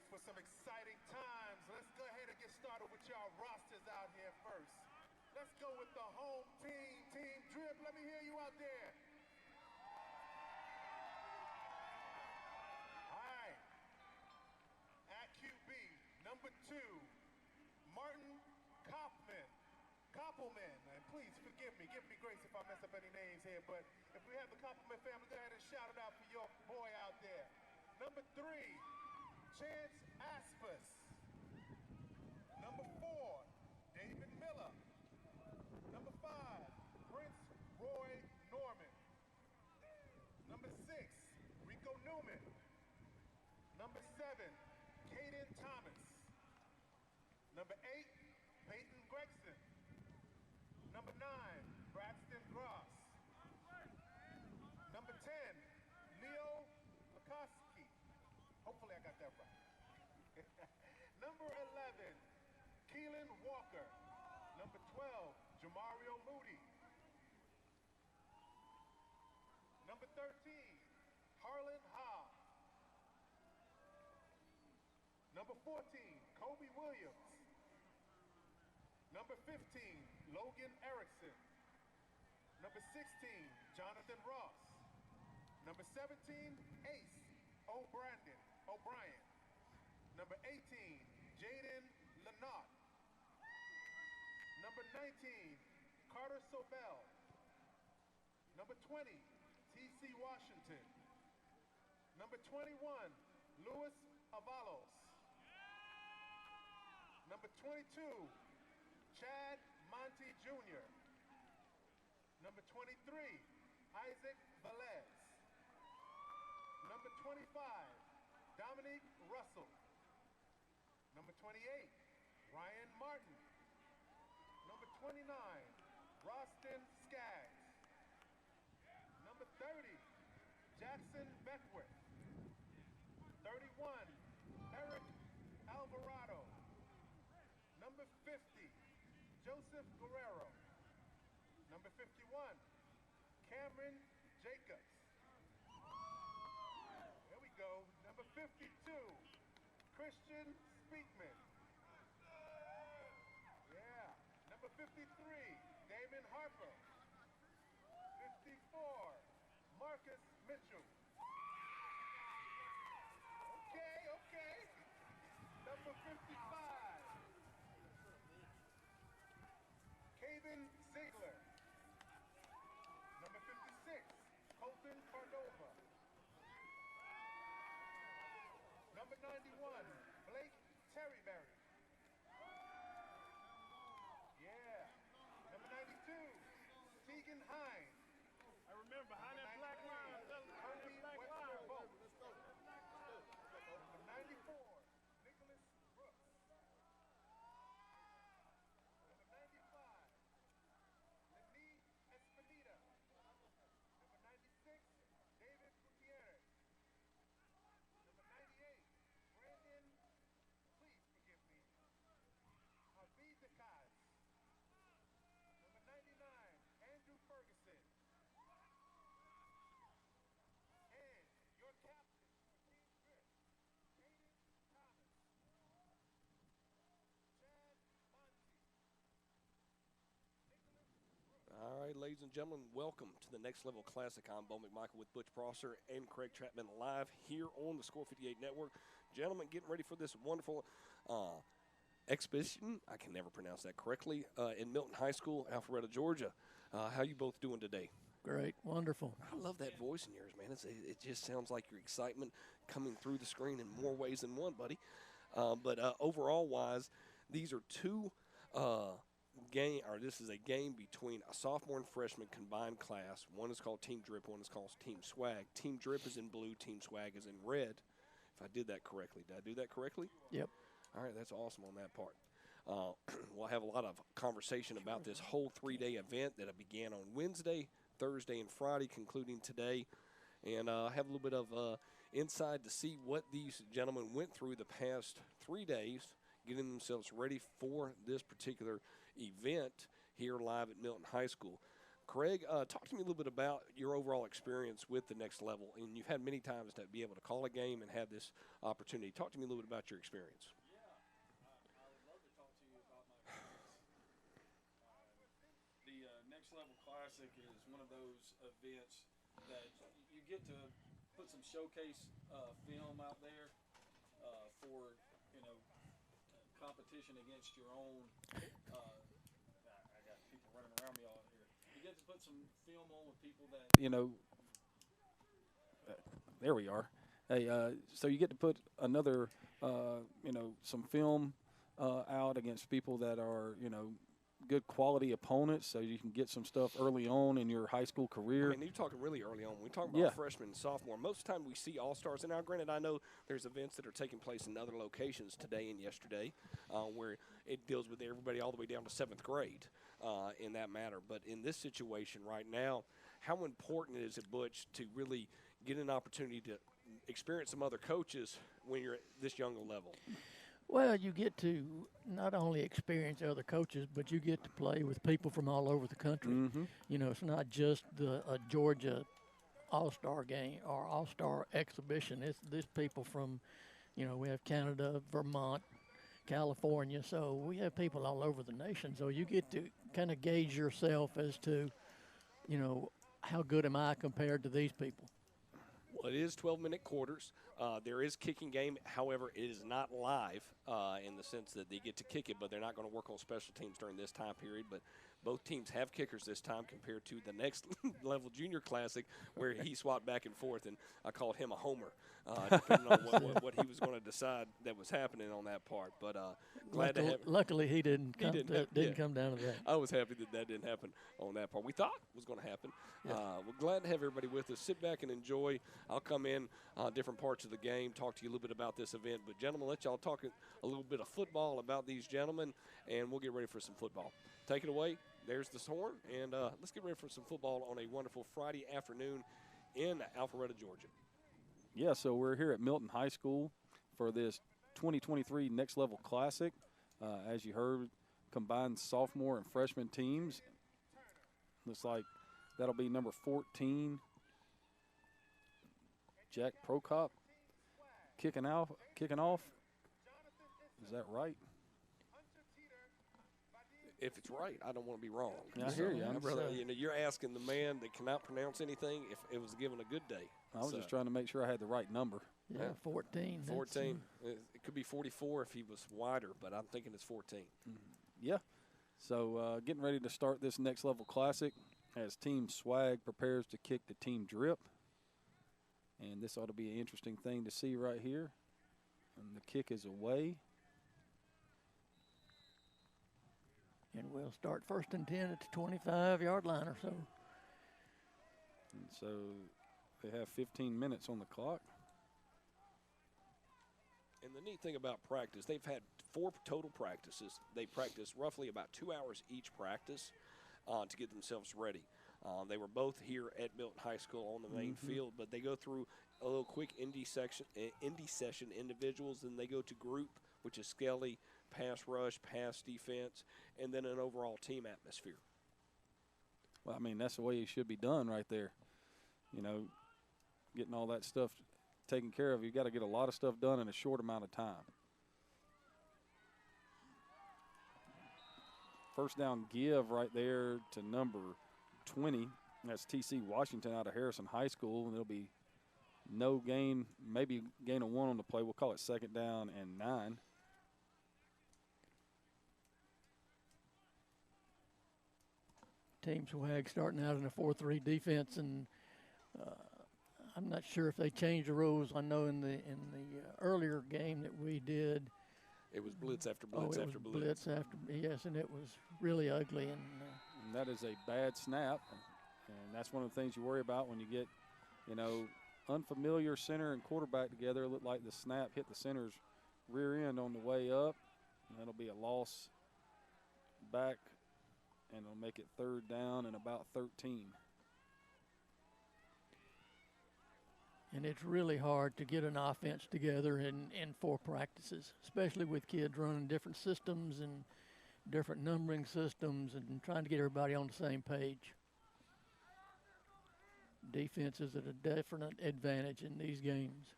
for some exciting times. Let's go ahead and get started with y'all rosters out here first. Let's go with the home team, Team Drip. Let me hear you out there. All right. At QB, number 2, Martin Koppelman, and please forgive me, give me grace if I mess up any names here, but if we have the Koppelman family, go ahead and shout it out for your boy out there. Number 3, Chance Aspas. Number 4, David Miller. Number 5, Prince Roy Norman. Number 6, Rico Newman. Number 7, Caden Thomas. Number 8, Peyton Gregson. Number 9, Braxton Gross. Number 10, Leo Lukoski. Hopefully I got that right. Number 11, Keelan Walker. Number 12, Jamario Moody. Number 13, Harlan Hobbs. Number 14, Kobe Williams. Number 15, Logan Erickson. Number 16, Jonathan Ross. Number 17, Ace O'Brien. Number 18, Jaden Lenott. Number 19, Carter Sobel. Number 20, T.C. Washington. Number 21, Luis Avalos. Number 22, Chad Monty Jr. Number 23, Isaac Velez. Number 25, Dominique Russell. Number 28, Ryan Martin. Number 29, Roston Skaggs. Number 30, Jackson Beckwith. 31, Eric Alvarado. Number 50, Joseph Guerrero. Number 51, Cameron Jacobs. There we go. Number 52, Christian Speakman. Yeah. Number 53, Damon Harper. 54, Marcus Mitchell. Okay. Number 55, Caden Ziegler. Number 56, Colton Cordova. Number 91, Blake Terryberry. Yeah. Number 92, Tegan Hines. I remember behind that black line. Kobe Wexler Bolt. Number 94, Nicholas Brooks. Number 95, Lenny Espinita. Number 96, David Gutierrez. Number 98, Brandon, please forgive me, Havid Decaz. Number 99, Andrew Ferguson. And your captain for Team Drip, Caden Thomas. Chad Monty. Nicholas Brooks. All right, ladies and gentlemen, welcome to the Next Level Classic. I'm Bo McMichael with Butch Prosser and Craig Chapman live here on the Score 58 Network. Gentlemen, getting ready for this wonderful exhibition. I can never pronounce that correctly. In Milton High School, Alpharetta, Georgia. How you both doing today? Great, wonderful. I love that voice in yours, man. It just sounds like your excitement coming through the screen in more ways than one, buddy. But overall-wise, these are two this is a game between a sophomore and freshman combined class. One is called Team Drip, one is called Team Swag. Team Drip is in blue, Team Swag is in red. If I did that correctly. Did I do that correctly? Yep. All right, that's awesome on that part. We'll have a lot of conversation about this whole three-day event that began on Wednesday, Thursday, and Friday, concluding today. And have a little bit of insight to see what these gentlemen went through the past 3 days, getting themselves ready for this particular event here live at Milton High School. Craig, talk to me a little bit about your overall experience with the next level. And you've had many times to be able to call a game and have this opportunity. Talk to me a little bit about your experience. I would love to talk to you about my experience. The Next Level Classic is one of those events that you get to put some showcase film out there for, competition against your own. I got people running around me all here. You get to put some film on with people that, there we are. Hey, so you get to put another, some film out against people that are, good quality opponents, so you can get some stuff early on in your high school career. I mean, you're talking really early on. We talk about freshman and sophomore. Most of the time we see all-stars. And now, granted, I know there's events that are taking place in other locations today and yesterday where it deals with everybody all the way down to 7th grade in that matter. But in this situation right now, how important is it, Butch, to really get an opportunity to experience some other coaches when you're at this younger level? Well, you get to not only experience other coaches, but you get to play with people from all over the country. Mm-hmm. It's not just a Georgia All-Star game or All-Star exhibition. It's these people from, we have Canada, Vermont, California. So we have people all over the nation. So you get to kind of gauge yourself as to, how good am I compared to these people. Well, it is 12-minute quarters. There is kicking game. However, it is not live in the sense that they get to kick it, but they're not going to work on special teams during this time period. But both teams have kickers this time compared to the next level junior classic where he swapped back and forth, and I called him a homer, depending on what he was going to decide that was happening on that part. But glad to have. Luckily, he didn't come down to that. I was happy that didn't happen on that part. We thought it was going to happen. Yeah. We're glad to have everybody with us. Sit back and enjoy. I'll come in different parts of the game, talk to you a little bit about this event. But, gentlemen, let y'all talk a little bit of football about these gentlemen, and we'll get ready for some football. Take it away. There's the horn, and let's get ready for some football on a wonderful Friday afternoon in Alpharetta, Georgia. Yeah, so we're here at Milton High School for this 2023 Next Level Classic. As you heard, combined sophomore and freshman teams. Looks like that'll be number 14, Jack Prokop, kicking off. Is that right? If it's right, I don't want to be wrong. I hear you. You're asking the man that cannot pronounce anything if it was given a good day. I was just trying to make sure I had the right number. Yeah, 14. 14. It could be 44 if he was wider, but I'm thinking it's 14. Yeah. So getting ready to start this Next Level Classic as Team Swag prepares to kick the Team Drip. And this ought to be an interesting thing to see right here. And the kick is away. And we'll start 1st and 10 at the 25-yard line or so. And so they have 15 minutes on the clock. And the neat thing about practice, they've had 4 total practices. They practice roughly about 2 hours each practice to get themselves ready. They were both here at Milton High School on the main field, but they go through a little quick indie session individuals, then they go to group, which is Skelly, pass rush, pass defense, and then an overall team atmosphere. Well, I mean, that's the way it should be done right there. Getting all that stuff taken care of. You've got to get a lot of stuff done in a short amount of time. First down give right there to number 20. That's TC Washington out of Harrison High School, and there'll be no gain, maybe gain of 1 on the play. We'll call it 2nd down and 9. Team Swag starting out in a 4-3 defense, and I'm not sure if they changed the rules. I know in the earlier game that we did, it was blitz after blitz after blitz. Yes, and it was really ugly. And that is a bad snap, and that's one of the things you worry about when you get, unfamiliar center and quarterback together. It looked like the snap hit the center's rear end on the way up. And that'll be a loss back, and it'll make it 3rd down and about 13. And it's really hard to get an offense together in 4 practices, especially with kids running different systems and different numbering systems and trying to get everybody on the same page. defense is at a definite advantage in these games.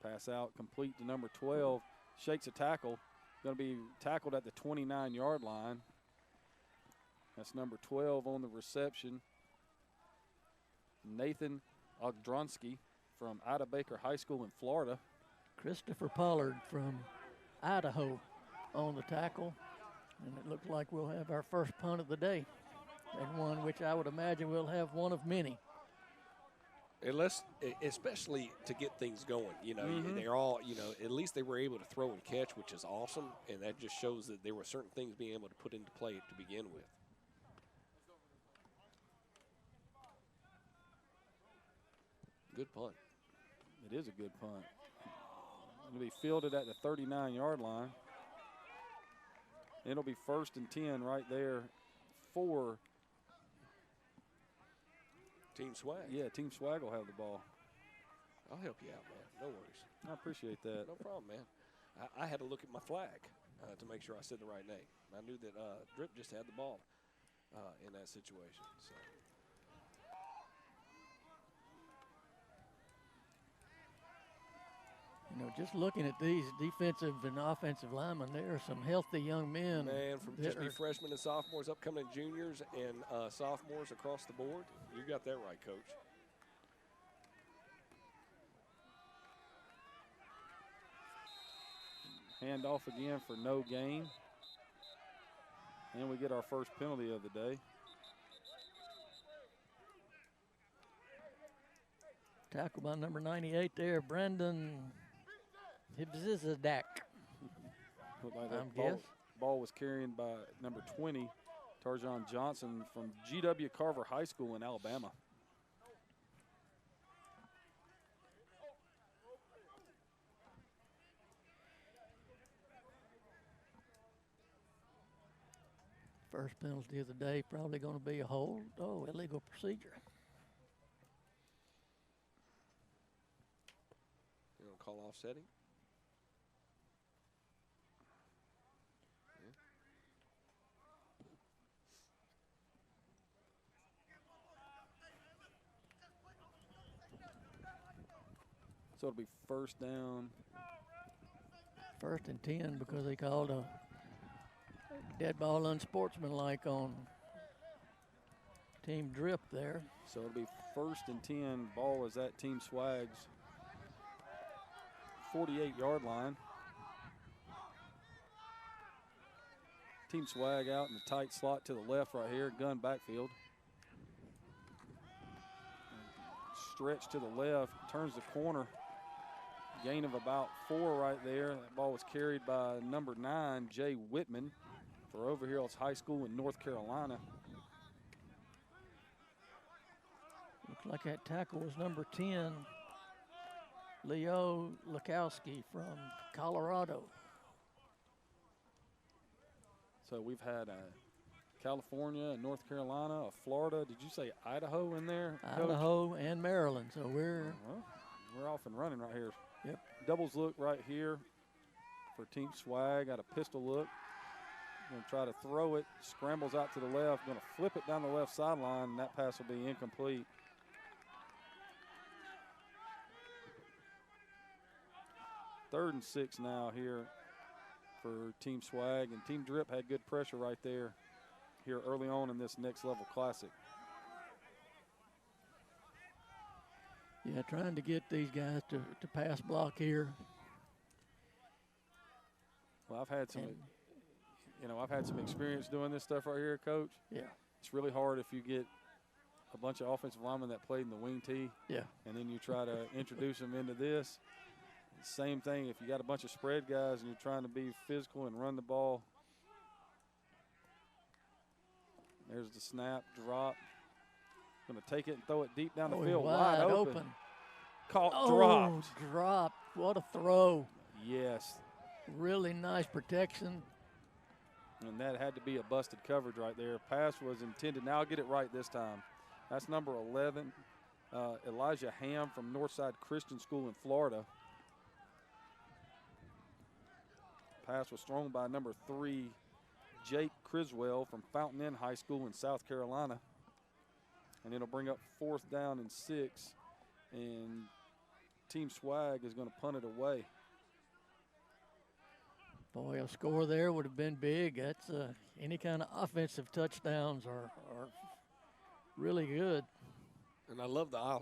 Pass out, complete to number 12. Shakes a tackle. Going to be tackled at the 29-yard line. That's number 12 on the reception. Nathan Ogdronsky from Ida Baker High School in Florida. Christopher Pollard from Idaho on the tackle. And it looks like we'll have our first punt of the day, and one which I would imagine we'll have one of many. Unless, especially to get things going, they're all, at least they were able to throw and catch, which is awesome, and that just shows that there were certain things being able to put into play to begin with. Good punt. It is a good punt. It'll be fielded at the 39-yard line. It'll be 1st and 10 right there for Team Swag. Yeah, Team Swag will have the ball. I'll help you out, man. No worries. I appreciate that. No problem, man. I had to look at my flag to make sure I said the right name. I knew that Drip just had the ball in that situation. So. Just looking at these defensive and offensive linemen, there are some healthy young men. Man, from just be freshmen and sophomores, upcoming juniors and sophomores across the board. You got that right, Coach. Hand off again for no gain. And we get our first penalty of the day. Tackle by number 98 there, Brandon Hibzizadak. Looked like that ball was carried by number 20, Tarjon Johnson from G.W. Carver High School in Alabama. First penalty of the day, probably going to be a hold. Oh, illegal procedure. You want to call offsetting? So it'll be 1st down. 1st and 10 because they called a dead ball unsportsmanlike on Team Drip there. So it'll be 1st and 10. Ball is at Team Swag's 48-yard line. Team Swag out in the tight slot to the left right here, gun backfield. Stretch to the left, turns the corner. Gain of about 4 right there. That ball was carried by number 9, Jay Whitman, for Overhills High School in North Carolina. Looks like that tackle was number 10, Leo Lukowski from Colorado. So we've had California and North Carolina, Florida. Did you say Idaho in there, Coach? Idaho and Maryland. So we're off and running right here. Yep. Doubles look right here for Team Swag. Got a pistol look. Going to try to throw it. Scrambles out to the left. Going to flip it down the left sideline, and that pass will be incomplete. Third and 6 now here for Team Swag. And Team Drip had good pressure right there here early on in this Next Level Classic. Yeah, trying to get these guys to pass block here. Well, I've had some experience doing this stuff right here, Coach. Yeah. It's really hard if you get a bunch of offensive linemen that played in the wing tee. Yeah. And then you try to introduce them into this. Same thing if you got a bunch of spread guys and you're trying to be physical and run the ball. There's the snap, drop. Going to take it and throw it deep down the field, wide open. Caught, dropped. What a throw. Yes. Really nice protection. And that had to be a busted coverage right there. Pass was intended. Now I'll get it right this time. That's number 11, Elijah Ham from Northside Christian School in Florida. Pass was thrown by number 3, Jake Criswell from Fountain Inn High School in South Carolina. and it'll bring up 4th down and 6, and Team Swag is going to punt it away. Boy, a score there would have been big. That's any kind of offensive touchdowns are really good. And I love the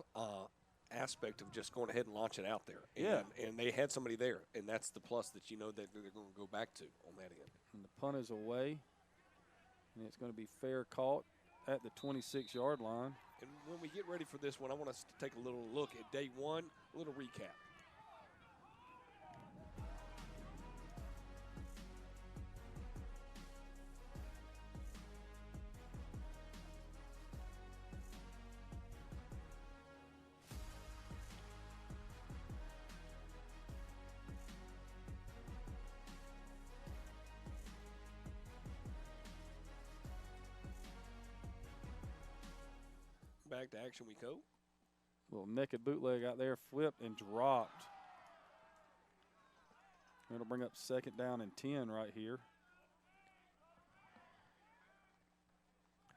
aspect of just going ahead and launching out there. Yeah. And they had somebody there, and that's the plus that you know that they're going to go back to on that end. And the punt is away, and it's going to be fair caught at the 26-yard line. And when we get ready for this one, I want us to take a little look at day one, a little recap. Back to action we go. Little naked bootleg out there, flipped and dropped. It'll bring up 2nd down and 10 right here.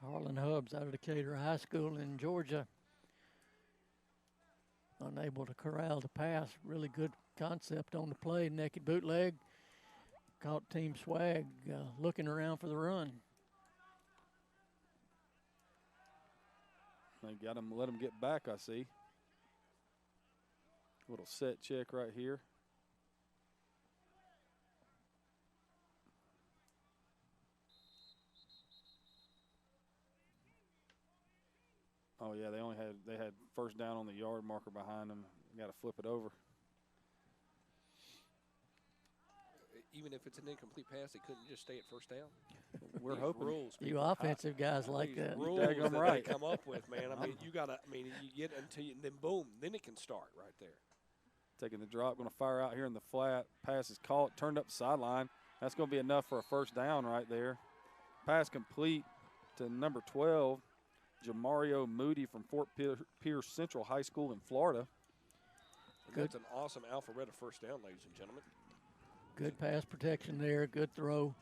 Harlan Hubbs out of Decatur High School in Georgia. Unable to corral the pass. Really good concept on the play. Naked bootleg. Caught Team Swag looking around for the run. They got him, let him get back, I see. Little set check right here. Oh yeah, they had 1st down on the yard marker behind them. Got to flip it over. Even if it's an incomplete pass, they couldn't just stay at 1st down. We're These hoping. rules, You people, offensive guys like these that. rules Daggum that right. they come up with, man. I mean, you get until you, then boom, then it can start right there. Taking the drop, going to fire out here in the flat. Pass is caught, turned up the sideline. That's going to be enough for a 1st down right there. Pass complete to number 12, Jamario Moody from Fort Pierce Central High School in Florida. And that's an awesome Alpharetta 1st down, ladies and gentlemen. Good pass protection there. Good throw.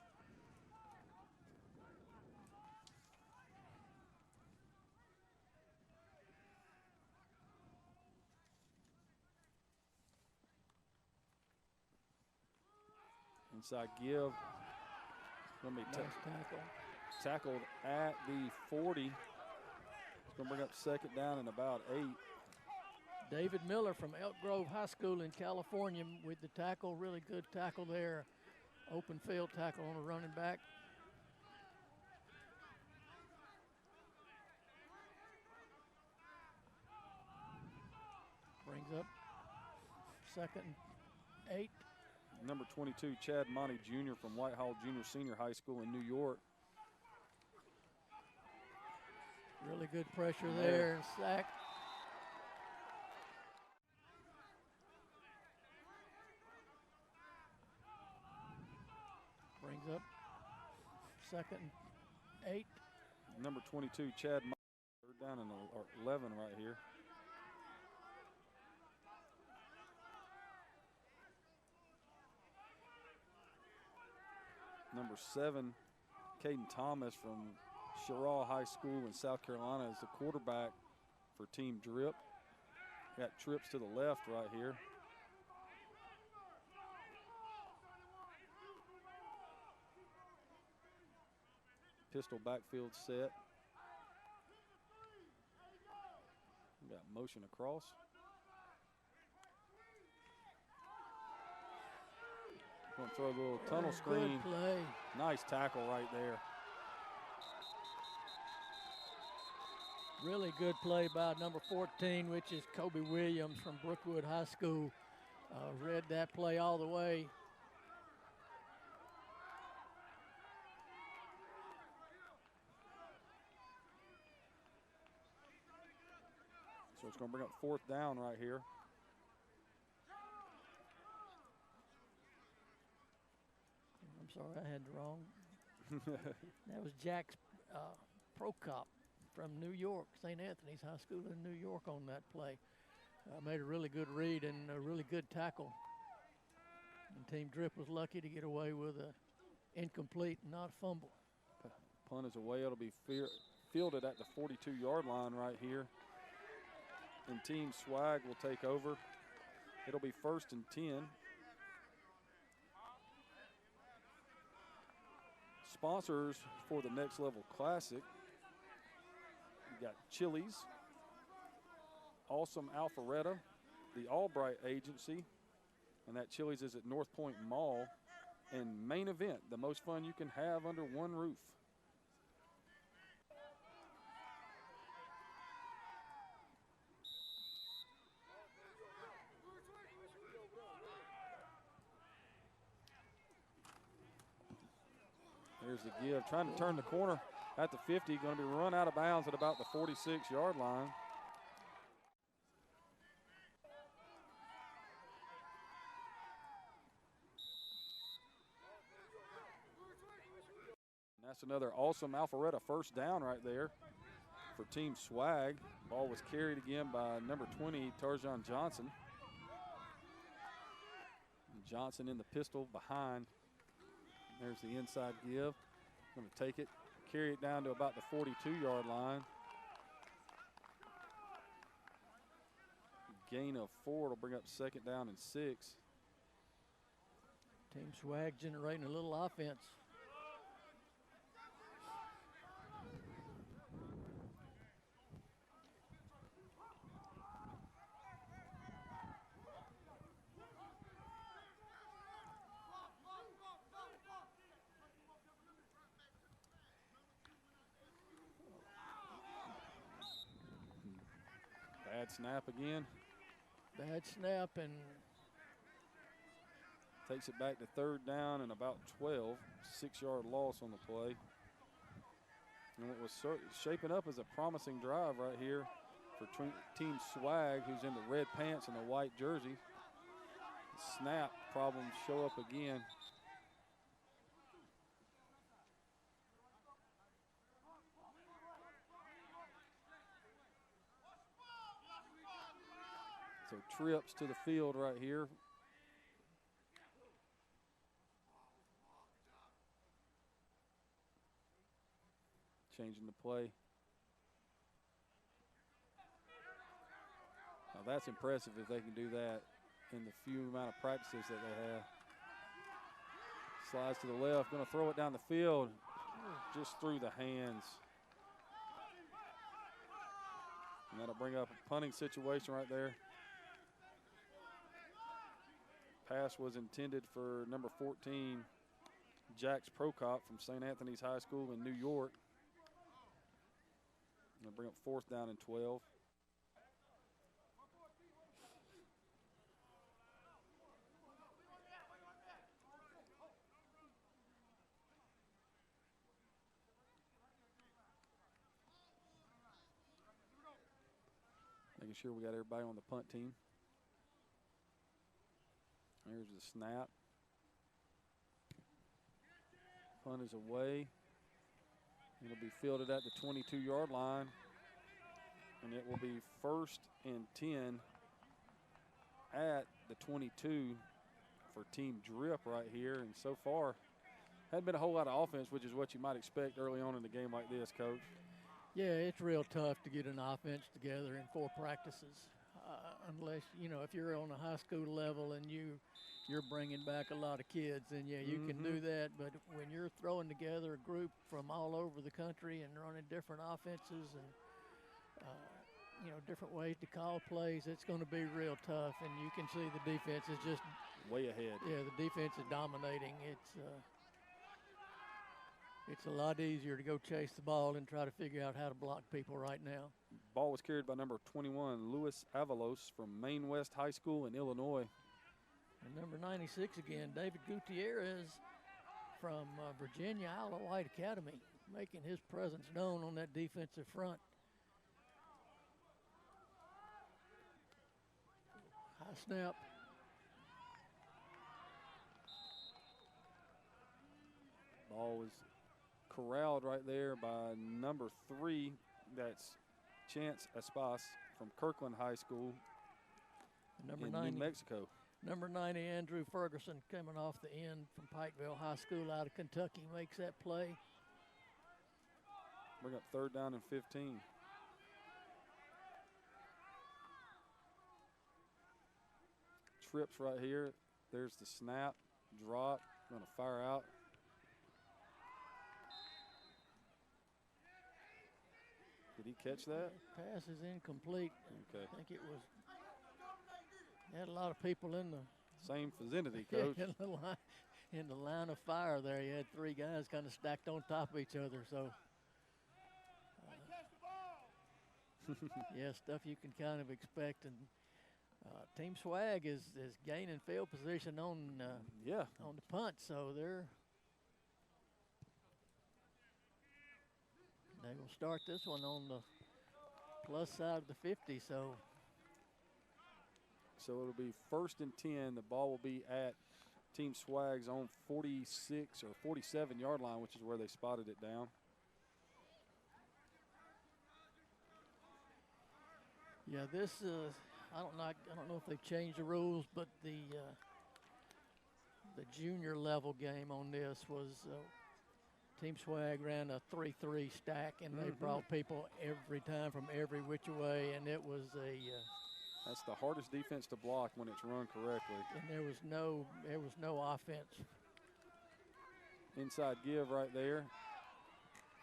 Inside give. Going to be Nice tackle. tackled at the 40. It's going to bring up 2nd down and about 8. David Miller from Elk Grove High School in California with the tackle. Really good tackle there. Open field tackle on a running back. Brings up 2nd and 8. Number 22, Chad Monty Jr. from Whitehall Junior Senior High School in New York. Really good pressure there and sack. Brings up 2nd and 8. Number 22, Chad Monty, 3rd down and 11 right here. Number 7, Caden Thomas from Sherrill High School in South Carolina is the quarterback for Team Drip. Got trips to the left right here. Pistol backfield set. Got motion across. Going to throw a little tunnel screen. Good play. Nice tackle right there. Really good play by number 14, which is Kobe Williams from Brookwood High School. Read that play all the way. So it's going to bring up 4th down right here. I'm sorry, I had the wrong. That was Jack Prokop from New York, St. Anthony's High School in New York on that play. Made a really good read and a really good tackle. And Team Drip was lucky to get away with a incomplete, not fumble. Punt is away. It'll be fielded at the 42-yard line right here. And Team Swag will take over. It'll be 1st and 10. Sponsors for the Next Level Classic. We got Chili's, Awesome Alpharetta, the Albright Agency, and that Chili's is at North Point Mall. And Main Event, the most fun you can have under one roof. There's the give, trying to turn the corner at the 50, going to be run out of bounds at about the 46-yard line. And that's another Awesome Alpharetta first down right there for Team Swag. Ball was carried again by number 20, Tarjan Johnson. And Johnson in the pistol behind. There's the inside give. Going to take it, carry it down to about the 42-yard line. Gain of 4 will bring up 2nd down and 6. Team Swag generating a little offense. Bad snap again. Bad snap, and takes it back to 3rd down and about 12. 6-yard loss on the play. And what was shaping up as a promising drive right here for Team Swag, who's in the red pants and the white jersey. Snap problems show up again. So trips to the field right here. Changing the play. Now that's impressive if they can do that in the few amount of practices that they have. Slides to the left, going to throw it down the field. Just through the hands. And that'll bring up a punting situation right there. Pass was intended for number 14, Jax Prokop from St. Anthony's High School in New York. Going to bring up 4th down and 12. Making sure we got everybody on the punt team. There's the snap. Punt is away. It'll be fielded at the 22-yard line. And it will be 1st and 10 at the 22 for Team Drip right here. And so far, hadn't been a whole lot of offense, which is what you might expect early on in a game like this, Coach. yeah, it's real tough to get an offense together in 4 practices. Unless, you know, if you're on a high school level and you're bringing back a lot of kids, then yeah, you can do that. But when you're throwing together a group from all over the country and running different offenses and you know, different ways to call plays, it's going to be real tough. And you can see the defense is just way ahead. Yeah, the defense is dominating. It's a lot easier to go chase the ball and try to figure out how to block people right now. Ball was carried by number 21, Luis Avalos from Maine West High School in Illinois. And number 96 again, David Gutierrez from Virginia Isle White Academy, making his presence known on that defensive front. High snap. Ball was corralled right there by number 3. That's Chance Espas from Kirkland High School in New Mexico. Number 90, Andrew Ferguson, coming off the end from Pikeville High School out of Kentucky, makes that play. Bring up 3rd down and 15. Trips right here. There's the snap, drop, going to fire out. Did he catch that? Pass is incomplete. Okay. I think it was. Had a lot of people in the Same vicinity, Coach. in the line of fire there. You had 3 guys kind of stacked on top of each other. So, yeah, stuff you can kind of expect. And Team Swag is gaining field position on on the punt. So they will start this one on the plus side of the 50. So it'll be 1st and 10. The ball will be at Team Swag's own 46 or 47-yard line, which is where they spotted it down. Yeah, this I don't know if they've changed the rules, but the junior level game on this was Team Swag ran a 3-3 stack, and they brought people every time from every which way, and it was that's the hardest defense to block when it's run correctly. And there was no offense. Inside give right there.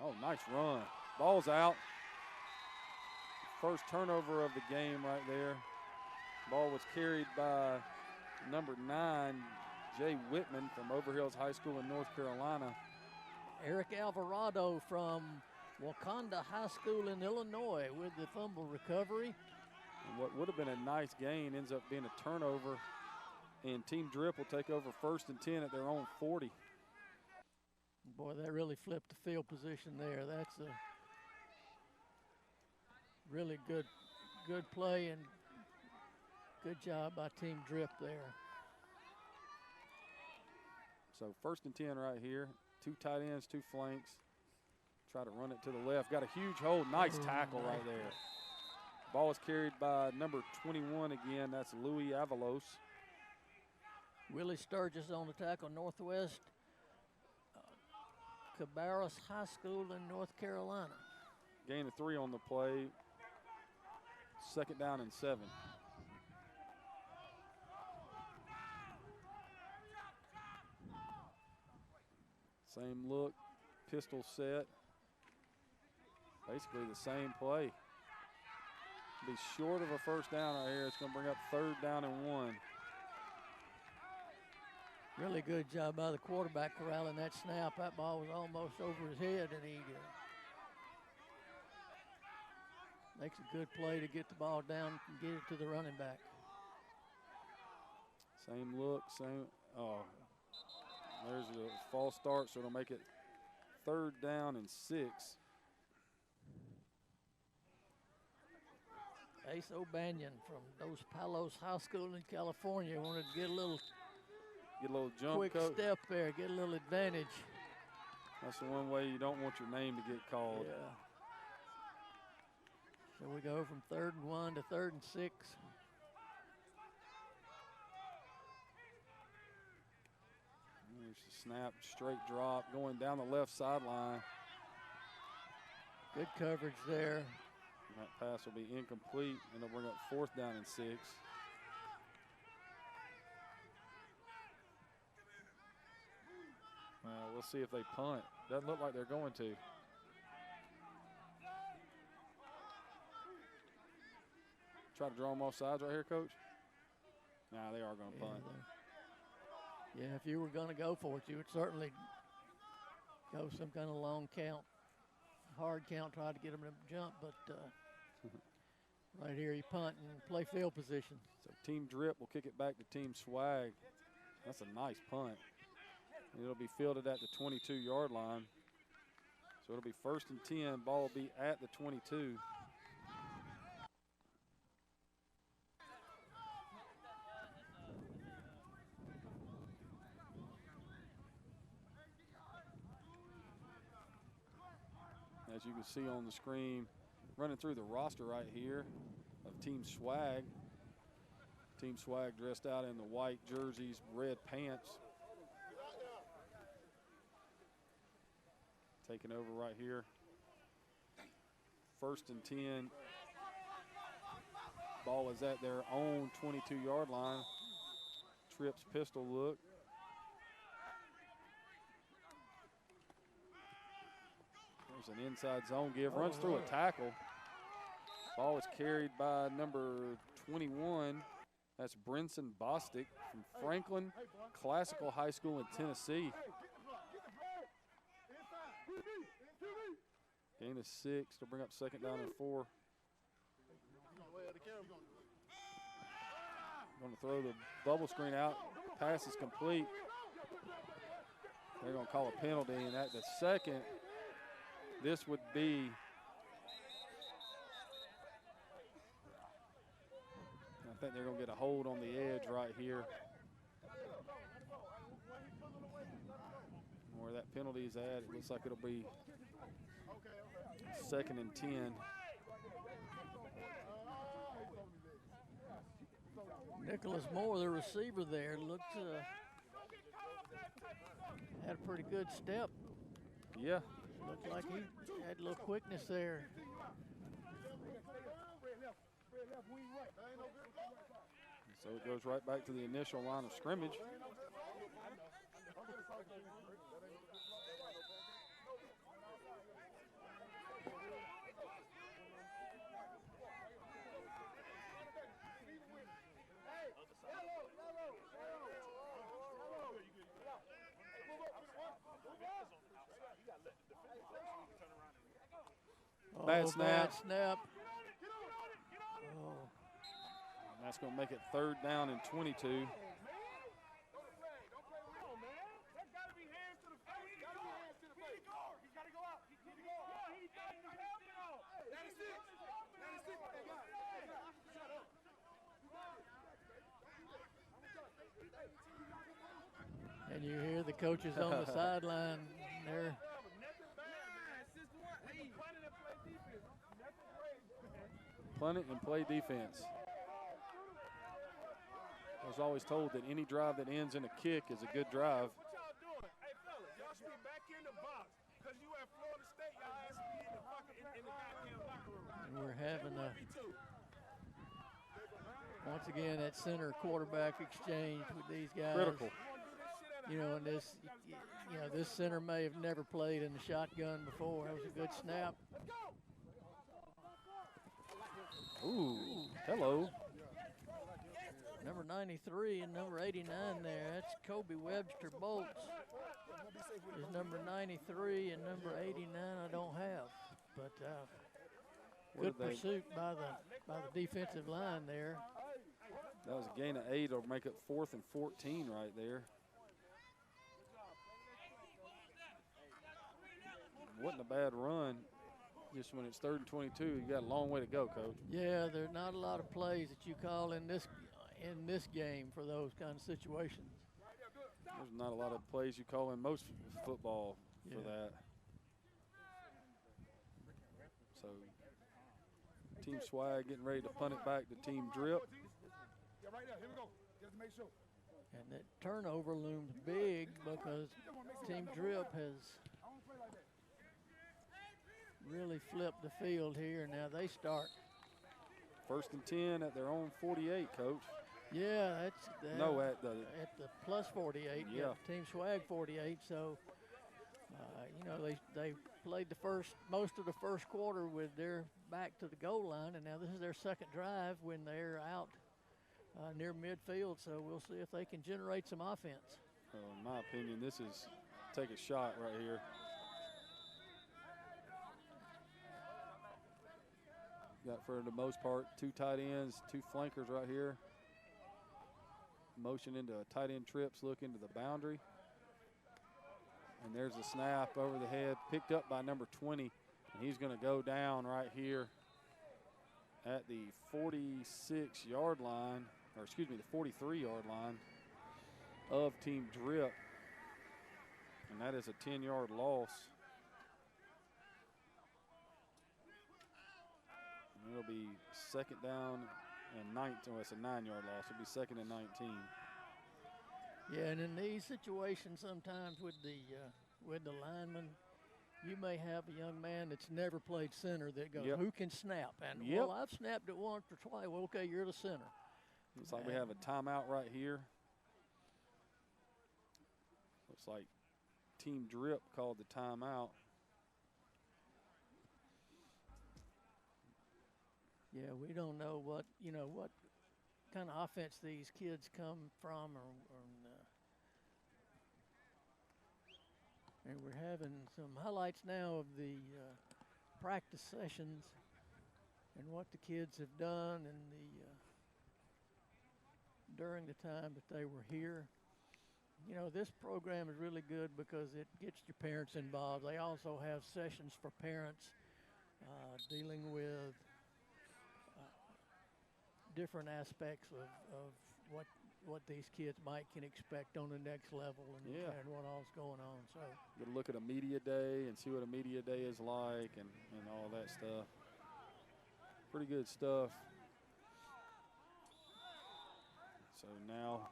Oh, nice run. Ball's out. First turnover of the game right there. Ball was carried by number 9, Jay Whitman from Overhills High School in North Carolina. Eric Alvarado from Wakanda High School in Illinois with the fumble recovery. And what would have been a nice gain ends up being a turnover, and Team Drip will take over 1st and 10 at their own 40. Boy, that really flipped the field position there. That's a really good play and good job by Team Drip there. So 1st and 10 right here. 2 tight ends, 2 flanks. Try to run it to the left. Got a huge hold. Nice tackle right there. Ball is carried by number 21 again. That's Louis Avalos. Willie Sturgis on the tackle. Northwest Cabarrus High School in North Carolina. Gain of 3 on the play. 2nd down and 7. Same look, pistol set. Basically the same play. Be short of a 1st down right here. It's going to bring up 3rd down and 1. Really good job by the quarterback corralling that snap. That ball was almost over his head, and he makes a good play to get the ball down and get it to the running back. Same look, same. Oh, there's a false start, so it'll make it 3rd down and 6. Ace O'Banion from Dos Palos High School in California wanted to get a little jump, quick Coach. step there, get a little advantage. That's the one way you don't want your name to get called. Yeah. So we go from 3rd and 1 to 3rd and 6. There's the snap, straight drop, going down the left sideline. Good coverage there. That pass will be incomplete, and it'll bring up 4th down and 6. We'll see if they punt. Doesn't look like they're going to. Try to draw them off sides right here, Coach? Nah, they are going to punt. Yeah, if you were going to go for it, you would certainly go some kind of long count, hard count, try to get them to jump, but right here you punt and play field position. So Team Drip will kick it back to Team Swag. That's a nice punt. And it'll be fielded at the 22-yard line. So it'll be 1st and 10. Ball will be at the 22. As you can see on the screen, running through the roster right here of Team Swag. Team Swag dressed out in the white jerseys, red pants. Taking over right here first and 10. Ball is at their own 22-yard line. Trips pistol look. There's an inside zone give. Runs through a tackle. Ball is carried by number 21. That's Brinson Bostic from Franklin Classical High School in Tennessee. Gain of 6 to bring up second down and 4. Going to throw the bubble screen out. Pass is complete. They're going to call a penalty, and at the second, this would be I think they're going to get a hold on the edge right here. Where that penalty is at, it looks like it'll be second and 10. Nicholas Moore, the receiver there, looked had a pretty good step. Yeah. Looked like he had a little quickness there. So it goes right back to the initial line of scrimmage. Bad snap. Bad snap. Oh. That's going to make it third down and 22. And you hear the coaches on the sideline there. Punt it and play defense. I was always told that any drive that ends in a kick is a good drive. And we're having once again that center quarterback exchange with these guys. Critical. You know, and this center may have never played in the shotgun before. That was a good snap. Ooh, hello. Number 93 and number 89 there. That's Kobe Webster Bolts. Is number 93 and number 89 I don't have. But good pursuit by the defensive line there. That was a gain of 8. It'll make it 4th and 14 right there. Wasn't a bad run. Just when it's 3rd and 22, you got a long way to go, Coach. Yeah, there's not a lot of plays that you call in this game for those kind of situations. There's not a lot of plays you call in most football for that. So Team Swag getting ready to punt it back to Team Drip. And that turnover looms big because Team Drip has really flipped the field here. Now they start. 1st and 10 at their own 48, Coach. Yeah, that's no, at the plus 48. Yeah, Team Swag 48. So you know they played most of the first quarter with their back to the goal line, and now this is their second drive when they're out near midfield. So we'll see if they can generate some offense. In my opinion, this is take a shot right here. Got for the most part 2 tight ends, 2 flankers right here. Motion into a tight end trips, look into the boundary. And there's a snap over the head, picked up by number 20. And he's going to go down right here at the 46-yard line, or excuse me, the 43-yard line of Team Drip. And that is a 10-yard loss. And it'll be second down and 19. Oh, it's a 9-yard loss. It'll be second and 19. Yeah, and in these situations, sometimes with the linemen, you may have a young man that's never played center that goes, Yep. who can snap? And, Yep. well, I've snapped it once or twice. Well, okay, you're the center. Looks like we have a timeout right here. Looks like Team Drip called the timeout. Yeah, we don't know what kind of offense these kids come from, and we're having some highlights now of the practice sessions and what the kids have done and during the time that they were here. You know, this program is really good because it gets your parents involved. They also have sessions for parents dealing with different aspects of what these kids can expect on the next level and what all's going on. So Get a look at a media day and see what a media day is like and all that stuff. Pretty good stuff. So now,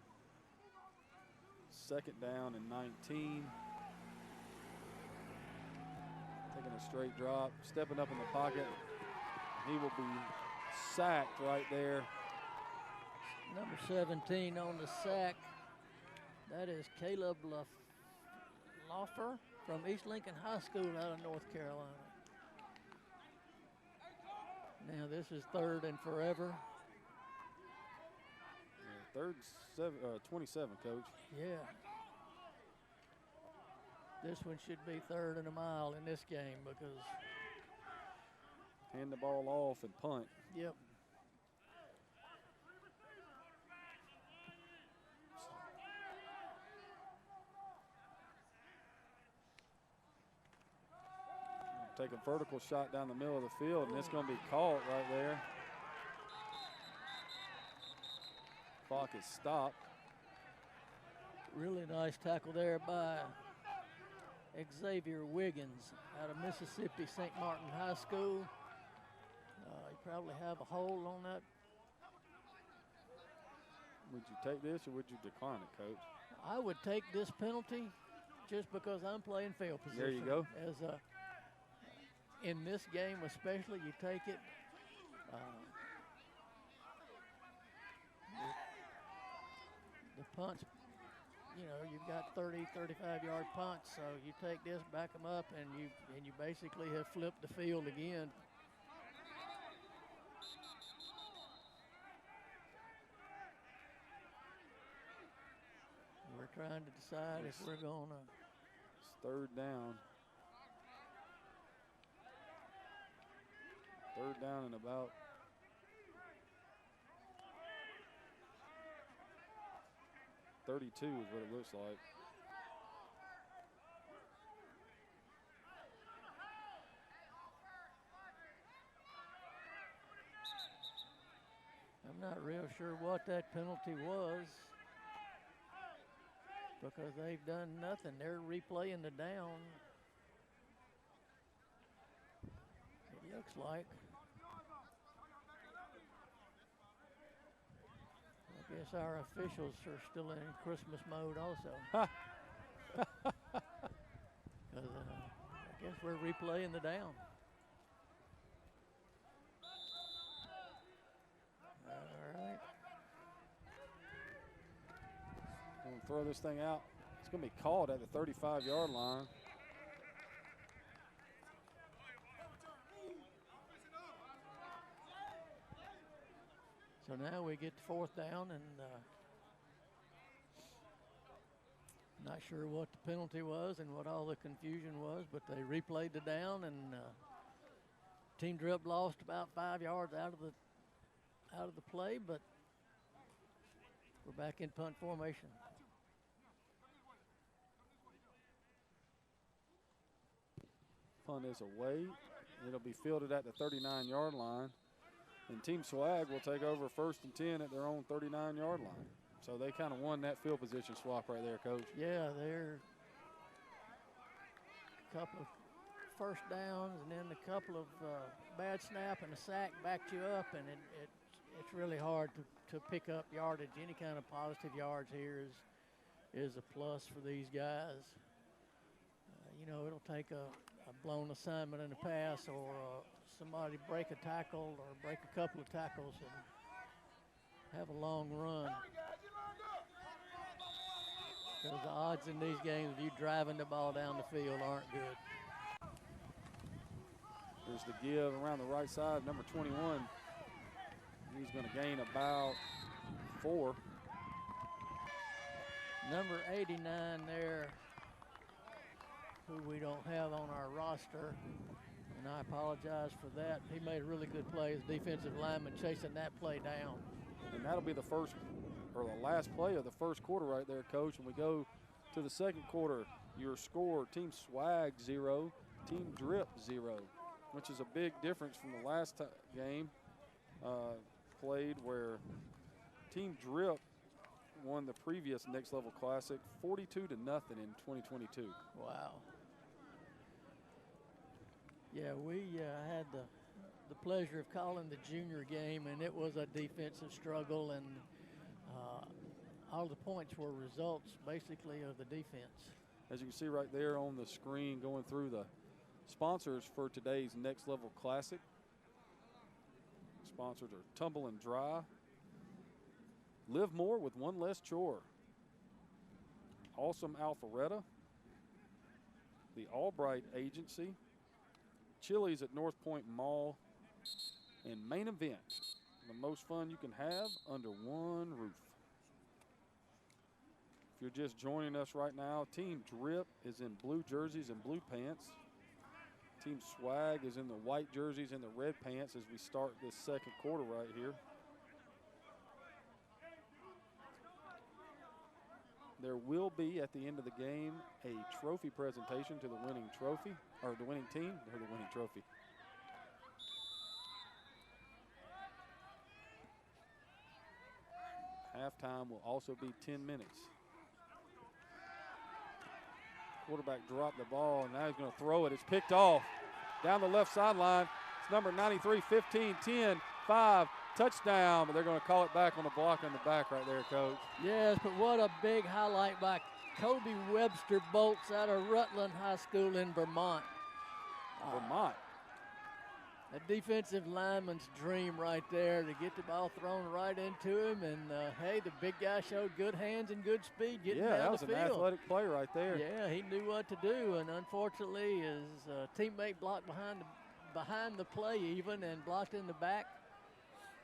second down and 19. Taking a straight drop, stepping up in the pocket. He will be sacked right there. number 17 on the sack, that is Caleb Laufer from East Lincoln High School out of North Carolina. Now this is 3rd and forever. Yeah, 27, Coach. Yeah. This one should be 3rd and a mile in this game because. Hand the ball off and punt. Yep. Take a vertical shot down the middle of the field, and it's going to be caught right there. Clock is stopped. Really nice tackle there by Xavier Wiggins out of Mississippi St. Martin High School. You probably have a hold on that. Would you take this or would you decline it, Coach? I would take this penalty just because I'm playing field position. There you go. As in this game especially, you take it. The punts, you know, you've got 30, 35-yard punts, so you take this, back them up, and you basically have flipped the field again. We're trying to decide if we're going to. It's 3rd down. 3rd down and about 32 is what it looks like. I'm not real sure what that penalty was because they've done nothing. They're replaying the down. It looks like. I guess our officials are still in Christmas mode also. Because I guess we're replaying the down. All right. Going to throw this thing out. It's going to be called at the 35-yard line. So now we get to 4th down, and not sure what the penalty was and what all the confusion was, but they replayed the down, and Team Drip lost about 5 yards out of the play, but we're back in punt formation. Punt is away. It'll be fielded at the 39-yard line. And Team Swag will take over 1st and 10 at their own 39-yard line. So they kind of won that field position swap right there, Coach. Yeah, they're a couple of first downs and then a couple of bad snap and a sack backed you up, and it's really hard to pick up yardage. Any kind of positive yards here is a plus for these guys. you know, it'll take a blown assignment in the pass or somebody break a tackle or break a couple of tackles and have a long run. Because the odds in these games of you driving the ball down the field aren't good. There's the give around the right side, number 21. He's going to gain about 4. Number 89 there, who we don't have on our roster, and I apologize for that. He made a really good play as defensive lineman chasing that play down. And that'll be the first or the last play of the first quarter right there, Coach. And we go to the second quarter. Your score, Team Swag 0, Team Drip 0, which is a big difference from the last game played where Team Drip won the previous Next Level Classic 42-0 in 2022. Wow. Yeah, we had the pleasure of calling the junior game, and it was a defensive struggle, and all the points were results basically of the defense. As you can see right there on the screen, going through the sponsors for today's Next Level Classic. Sponsors are Tumble and Dry, Live More with One Less Chore, Awesome Alpharetta, the Albright Agency, Chili's at North Point Mall, and Main Event, the most fun you can have under one roof. If you're just joining us right now, Team Drip is in blue jerseys and blue pants. Team Swag is in the white jerseys and the red pants as we start this second quarter right here. There will be, at the end of the game, a trophy presentation to the winning trophy, or the winning team, or the winning trophy. Halftime will also be 10 minutes. Quarterback dropped the ball, and now he's going to throw it. It's picked off down the left sideline. It's number 93, 15, 10, 5, touchdown, but they're going to call it back on the block on the back right there, Coach. Yes, but what a big highlight by Kobe Webster Bolts out of Rutland High School in Vermont. Vermont. A defensive lineman's dream right there, to get the ball thrown right into him. And, hey, the big guy showed good hands and good speed getting down the field. Yeah, that was an athletic play right there. Yeah, he knew what to do. And unfortunately, his teammate blocked behind the play even and blocked in the back.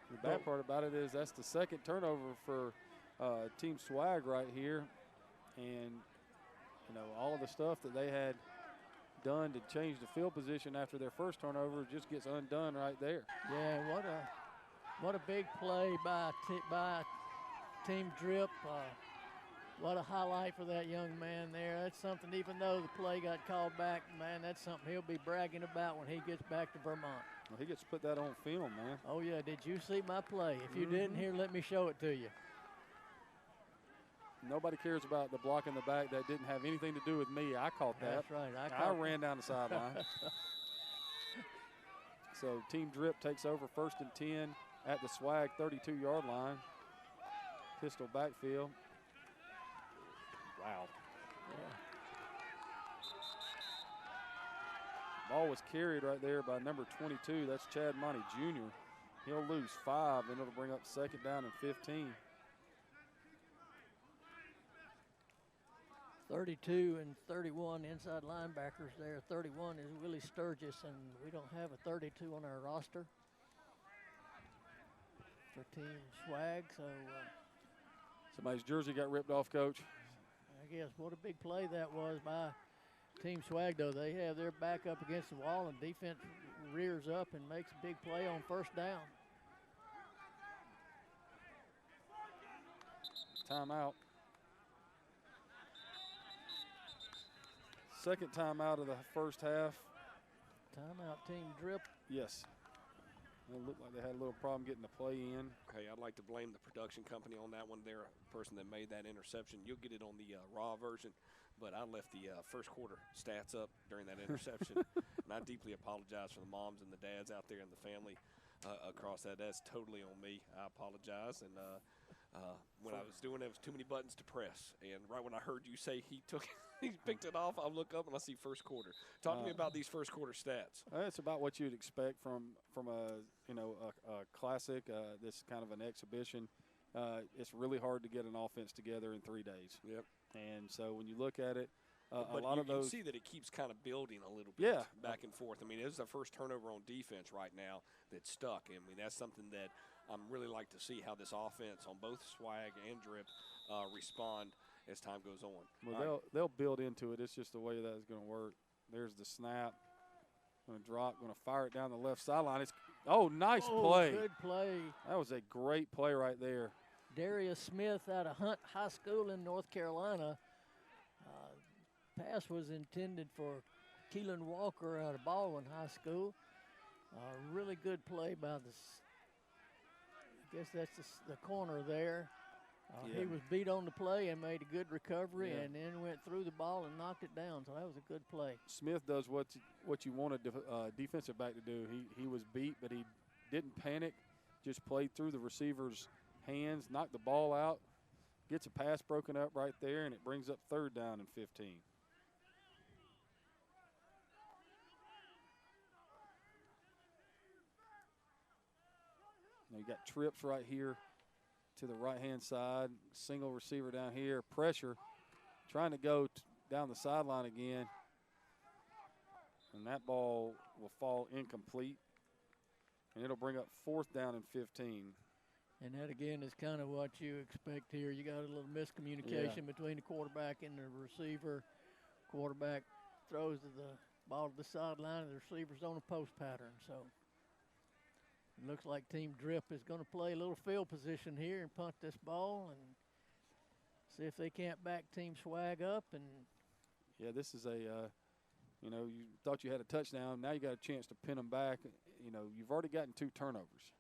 The bad part about it is that's the second turnover for Team Swag right here. And, you know, all of the stuff that they had done to change the field position after their first turnover just gets undone right there. Yeah, what a big play by Team Drip. What a highlight for that young man there. That's something, even though the play got called back, man, that's something he'll be bragging about when he gets back to Vermont. Well, he gets to put that on film, man. Oh, yeah, did you see my play? If you didn't, here, let me show it to you. Nobody cares about the block in the back. That didn't have anything to do with me. I caught that. That's right. I ran down the sideline. So Team Drip takes over 1st and 10 at the Swag 32-yard line. Pistol backfield. Wow. Yeah. Ball was carried right there by number 22. That's Chad Monty Jr. He'll lose 5, and it'll bring up 2nd down and 15. 32 and 31 inside linebackers there. 31 is Willie Sturgis, and we don't have a 32 on our roster for Team Swag. So somebody's jersey got ripped off, Coach. I guess what a big play that was by Team Swag, though. They have their back up against the wall, and defense rears up and makes a big play on 1st down. Timeout. Second timeout of the first half. Timeout, Team Drip. Yes. It looked like they had a little problem getting the play in. Okay, I'd like to blame the production company on that one. They're a person that made that interception. You'll get it on the raw version, but I left the first quarter stats up during that interception, and I deeply apologize for the moms and the dads out there and the family across that. That's totally on me. I apologize, and When I was doing it, was too many buttons to press. And right when I heard you say he picked it off, I look up and I see first quarter. Talk to me about these first quarter stats. It's about what you'd expect from a classic, this kind of an exhibition. It's really hard to get an offense together in 3 days. Yep. And so when you look at it, but a lot of those. You see that it keeps kind of building a little bit back and forth. I mean, it was the first turnover on defense right now that stuck. I mean, that's something that I'm really like to see how this offense on both swag and drip respond as time goes on. Well, they'll build into it. It's just the way that is going to work. There's the snap. Going to drop. Going to fire it down the left sideline. Nice play. Good play. That was a great play right there. Darius Smith out of Hunt High School in North Carolina. Pass was intended for Keelan Walker out of Baldwin High School. Really good play by I guess that's the corner there. He was beat on the play and made a good recovery and then went through the ball and knocked it down. So that was a good play. Smith does what you want a defensive back to do. He was beat, but he didn't panic, just played through the receiver's hands, knocked the ball out, gets a pass broken up right there, and it brings up 3rd down and 15. Now you got trips right here to the right-hand side, single receiver down here, pressure, trying to go down the sideline again, and that ball will fall incomplete, and it'll bring up 4th down and 15. And that, again, is kind of what you expect here. You got a little miscommunication between the quarterback and the receiver. Quarterback throws the ball to the sideline, and the receiver's on a post pattern. So it looks like Team Drip is going to play a little field position here and punt this ball and see if they can't back Team Swag up. And yeah, this is you thought you had a touchdown. Now you got a chance to pin them back. You've already gotten 2 turnovers.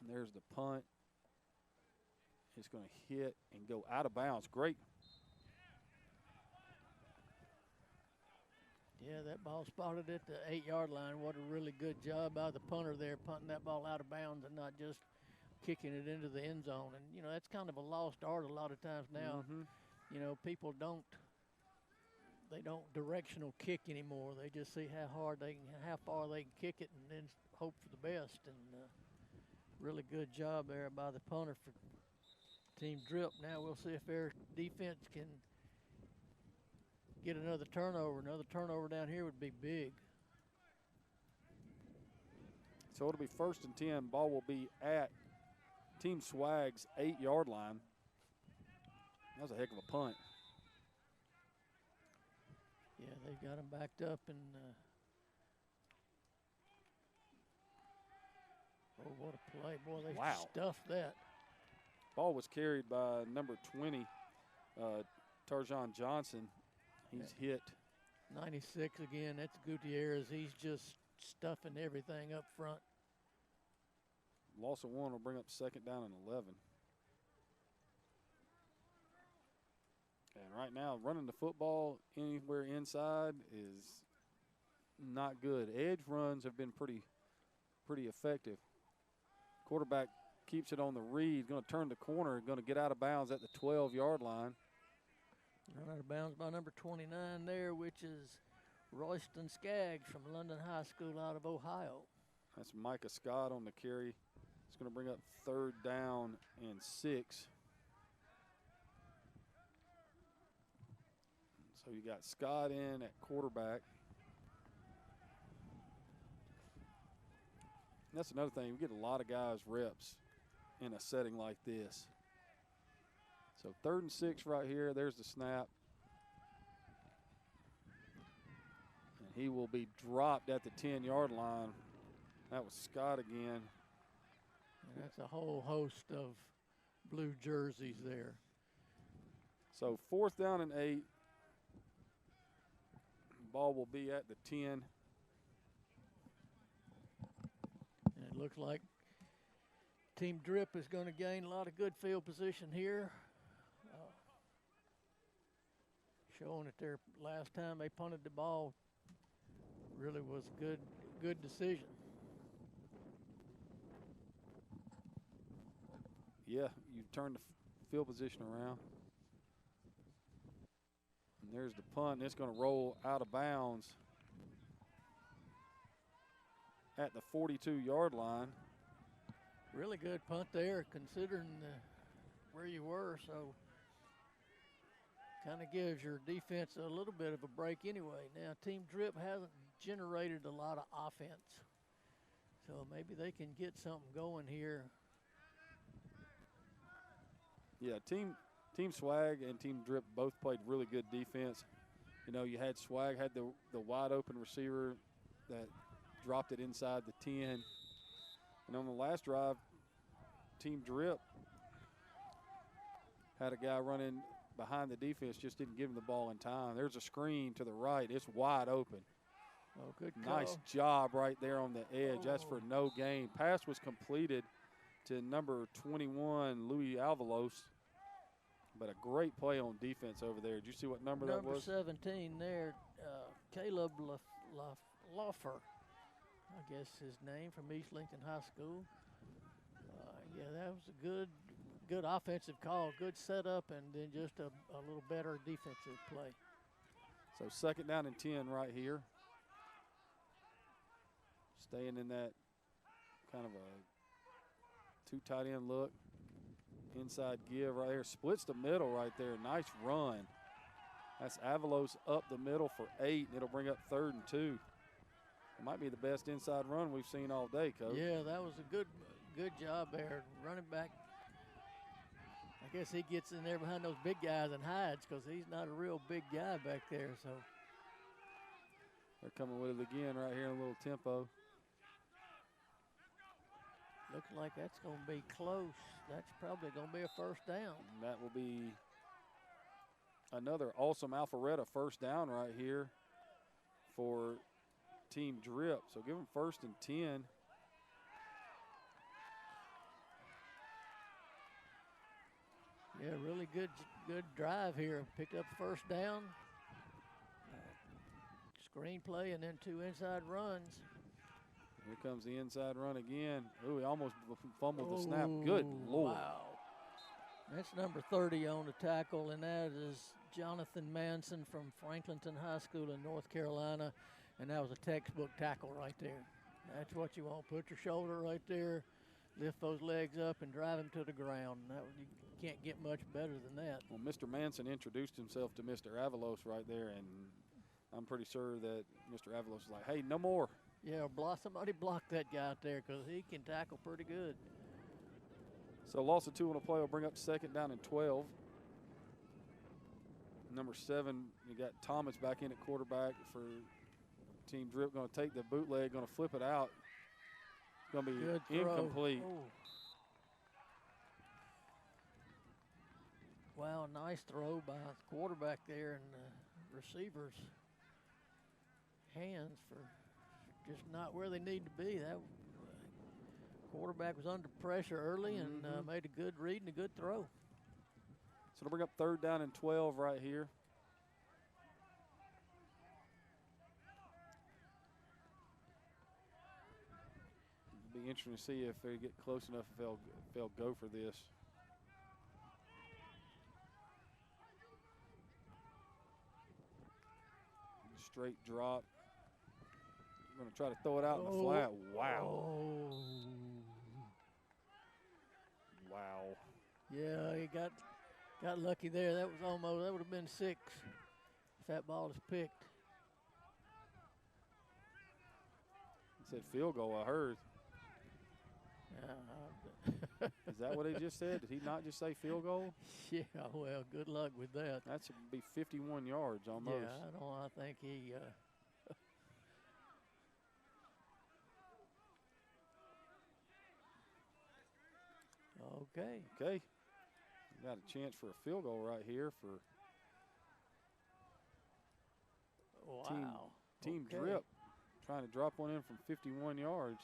And there's the punt. It's going to hit and go out of bounds. Great. Yeah, that ball spotted at the 8-yard line. What a really good job by the punter there, punting that ball out of bounds and not just kicking it into the end zone. And, that's kind of a lost art a lot of times now. Mm-hmm. People don't directional kick anymore. They just see how far they can kick it and then hope for the best. And really good job there by the punter for Team Drip. Now we'll see if their defense can get another turnover. Another turnover down here would be big. So it'll be 1st and 10. Ball will be at Team Swag's 8-yard line. That was a heck of a punt. Yeah, they've got him backed up and oh, what a play. Boy, they stuffed that. Ball was carried by number 20, Tarjan Johnson. He's hit. 96 again. That's Gutierrez. He's just stuffing everything up front. Loss of 1 will bring up 2nd down and 11. And right now, running the football anywhere inside is not good. Edge runs have been pretty effective. Quarterback keeps it on the read, going to turn the corner, going to get out of bounds at the 12-yard line. Run out of bounds by number 29 there, which is Royston Skaggs from London High School out of Ohio. That's Micah Scott on the carry. It's going to bring up 3rd down and 6. So you got Scott in at quarterback. And that's another thing. We get a lot of guys reps in a setting like this. So 3rd and 6 right here. There's the snap. And he will be dropped at the 10-yard line. That was Scott again. And that's a whole host of blue jerseys there. So 4th down and 8. Ball will be at the 10. And it looks like Team Drip is going to gain a lot of good field position here. Showing that their last time they punted the ball really was a good decision. Yeah, you turn the field position around. And there's the punt. It's going to roll out of bounds at the 42-yard line. Really good punt there, considering where you were. So kind of gives your defense a little bit of a break anyway. Now, Team Drip hasn't generated a lot of offense, so maybe they can get something going here. Yeah, Team Swag and Team Drip both played really good defense. You know, you had Swag had the wide open receiver that dropped it inside the 10. And on the last drive, Team Drip had a guy running behind the defense, just didn't give him the ball in time. There's a screen to the right. It's wide open. Oh, good call. Nice job right there on the edge. That's for no gain. Pass was completed to number 21, Louis Alvalos. But a great play on defense over there. Did you see what number that was? Number 17 there, Caleb Laffer, I guess his name, from East Lincoln High School. Yeah, that was a good offensive call, good setup, and then just a little better defensive play. So 2nd down and 10 right here. Staying in that kind of a 2 tight end look. Inside give right there. Splits the middle right there. Nice run. That's Avalos up the middle for 8, and it'll bring up 3rd and 2. It might be the best inside run we've seen all day, Coach. Yeah, that was a good job there. Running back, I guess he gets in there behind those big guys and hides because he's not a real big guy back there. So they're coming with it again right here in a little tempo. Looks like that's going to be close. That's probably going to be a 1st down. And that will be another awesome Alpharetta 1st down right here for Team Drip. So give them 1st and 10. Yeah, really good drive here. Picked up 1st down. Screenplay and then 2 inside runs. Here comes the inside run again. Ooh, he almost fumbled the snap. Good Lord. Wow. That's number 30 on the tackle, and that is Jonathan Manson from Franklinton High School in North Carolina, and that was a textbook tackle right there. That's what you want. Put your shoulder right there, lift those legs up, and drive him to the ground. You can't get much better than that. Well, Mr. Manson introduced himself to Mr. Avalos right there, and I'm pretty sure that Mr. Avalos is like, hey, no more. Yeah, somebody block that guy out there because he can tackle pretty good. So loss of 2 on a play will bring up 2nd down and 12. Number 7, you got Thomas back in at quarterback for Team Drip. Going to take the bootleg, going to flip it out. It's going to be incomplete. Wow, nice throw by the quarterback there, and the receiver's hands for just not where they need to be. That quarterback was under pressure early and made a good read and a good throw. So it'll bring up 3rd down and 12 right here. It'll be interesting to see if they get close enough, if they'll go for this. Straight drop. Going to try to throw it out in the flat. Wow. Wow. Yeah, he got lucky there. That would have been 6 if that ball is picked. He said field goal, I heard. Yeah. Is that what he just said? Did he not just say field goal? Yeah, well, good luck with that. That's be 51 yards almost. Yeah, I think he Okay. Okay. Got a chance for a field goal right here for Team Drip. Trying to drop one in from 51 yards.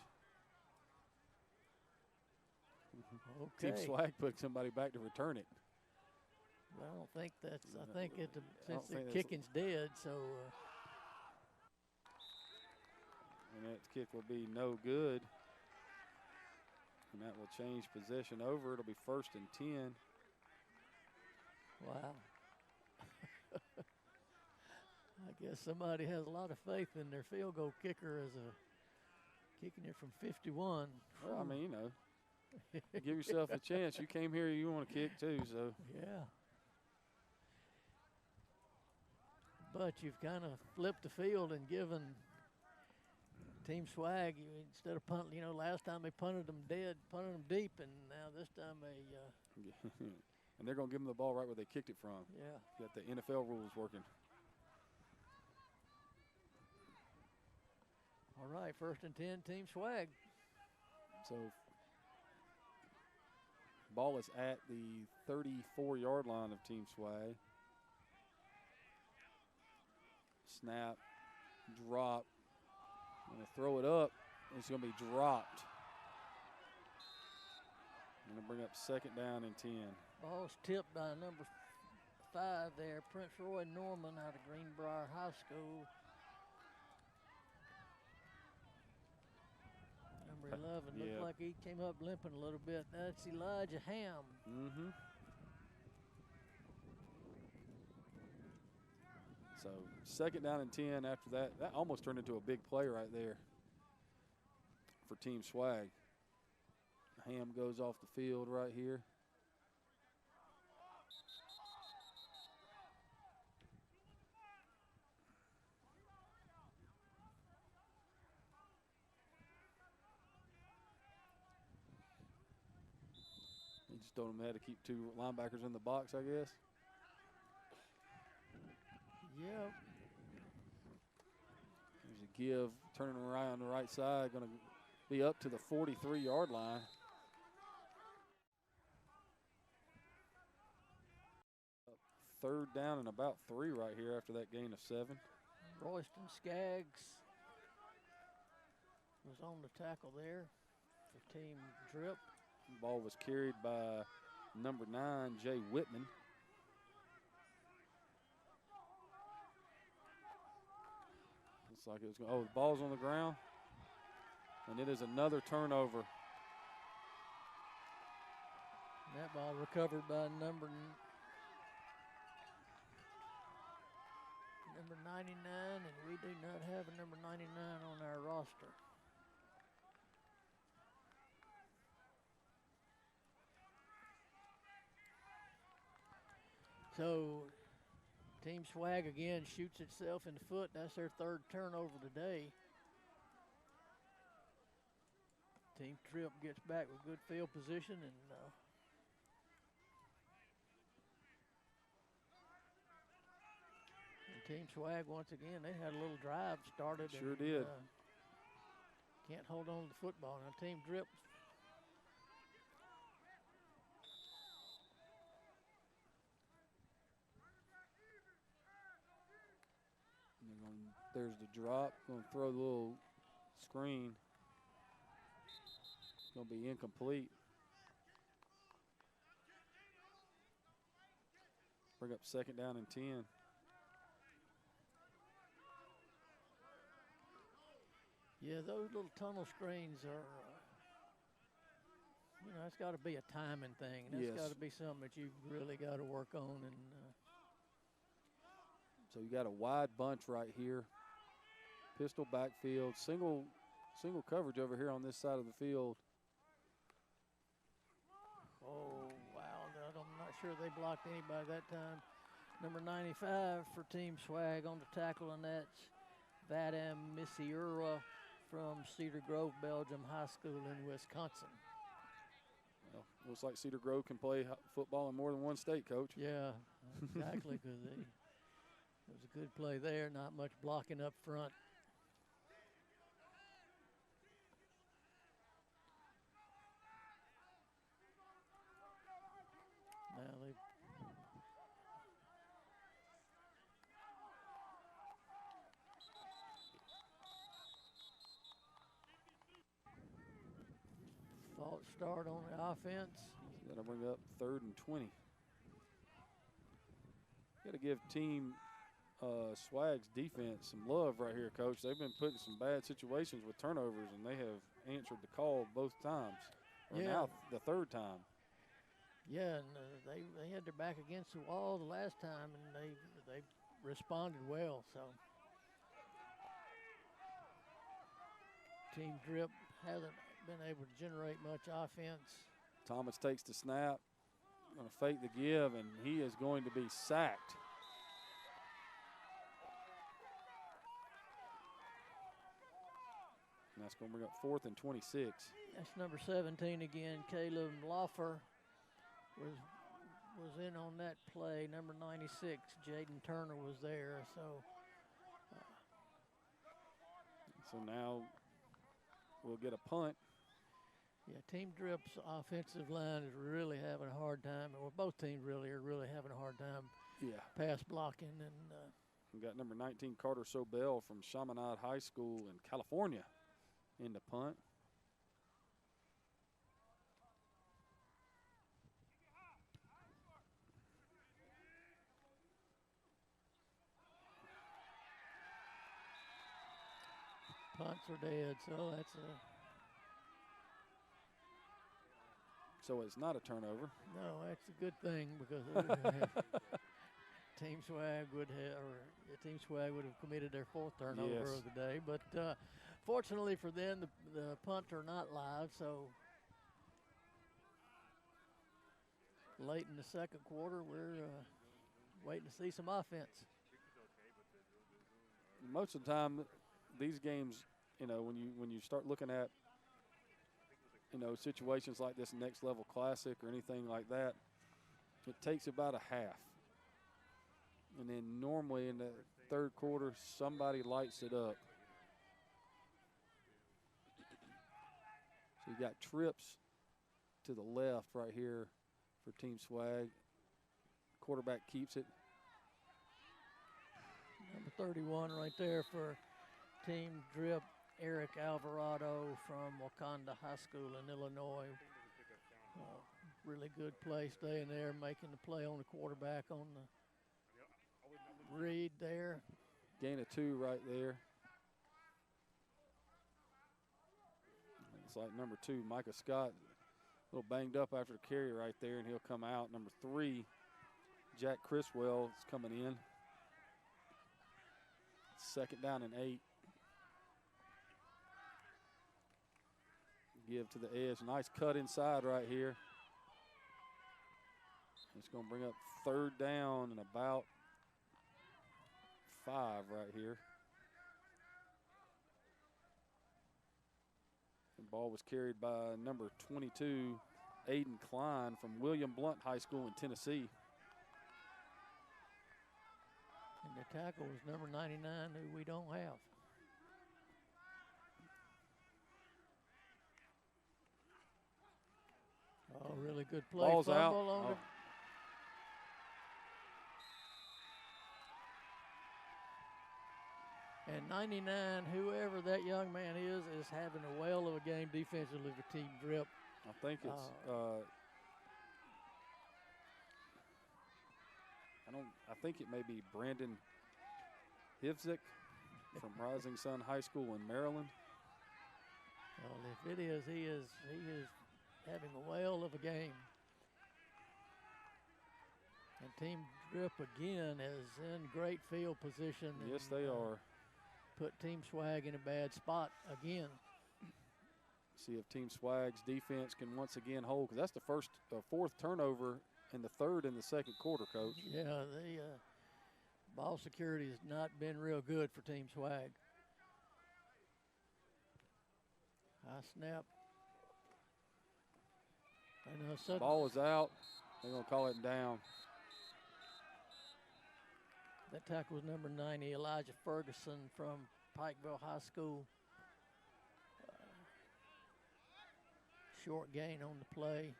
Okay. Team Swag put somebody back to return it. Well, I don't think that's. I think since the kicking's dead, so. And that kick will be no good. And that will change possession over. It'll be 1st and 10. Wow. I guess somebody has a lot of faith in their field goal kicker as kicking it from 51. Well, I mean, you know, give yourself a chance. You came here, you want to kick too, so. Yeah. But you've kind of flipped the field and given Team Swag, instead of punting, last time they punted them deep, and now this time they. And they're going to give them the ball right where they kicked it from. Yeah. Got the NFL rules working. All right, 1st and 10, Team Swag. So ball is at the 34-yard line of Team Swag. Snap, drop. Going to throw it up. It's going to be dropped. Going to bring up 2nd down and 10. Ball's tipped by number 5 there, Prince Roy Norman out of Greenbrier High School. Number 11, looked like he came up limping a little bit. That's Elijah Ham. Mm-hmm. So 2nd down and 10 after that. That almost turned into a big play right there for Team Swag. Ham goes off the field right here. He just told him they had to keep 2 linebackers in the box, I guess. Yep. There's a give, turning around on the right side, going to be up to the 43-yard line. Third down and about 3 right here after that gain of 7. Royston Skaggs was on the tackle there for Team Drip. Ball was carried by number 9, Jay Whitman. Looks like it was going, the ball's on the ground. And it is another turnover. That ball recovered by number 99, and we do not have a number 99 on our roster. So Team Swag again shoots itself in the foot. That's their 3rd turnover today. Team Trip gets back with good field position, and Team Swag once again, they had a little drive started. Sure and, did. Can't hold on to the football. Now Team Drip. There's the drop. Going to throw the little screen. It's going to be incomplete. Bring up 2nd down and 10. Yeah, those little tunnel screens are, it's got to be a timing thing. That's got to be something that you've really got to work on. And so you got a wide bunch right here. Pistol backfield, single coverage over here on this side of the field. Oh, wow. I'm not sure they blocked anybody that time. Number 95 for Team Swag on the tackle, and that's Vadam Misiura from Cedar Grove, Belgium High School in Wisconsin. Well, looks like Cedar Grove can play football in more than one state, Coach. Yeah, exactly, because it was a good play there, not much blocking up front. Now they false start on the offense. Got to bring up 3rd and 20. Got to give Team Swag's defense some love right here, Coach. They've been put in some bad situations with turnovers, and they have answered the call both times. Or Yeah. now the third time. Yeah, and they had their back against the wall the last time, and they responded well. So Team Drip hasn't been able to generate much offense. Thomas takes the snap, going to fake the give, and he is going to be sacked. And that's going to bring up 4th and 26. That's number 17 again. Caleb Loffer was in on that play. Number 96, Jaden Turner was there. So now we'll get a punt. Yeah, Team Drip's offensive line is really having a hard time. Well, both teams really are having a hard time pass blocking. And We got number 19, Carter Sobel from Chaminade High School in California in the punt. punts are dead, so that's a So it's not a turnover. no. That's a good thing because Team Swag would have committed their 4th turnover Yes. of the day. But fortunately for them, the punts are not live, so late in the second quarter, we're waiting to see some offense. Most of the time, these games, when you start looking at, situations like this next level classic or anything like that, it takes about a half. And then normally in the third quarter, somebody lights it up. So you got trips to the left right here for Team Swag. Quarterback keeps it. Number 31 right there for Team Drip, Eric Alvarado from Wakanda High School in Illinois. Really good play staying there, making the play on the quarterback on the read there. Gain of 2 right there. It's like number 2, Micah Scott, a little banged up after the carry right there, and he'll come out. Number 3, Jack Criswell is coming in. 2nd down and 8. Give to the edge. Nice cut inside right here. It's going to bring up 3rd down and about 5 right here. The ball was carried by number 22, Aiden Klein from William Blount High School in Tennessee. And the tackle was number 99, who we don't have. Oh, really good play. Ball's out. Fumble on the And 99, whoever that young man is having a whale of a game defensively for Team Drip. I think it's I think it may be Brandon Hivzik from Rising Sun High School in Maryland. Well, if it is, he is having a whale of a game. And Team Drip again is in great field position. Yes, they are. Put Team Swag in a bad spot again. See if Team Swag's defense can once again hold, because that's the 4th turnover and the 3rd in the second quarter, Coach. Yeah, the ball security has not been real good for Team Swag. High snap. Ball is out. They're going to call it down. That tackle was number 90, Elijah Ferguson from Pikeville High School. Short gain on the play.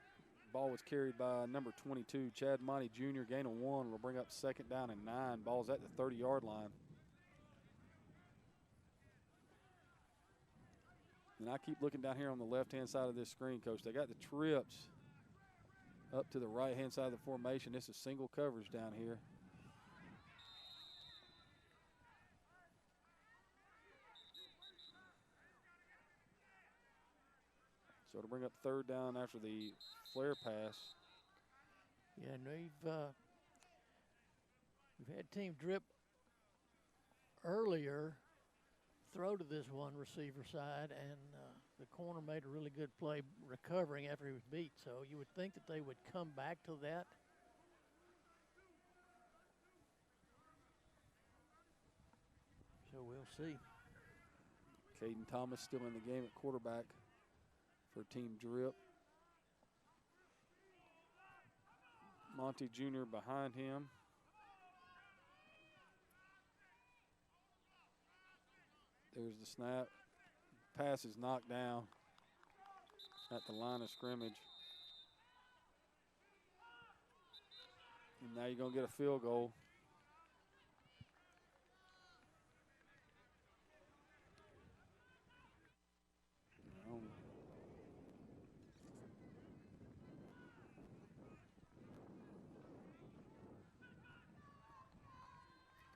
Ball was carried by number 22, Chad Monty Jr. Gain of 1 will bring up 2nd down and 9. Ball's at the 30-yard line. And I keep looking down here on the left-hand side of this screen, Coach. They got the trips up to the right-hand side of the formation. This is single coverage down here. So to bring up third down after the flare pass. Yeah, and we've had Team Drip earlier throw to this one receiver side, and the corner made a really good play recovering after he was beat. So you would think that they would come back to that. So we'll see. Caden Thomas still in the game at quarterback for Team Drip. Monty Jr. behind him. There's the snap. Pass is knocked down at the line of scrimmage. And now you're going to get a field goal.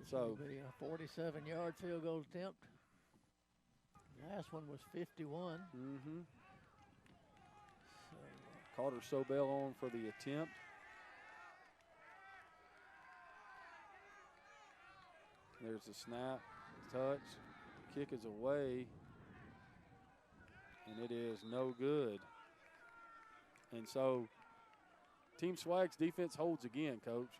So It'll be a 47-yard field goal attempt. Last one was 51. So, Carter Sobel on for the attempt. There's the snap, touch, kick is away, and it is no good. And so Team Swag's defense holds again, Coach.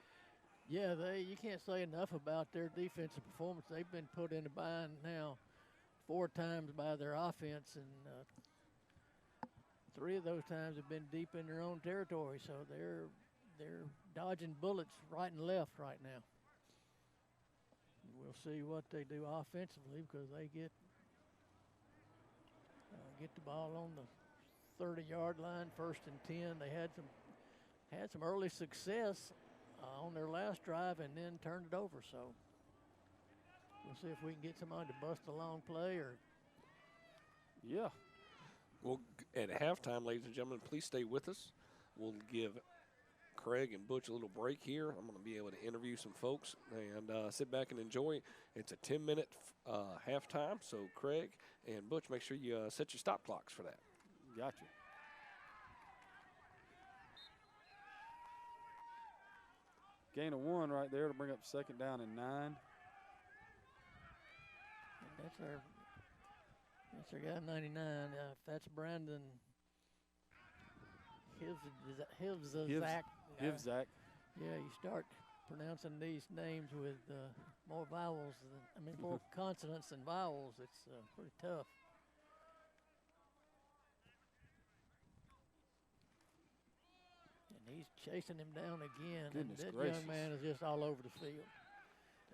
yeah, you can't say enough about their defensive performance. They've been put in a bind now 4 times by their offense, and 3 of those times have been deep in their own territory. So they're dodging bullets right and left right now. We'll see what they do offensively, because they get the ball on the 30-yard line, 1st and 10. They had some early success on their last drive and then turned it over. So we'll see if we can get somebody to bust a long play or. Yeah. Well, at halftime, ladies and gentlemen, please stay with us. We'll give Craig and Butch a little break here. I'm going to be able to interview some folks and sit back and enjoy. It's a 10-minute halftime, so Craig and Butch, make sure you set your stop clocks for that. Gotcha. Gain of 1 right there to bring up 2nd down and 9. That's our guy 99. If that's Brandon Hivzak. Hivzak. Yeah, you start pronouncing these names with more vowels more consonants than vowels. It's pretty tough. And he's chasing him down again. Goodness and that gracious. young man is just all over the field.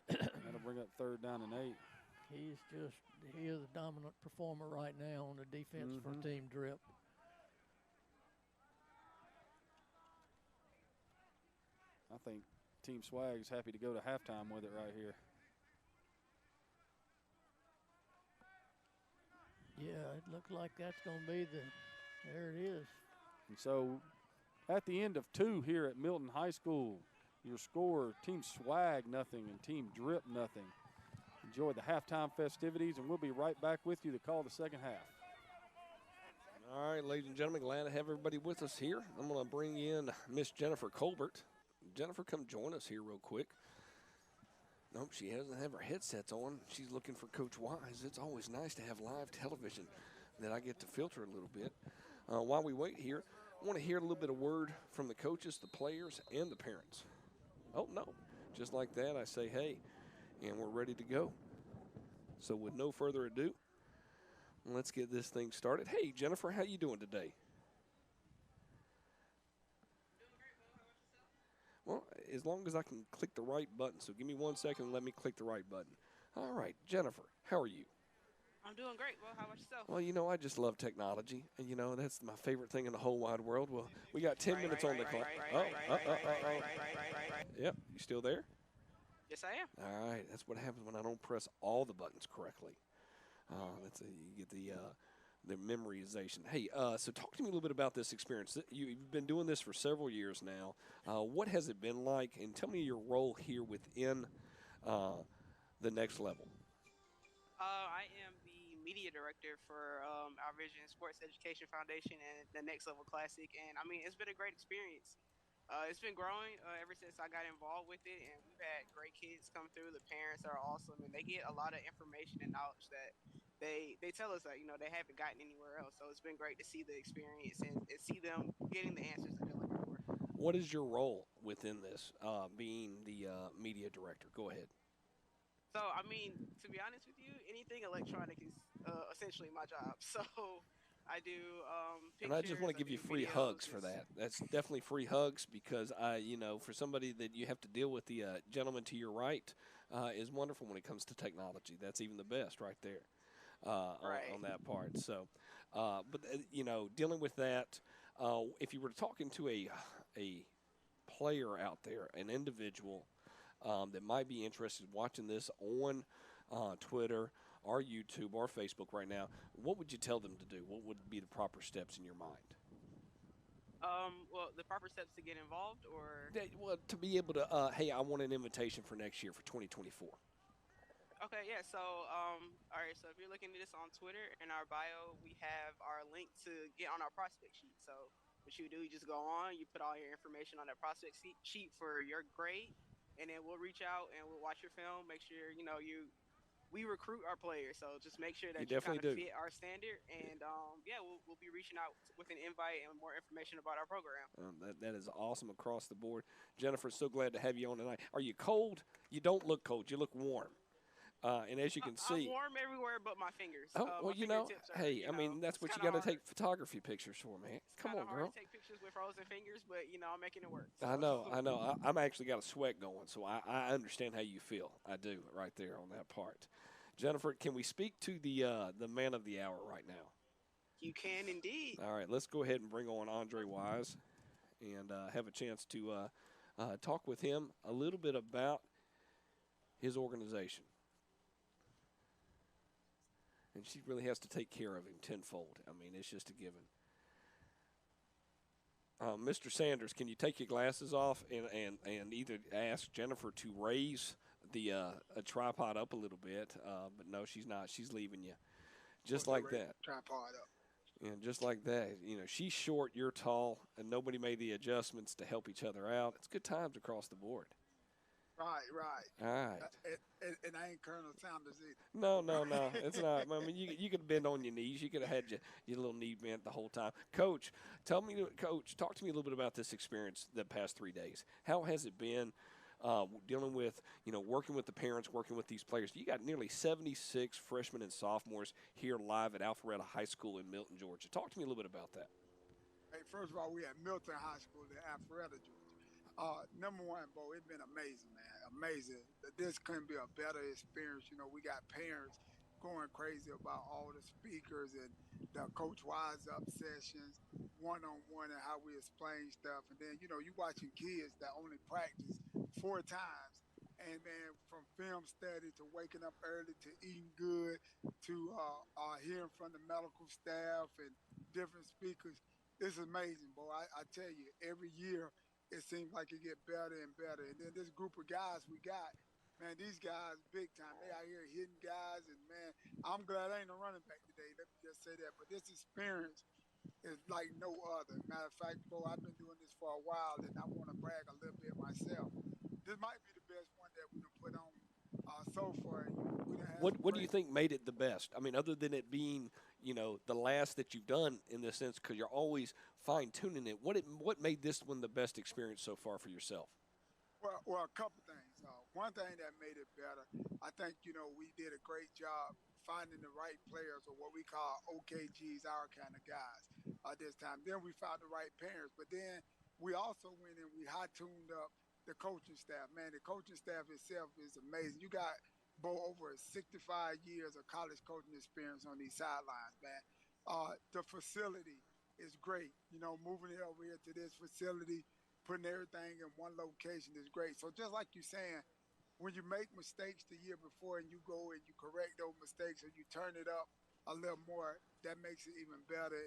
That'll bring up 3rd down and 8. He is a dominant performer right now on the defense for Team Drip. I think Team Swag is happy to go to halftime with it right here. Yeah, it looks like that's going to be there it is. And so at the end of 2 here at Milton High School, your score, Team Swag nothing and Team Drip nothing. Enjoy the halftime festivities, and we'll be right back with you to call the 2nd half. All right, ladies and gentlemen, glad to have everybody with us here. I'm going to bring in Miss Jennifer Colbert. Jennifer, come join us here real quick. Nope, she doesn't have her headsets on. She's looking for Coach Wise. It's always nice to have live television that I get to filter a little bit. While we wait here, I want to hear a little bit of word from the coaches, the players, and the parents. Oh, no. Just like that, I say, hey, and we're ready to go. So with no further ado, let's get this thing started. Hey, Jennifer, how you doing today? Well, as long as I can click the right button. So give me 1 second and let me click the right button. All right, Jennifer, how are you? I'm doing great. Well, how about yourself? Well, I just love technology. And, that's my favorite thing in the whole wide world. Well, we got 10 minutes on the clock. Yep, you still there? Yes, I am. All right, that's what happens when I don't press all the buttons correctly. You get the memorization. Hey, so talk to me a little bit about this experience. You've been doing this for several years now. What has it been like? And tell me your role here within the next level. I am the media director for our Vision Sports Education Foundation and the Next Level Classic. And I mean, it's been a great experience. It's been growing ever since I got involved with it, and we've had great kids come through. The parents are awesome, and they get a lot of information and knowledge that they tell us that they haven't gotten anywhere else. So it's been great to see the experience and see them getting the answers that they're looking for. What is your role within this, being the media director? Go ahead. So I mean, to be honest with you, anything electronic is essentially my job. So I do And I just pictures, want to I give you do free videos. hugs for that. That's definitely free hugs because for somebody that you have to deal with, the gentleman to your right is wonderful when it comes to technology. That's even the best right there Right. on that part. So, dealing with that, if you were talking to a player out there, an individual that might be interested in watching this on Twitter or YouTube or Facebook right now, what would you tell them to do? What would be the proper steps in your mind? Well, the proper steps to get involved, or Well, to be able to, hey, I want an invitation for next year for 2024. okay, yeah. So, all right. So if you're looking at this on Twitter, in our bio, we have our link to get on our prospect sheet. So what you do, you just go on, you put all your information on that prospect sheet for your grade, and then we'll reach out and we'll watch your film, make sure we recruit our players. So just make sure You that you kind definitely of do. fit our standard, and yeah, we'll be reaching out with an invite and more information about our program. That is awesome across the board. Jennifer, so glad to have you on tonight. Are you cold? You don't look cold. You look warm. And as you can I'm see, warm everywhere but my fingers. oh well, My fingertips are, hey, I mean that's it's what you kinda got to hard. take photography pictures for, man. It's Come kind on, of hard girl. to take pictures with frozen fingers, but I'm making it work. I So. know, I know. I'm actually got a sweat going, so I understand how you feel. I do right there on that part. Jennifer, can we speak to the man of the hour right now? You can indeed. All right, let's go ahead and bring on Andre Wise and have a chance to talk with him a little bit about his organization. And she really has to take care of him tenfold. I mean, it's just a given. Mr. Sanders, can you take your glasses off and either ask Jennifer to raise the a tripod up a little bit? But no, she's not. She's leaving you. Just like that. Tripod up. And just like that, she's short, you're tall, and nobody made the adjustments to help each other out. It's good times across the board. Right. All right. And I ain't Colonel Sanders either. No. It's not. I mean, you could have been on your knees. You could have had your little knee bent the whole time. Coach, talk to me a little bit about this experience the past 3 days. How has it been dealing with, working with the parents, working with these players? You got nearly 76 freshmen and sophomores here live at Alpharetta High School in Milton, Georgia. Talk to me a little bit about that. Hey, first of all, we at Milton High School in Alpharetta, Georgia. Number one, Bo, it's been amazing, man. Amazing. This couldn't be a better experience. We got parents going crazy about all the speakers and the Coach Wise Up sessions, one-on-one, and how we explain stuff. And then, you watching kids that only practice 4 times. And man, from film study to waking up early to eating good to hearing from the medical staff and different speakers. It's amazing, Bo. I tell you, every year it seems like it get better and better. And then this group of guys we got, man, these guys big time. They out here hitting guys, and man, I'm glad I ain't a running back today. Let me just say that. But this experience is like no other. Matter of fact, Bo, I've been doing this for a while, and I want to brag a little bit myself. This might be the best one that we done put on so far. What do you think made it the best? I mean, other than it being, the last that you've done in this sense, because you're always fine-tuning it. What made this one the best experience so far for yourself? Well, a couple things. One thing that made it better, I think, we did a great job finding the right players, or what we call OKGs, our kind of guys, this time. Then we found the right parents. But then we also went and we high-tuned up the coaching staff. Man, the coaching staff itself is amazing. You got over 65 years of college coaching experience on these sidelines, man. The facility is great. Moving it over here to this facility, putting everything in one location is great. So just like you're saying, when you make mistakes the year before and you go and you correct those mistakes and you turn it up a little more, that makes it even better.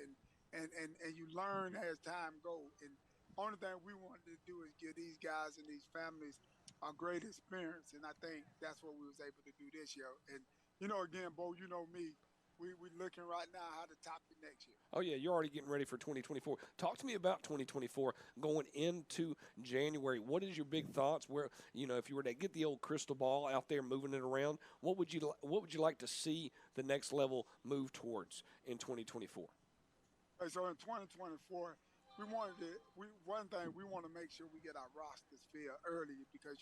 And you learn as time goes. And only thing we wanted to do is give these guys and these families a great experience. And I think that's what we was able to do this year. And, again, Bo, you know me, we looking right now how to top it next year. Oh, yeah, you're already getting ready for 2024. Talk to me about 2024 going into January. What is your big thoughts? Where, if you were to get the old crystal ball out there moving it around, what would you like to see the next level move towards in 2024? So in 2024, one thing we want to make sure we get our rosters filled early because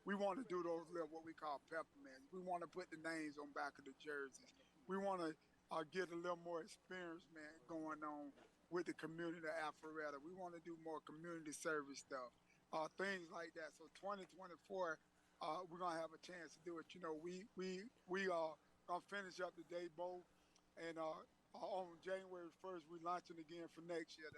we want to do those little what we call peppermints. We want to put the names on back of the jerseys. We want to get a little more experience, man, going on with the community of Alpharetta. We want to do more community service stuff, things like that. So 2024, we're gonna have a chance to do it. We are gonna finish up the day bowl, and on January 1st, we're launching again for next year.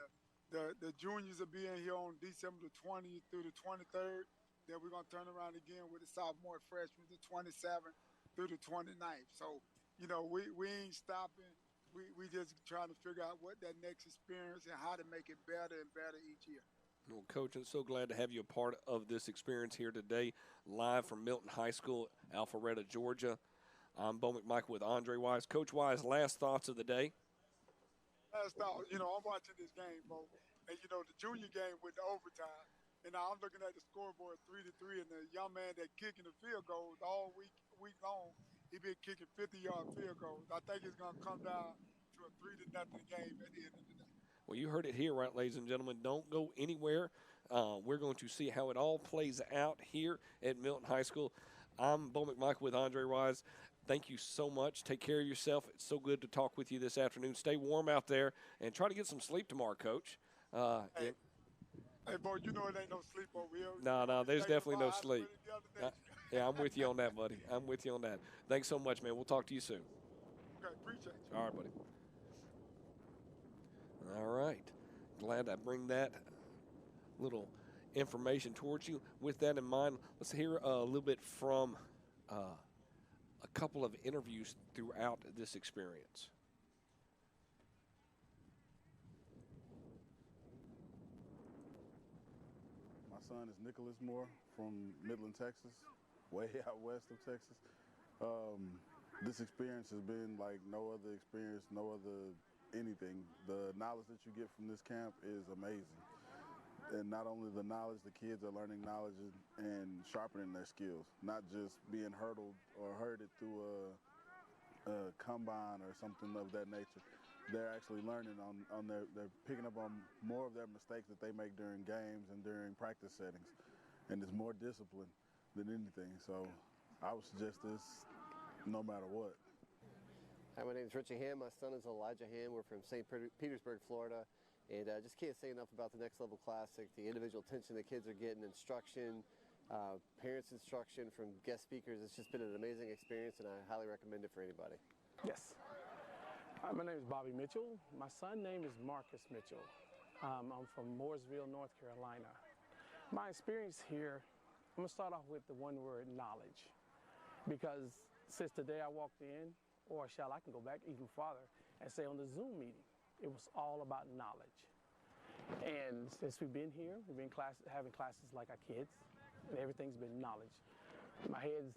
The juniors will be in here on December the 20th through the 23rd. Then we're gonna turn around again with the sophomore and freshmen the 27th through the 29th. So we ain't stopping. We just trying to figure out what that next experience and how to make it better and better each year. Well, Coach, I'm so glad to have you a part of this experience here today, live from Milton High School, Alpharetta, Georgia. I'm Bo McMichael with Andre Wise. Coach Wise, last thoughts of the day? Last thought, I'm watching this game, Bo, and the junior game with the overtime, and now I'm looking at the scoreboard 3-3, and the young man that kicking the field goals all week long. He been kicking 50-yard field goals. I think it's going to come down to a 3-0 game at the end of the day. Well, you heard it here, right, ladies and gentlemen. Don't go anywhere. We're going to see how it all plays out here at Milton High School. I'm Bo McMichael with Andre Wise. Thank you so much. Take care of yourself. It's so good to talk with you this afternoon. Stay warm out there and try to get some sleep tomorrow, Coach. Hey, Bo, it ain't no sleep over here. No, there's definitely no sleep. Yeah, I'm with you on that, buddy. I'm with you on that. Thanks so much, man. We'll talk to you soon. Okay, appreciate you. All right, buddy. All right. Glad I bring that little information towards you. With that in mind, let's hear a little bit from a couple of interviews throughout this experience. My son is Nicholas Moore from Midland, Texas, way out west of Texas. This experience has been like no other experience, no other anything. The knowledge that you get from this camp is amazing. And not only the knowledge, the kids are learning knowledge and sharpening their skills, not just being hurdled or herded through a combine or something of that nature. They're actually learning they're picking up on more of their mistakes that they make during games and during practice settings. And it's more discipline than anything. So I would suggest this no matter what. Hi, my name is Richie Ham. My son is Elijah Ham. We're from St. Petersburg, Florida. And I just can't say enough about the Next Level Classic, the individual attention the kids are getting, instruction, parents' instruction from guest speakers. It's just been an amazing experience, and I highly recommend it for anybody. Yes. Hi, my name is Bobby Mitchell. My son's name is Marcus Mitchell. I'm from Mooresville, North Carolina. My experience here, I'm going to start off with the one word, knowledge. Because since the day I walked in, or I can go back even farther and say on the Zoom meeting, it was all about knowledge. And since we've been here, we've been having classes like our kids, and everything's been knowledge. My head's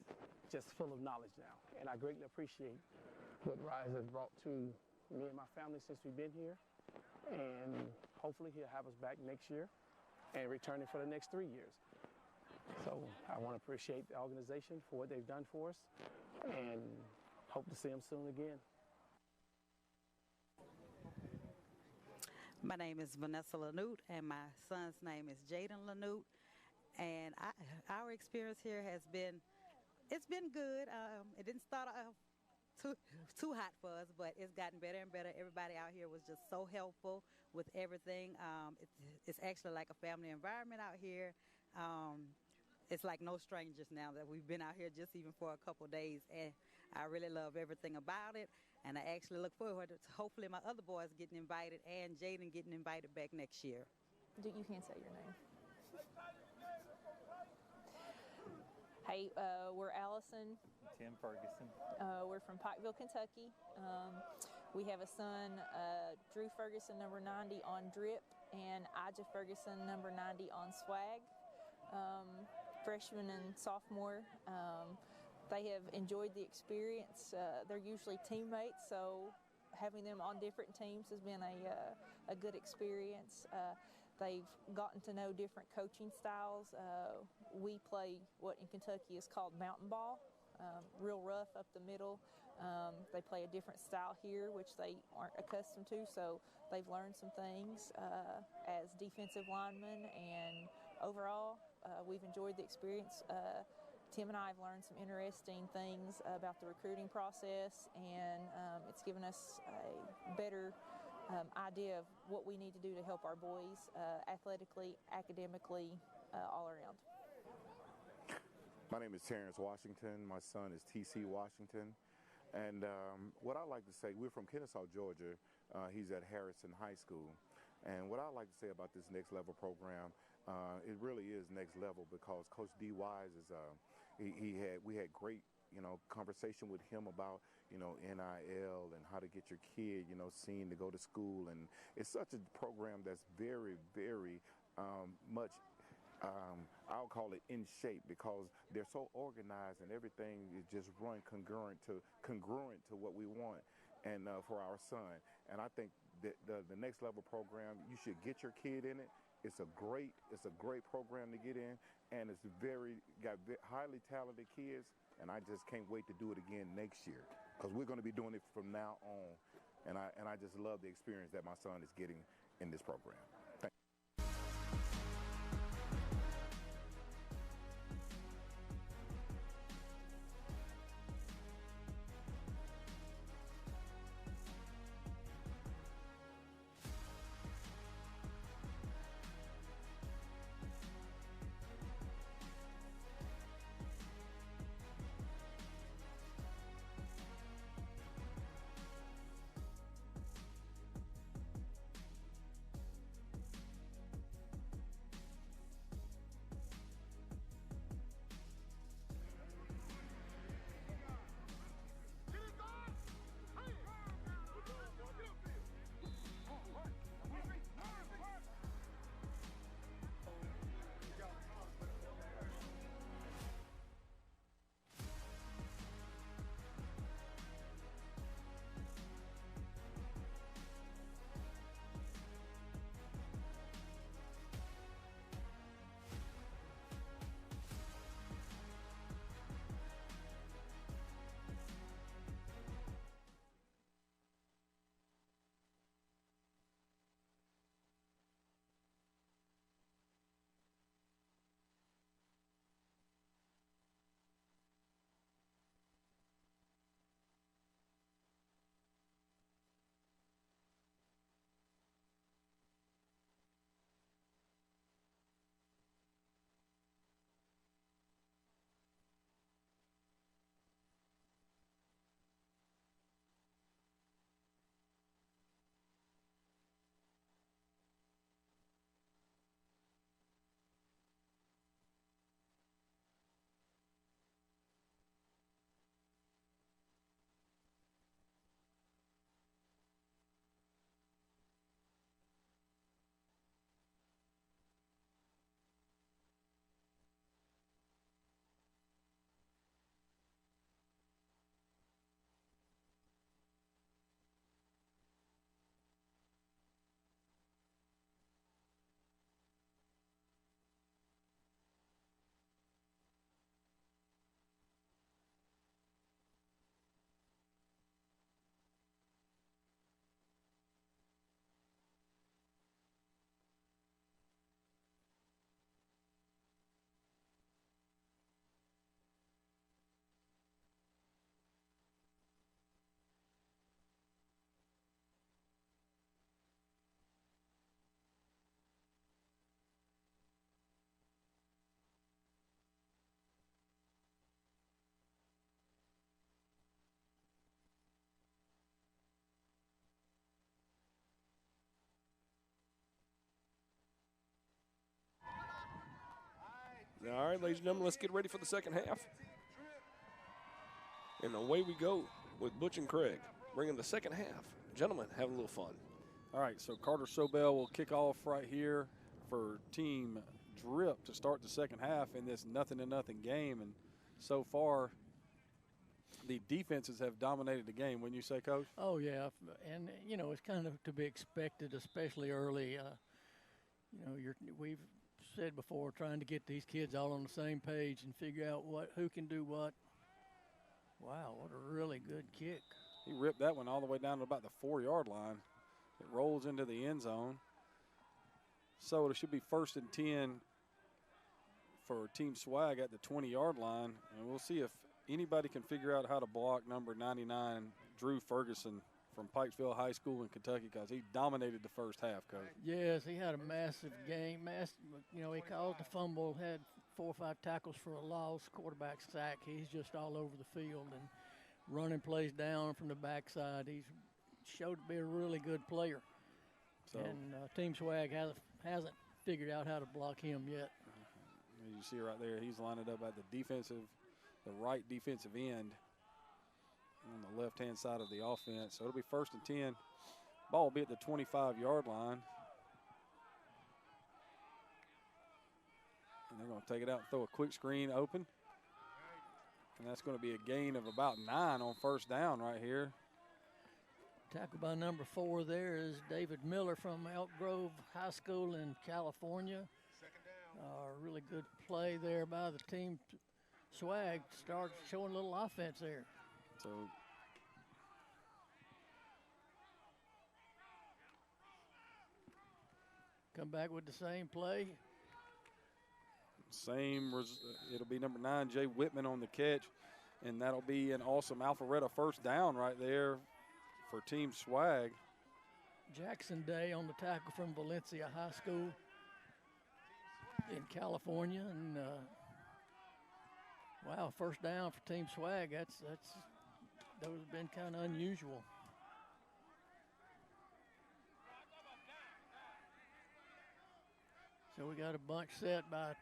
just full of knowledge now, and I greatly appreciate what Rise has brought to me and my family since we've been here. And hopefully he'll have us back next year and returning for the next 3 years. So I want to appreciate the organization for what they've done for us, and hope to see them soon again. My name is Vanessa Lanute, and my son's name is Jaden Lanute. And our experience here has been good. It didn't start off too hot for us, but it's gotten better and better. Everybody out here was just so helpful with everything. It's actually like a family environment out here. It's like no strangers now that we've been out here just even for a couple days, and I really love everything about it. And I actually look forward to hopefully my other boys getting invited and Jaden getting invited back next year. You can't say your name. Hey, we're Allison. Tim Ferguson. We're from Pikeville, Kentucky. We have a son, Drew Ferguson, number 90 on drip, and Ija Ferguson, number 90 on swag. Freshman and sophomore. they have enjoyed the experience. They're usually teammates, so having them on different teams has been a good experience. They've gotten to know different coaching styles. We play what in Kentucky is called mountain ball, real rough up the middle. They play a different style here, which they aren't accustomed to, so they've learned some things as defensive linemen, and overall, we've enjoyed the experience. Tim and I have learned some interesting things about the recruiting process, and it's given us a better idea of what we need to do to help our boys athletically, academically, all around. My name is Terrence Washington. My son is TC Washington. And what I like to say, we're from Kennesaw, Georgia. He's at Harrison High School. And what I like to say about this next level program, it really is next level because Coach D. Wise is we had great conversation with him about NIL and how to get your kid seen to go to school, and it's such a program that's very, very much I'll call it in shape because they're so organized and everything is just run congruent to what we want and for our son. And I think that the next level program, you should get your kid in it. It's a great program to get in, and it's got highly talented kids, and I just can't wait to do it again next year because we're going to be doing it from now on, and I just love the experience that my son is getting in this program. Thank you. All right, ladies and gentlemen, let's get ready for the second half. And away we go with Butch and Craig, bringing the second half. Gentlemen, have a little fun. All right, so Carter Sobel will kick off right here for Team Drip to start the second half in this 0-0 game. And so far, the defenses have dominated the game, wouldn't you say, Coach? Oh, yeah. And, you know, it's kind of to be expected, especially early. You know, we've said before, trying to get these kids all on the same page and figure out who can do what. Wow, what a really good kick. He ripped that one all the way down to about the 4-yard line. It rolls into the end zone. So it should be 1st and 10 for Team Swag at the 20-yard line. And we'll see if anybody can figure out how to block number 99, Drew Ferguson from Pikesville High School in Kentucky, because he dominated the first half, Coach. Yes, he had a massive game. You know, he caused the fumble, had 4 or 5 tackles for a loss, quarterback sack. He's just all over the field and running plays down from the backside. He's showed to be a really good player. So, and Team Swag hasn't figured out how to block him yet. You see right there, he's lined up at the right defensive end on the left-hand side of the offense. So it'll be 1st and 10. Ball will be at the 25-yard line. And they're going to take it out and throw a quick screen open. And that's going to be a gain of about 9 on 1st down right here. Tackled by number 4 there is David Miller from Elk Grove High School in California. Really good play there by the team. Swag starts showing a little offense there. So come back with the same play. It'll be number 9, Jay Whitman on the catch, and that'll be an awesome Alpharetta 1st down right there for Team Swag. Jackson Day on the tackle from Valencia High School in California, and wow, 1st down for Team Swag. Those have been kind of unusual. So we got a bunch set by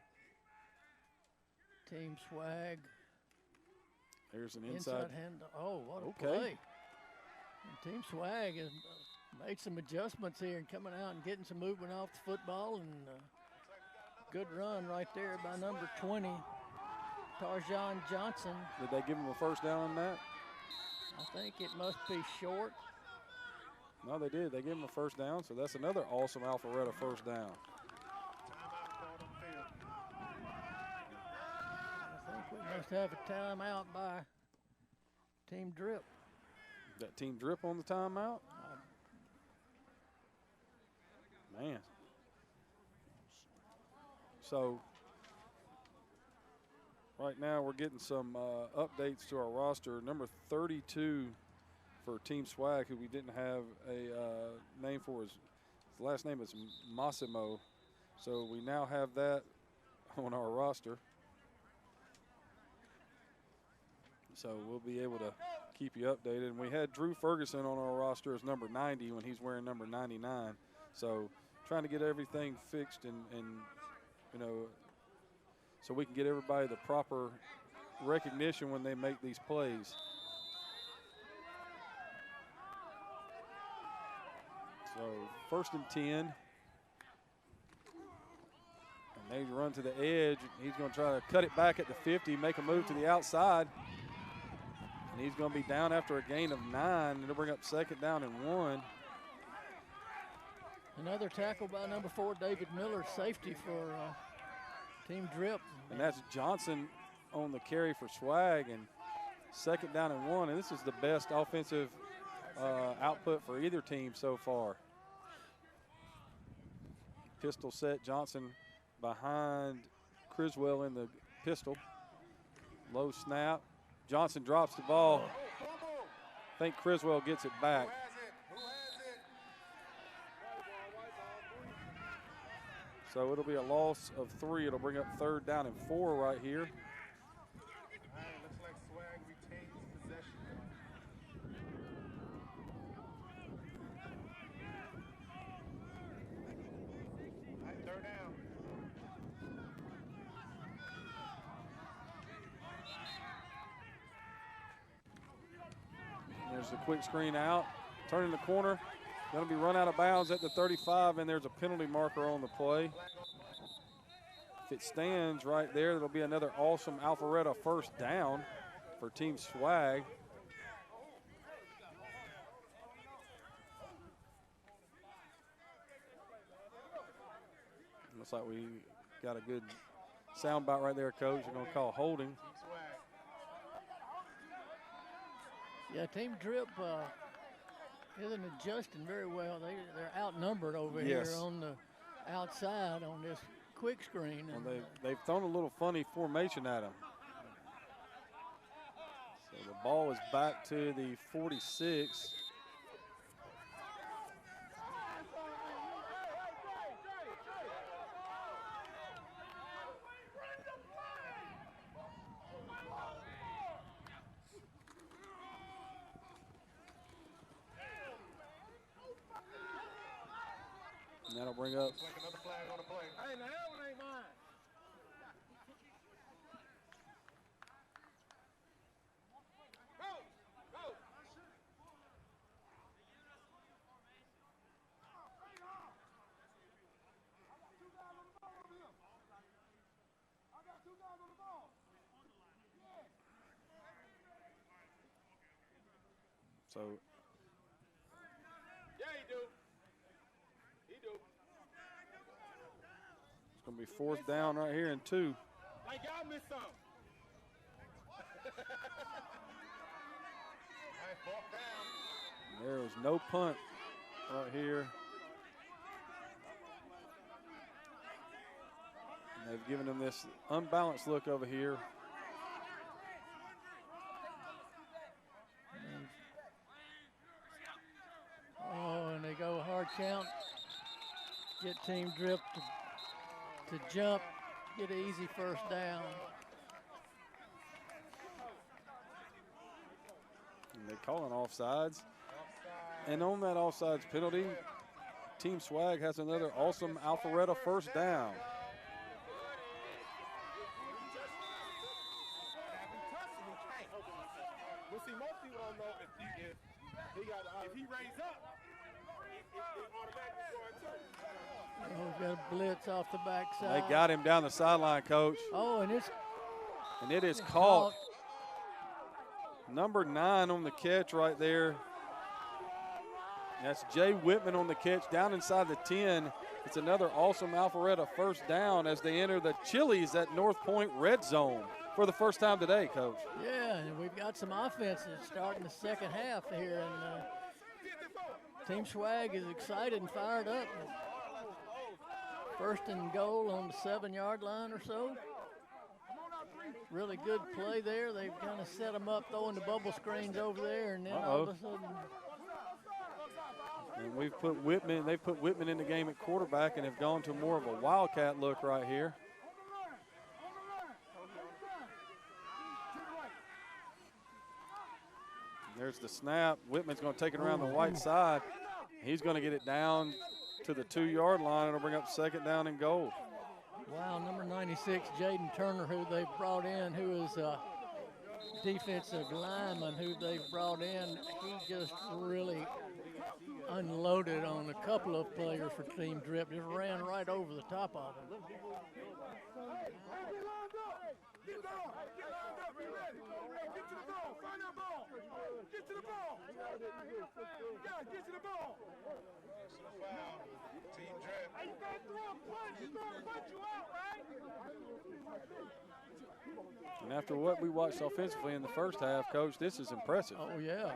Team Swag. There's an inside hand. Oh, what a play. And Team Swag has made some adjustments here and coming out and getting some movement off the football, and good run right there by number 20, Tarjan Johnson. Did they give him a 1st down on that? I think it must be short. No, they did. They gave him a 1st down, so that's another awesome Alpharetta 1st down. I think we must have a timeout by Team Drip. That Team Drip on the timeout? Man. So right now we're getting some updates to our roster. Number 32 for Team Swag, who we didn't have a name for, his last name is Massimo. So we now have that on our roster. So we'll be able to keep you updated. And we had Drew Ferguson on our roster as number 90 when he's wearing number 99. So trying to get everything fixed and you know, so we can get everybody the proper recognition when they make these plays. So 1st and 10. And they run to the edge. He's going to try to cut it back at the 50, make a move to the outside. And he's going to be down after a gain of 9. It'll bring up 2nd down and 1. Another tackle by number 4, David Miller, safety for Team Drip. And that's Johnson on the carry for Swag, and 2nd down and 1. And this is the best offensive output for either team so far. Pistol set, Johnson behind Criswell in the pistol. Low snap. Johnson drops the ball. I think Criswell gets it back. So it'll be a loss of 3. It'll bring up 3rd down and 4 right here. All right, looks like Swag retains possession. All right, 3rd down. There's the quick screen out. Turning the corner. Going to be run out of bounds at the 35, and there's a penalty marker on the play. If it stands right there, there'll be another awesome Alpharetta 1st down for Team Swag. Looks like we got a good sound bite right there, Coach. You're going to call holding. Yeah, Team Drip isn't adjusting very well. They're outnumbered over here on the outside on this quick screen. Well, they've thrown a little funny formation at him. So the ball is back to the 46. And that'll bring up. Like another flag on the play. Hey, now that one ain't mine. So Yeah, he do. He do. it's going to be fourth down right here and 2. Like y'all missed some. Nice ball down. There is no punt right here. And they've given him this unbalanced look over here. Oh, and they go hard count. Get Team Drip to jump, get an easy first down. And they call an offsides. And on that offsides penalty, Team Swag has another awesome Alpharetta first down. Well, see, most people don't know if he raised up, it automatically going too. Oh, we've got a blitz off the backside. They got him down the sideline, Coach. Oh, and it is caught. Number 9 on the catch right there. That's Jay Whitman on the catch down inside the 10. It's another awesome Alpharetta first down as they enter the Chili's at North Point red zone for the first time today, Coach. Yeah, and we've got some offenses starting the second half here, and Team Swag is excited and fired up. First and goal on the 7-yard line or so. Really good play there. They've kind of set them up, throwing the bubble screens over there, and then all of a sudden. And they've put Whitman in the game at quarterback and have gone to more of a wildcat look right here. There's the snap. Whitman's going to take it around the right side. He's going to get it down to the 2-yard line. It'll bring up second down and goal. Wow, number 96, Jaden Turner, who they've brought in, who is a defensive lineman who they've brought in. He just really unloaded on a couple of players for Team Drip. Just ran right over the top of them. Get to the ball. Yeah, get to the ball. Team Drip. Hey, you gotta throw a punch. He's gonna punch you out, right? And after what we watched offensively in the first half, Coach, this is impressive. Oh, yeah.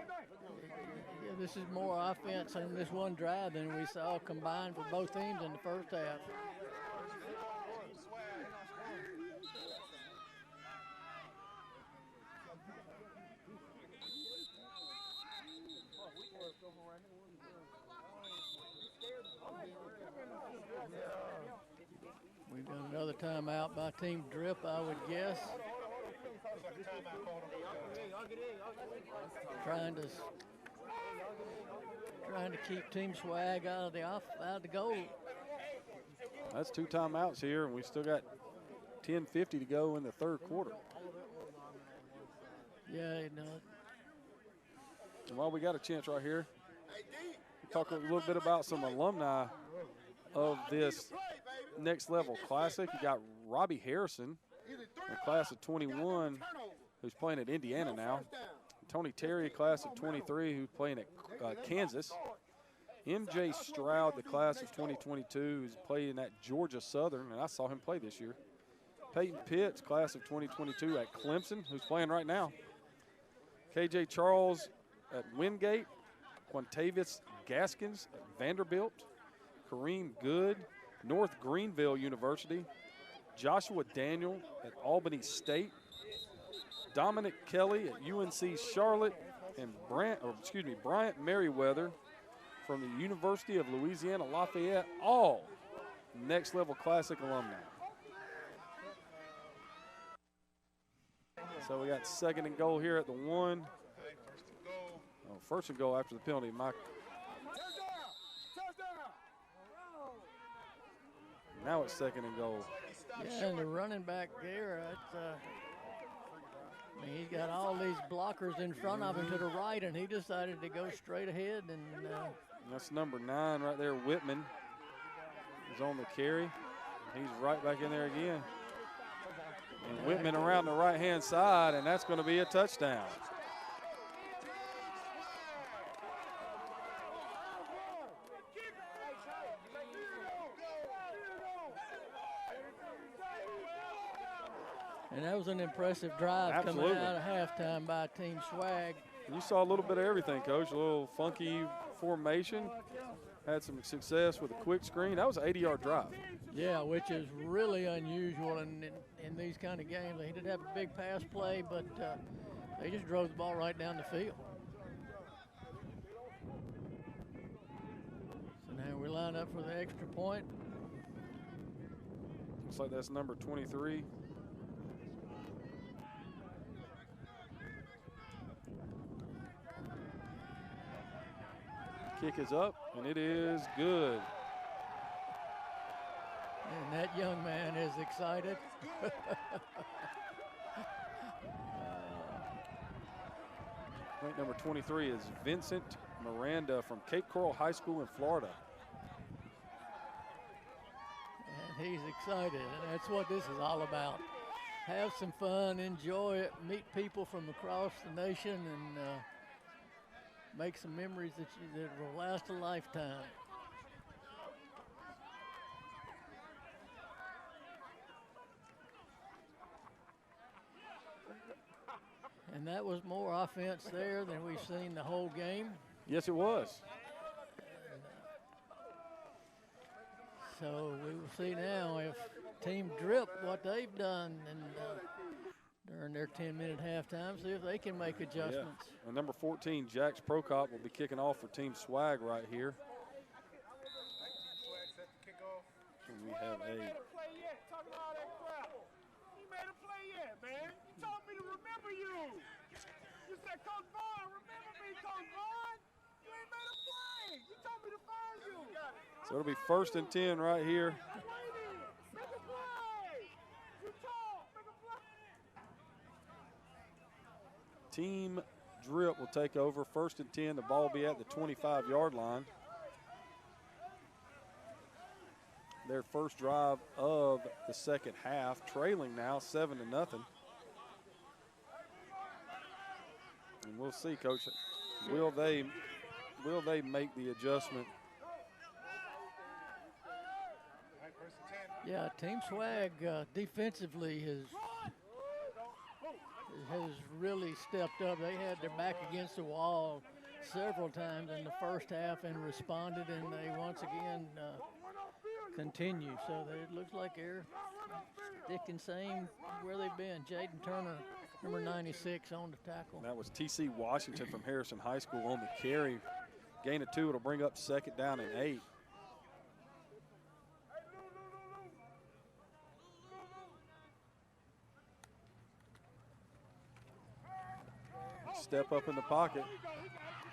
This is more offense in this one drive than we saw combined for both teams in the first half. We've got another timeout by Team Drip, I would guess. Trying to keep Team Swag out of the goal. That's 2 timeouts here, and we still got 10:50 to go in the third quarter. Yeah, And while we got a chance right here, talk a little bit about some alumni of this Next Level Classic. You got Robbie Harrison, the class of 21, who's playing at Indiana now. Tony Terry, class of 23, who's playing at Kansas. MJ Stroud, the class of 2022, who's playing at Georgia Southern, and I saw him play this year. Peyton Pitts, class of 2022 at Clemson, who's playing right now. KJ Charles at Wingate. Quintavious Gaskins at Vanderbilt. Kareem Good, North Greenville University. Joshua Daniel at Albany State. Dominic Kelly at UNC Charlotte. And Bryant Merriweather from the University of Louisiana Lafayette, all Next Level Classic alumni. So we got second and goal here at the 1. Oh, first and goal after the penalty. Now it's second and goal. Yeah, and the running back there, I mean, he's got all these blockers in front of him to the right, and he decided to go straight ahead. And that's number 9 right there, Whitman. He's on the carry. He's right back in there again. And Whitman around the right-hand side, and that's going to be a touchdown. And that was an impressive drive coming out of halftime by Team Swag. You saw a little bit of everything, Coach. A little funky formation. Had some success with a quick screen. That was an 80-yard drive. Yeah, which is really unusual in these kind of games. They did have a big pass play, but they just drove the ball right down the field. So now we line up for the extra point. Looks like that's number 23. Kick is up, and it is good. And that young man is excited. Point number 23 is Vincent Miranda from Cape Coral High School in Florida. And he's excited, and that's what this is all about. Have some fun, enjoy it, meet people from across the nation, and make some memories that will last a lifetime. And that was more offense there than we've seen the whole game. Yes, it was. So we will see now if Team Drip, what they've done during their 10-minute halftime, see if they can make adjustments. Yeah. And number 14, Jax Prokop, will be kicking off for Team Swag right here. And we have a... He made a play yet, man. You told me to remember you. You said, Coach Vaughn, remember me, Coach Vaughn. You ain't made a play. You told me to find you. So it'll be 1st and 10 right here. Make a play. You talk. Make a play. Team Drip will take over. 1st and 10. The ball will be at the 25-yard line. Their first drive of the second half, trailing now 7-0. And we'll see, Coach. Will they make the adjustment? Yeah, Team Swag defensively has really stepped up. They had their back against the wall several times in the first half and responded, and they once again continue. So it looks like they're sticking same where they've been. Jaden Turner, number 96, on the tackle. That was T.C. Washington from Harrison High School on the carry. Gain of 2, it'll bring up 2nd down and 8. Step up in the pocket.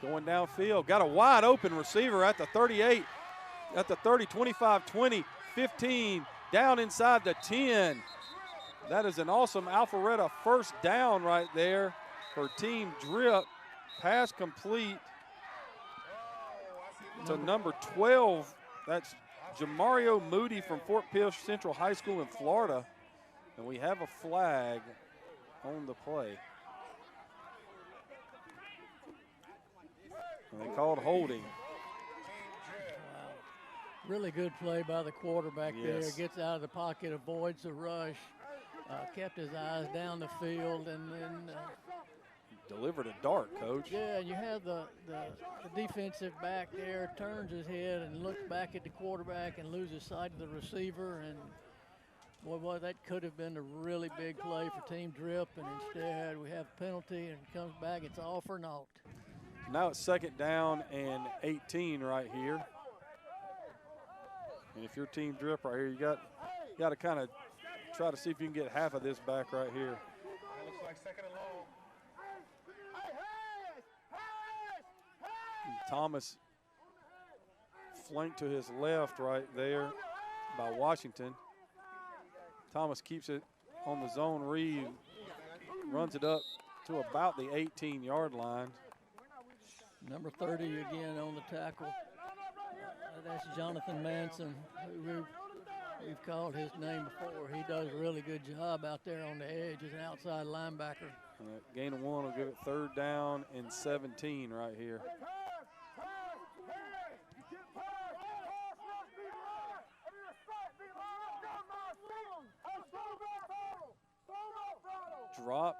Going downfield. Got a wide open receiver at the 38, at the 30, 25, 20, 15, down inside the 10. That is an awesome Alpharetta first down right there for Team Drip. Pass complete to number 12. That's Jamario Moody from Fort Pierce Central High School in Florida. And we have a flag on the play. And they called holding. Really good play by the quarterback there. Yes. Gets out of the pocket, avoids the rush, kept his eyes down the field, and then Delivered a dart, Coach. yeah, and you have the defensive back there, turns his head and looks back at the quarterback and loses sight of the receiver. And boy, that could have been a really big play for Team Drip, and instead we have a penalty and it comes back. It's all for naught. Now it's 2nd down and 18 right here. And if you're Team Drip right here, you got to kind of try to see if you can get half of this back right here. That looks like 2nd and long. And Thomas flanked to his left right there by Washington. Thomas keeps it on the zone read, runs it up to about the 18-yard line. Number 30 again on the tackle. That's Jonathan Manson, who we've called his name before. He does a really good job out there on the edge as an outside linebacker. And a gain of 1 will give it 3rd down and 17 right here. Drop.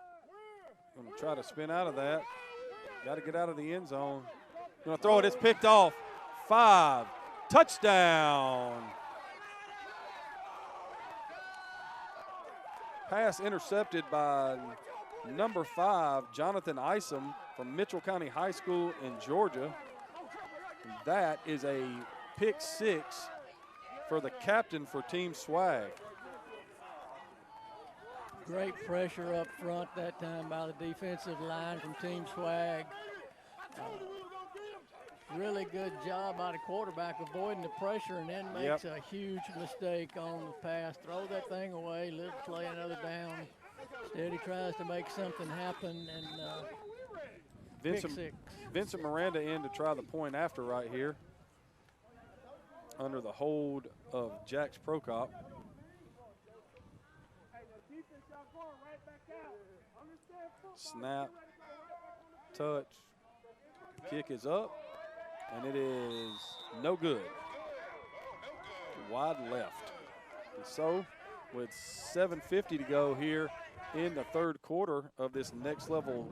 Going to try to spin out of that. Got to get out of the end zone. Going to throw it. It's picked off. 5. Touchdown. Pass intercepted by number 5, Jonathan Isom from Mitchell County High School in Georgia. That is a pick 6 for the captain for Team Swag. Great pressure up front that time by the defensive line from Team Swag. Really good job by the quarterback avoiding the pressure, and then makes a huge mistake on the pass. Throw that thing away, let's play another down. Instead he tries to make something happen, and pick 6. Vincent Miranda in to try the point after right here under the hold of Jax Prokop. Snap, touch, kick is up, and it is no good. Wide left. And so, with 7:50 to go here in the 3rd quarter of this next level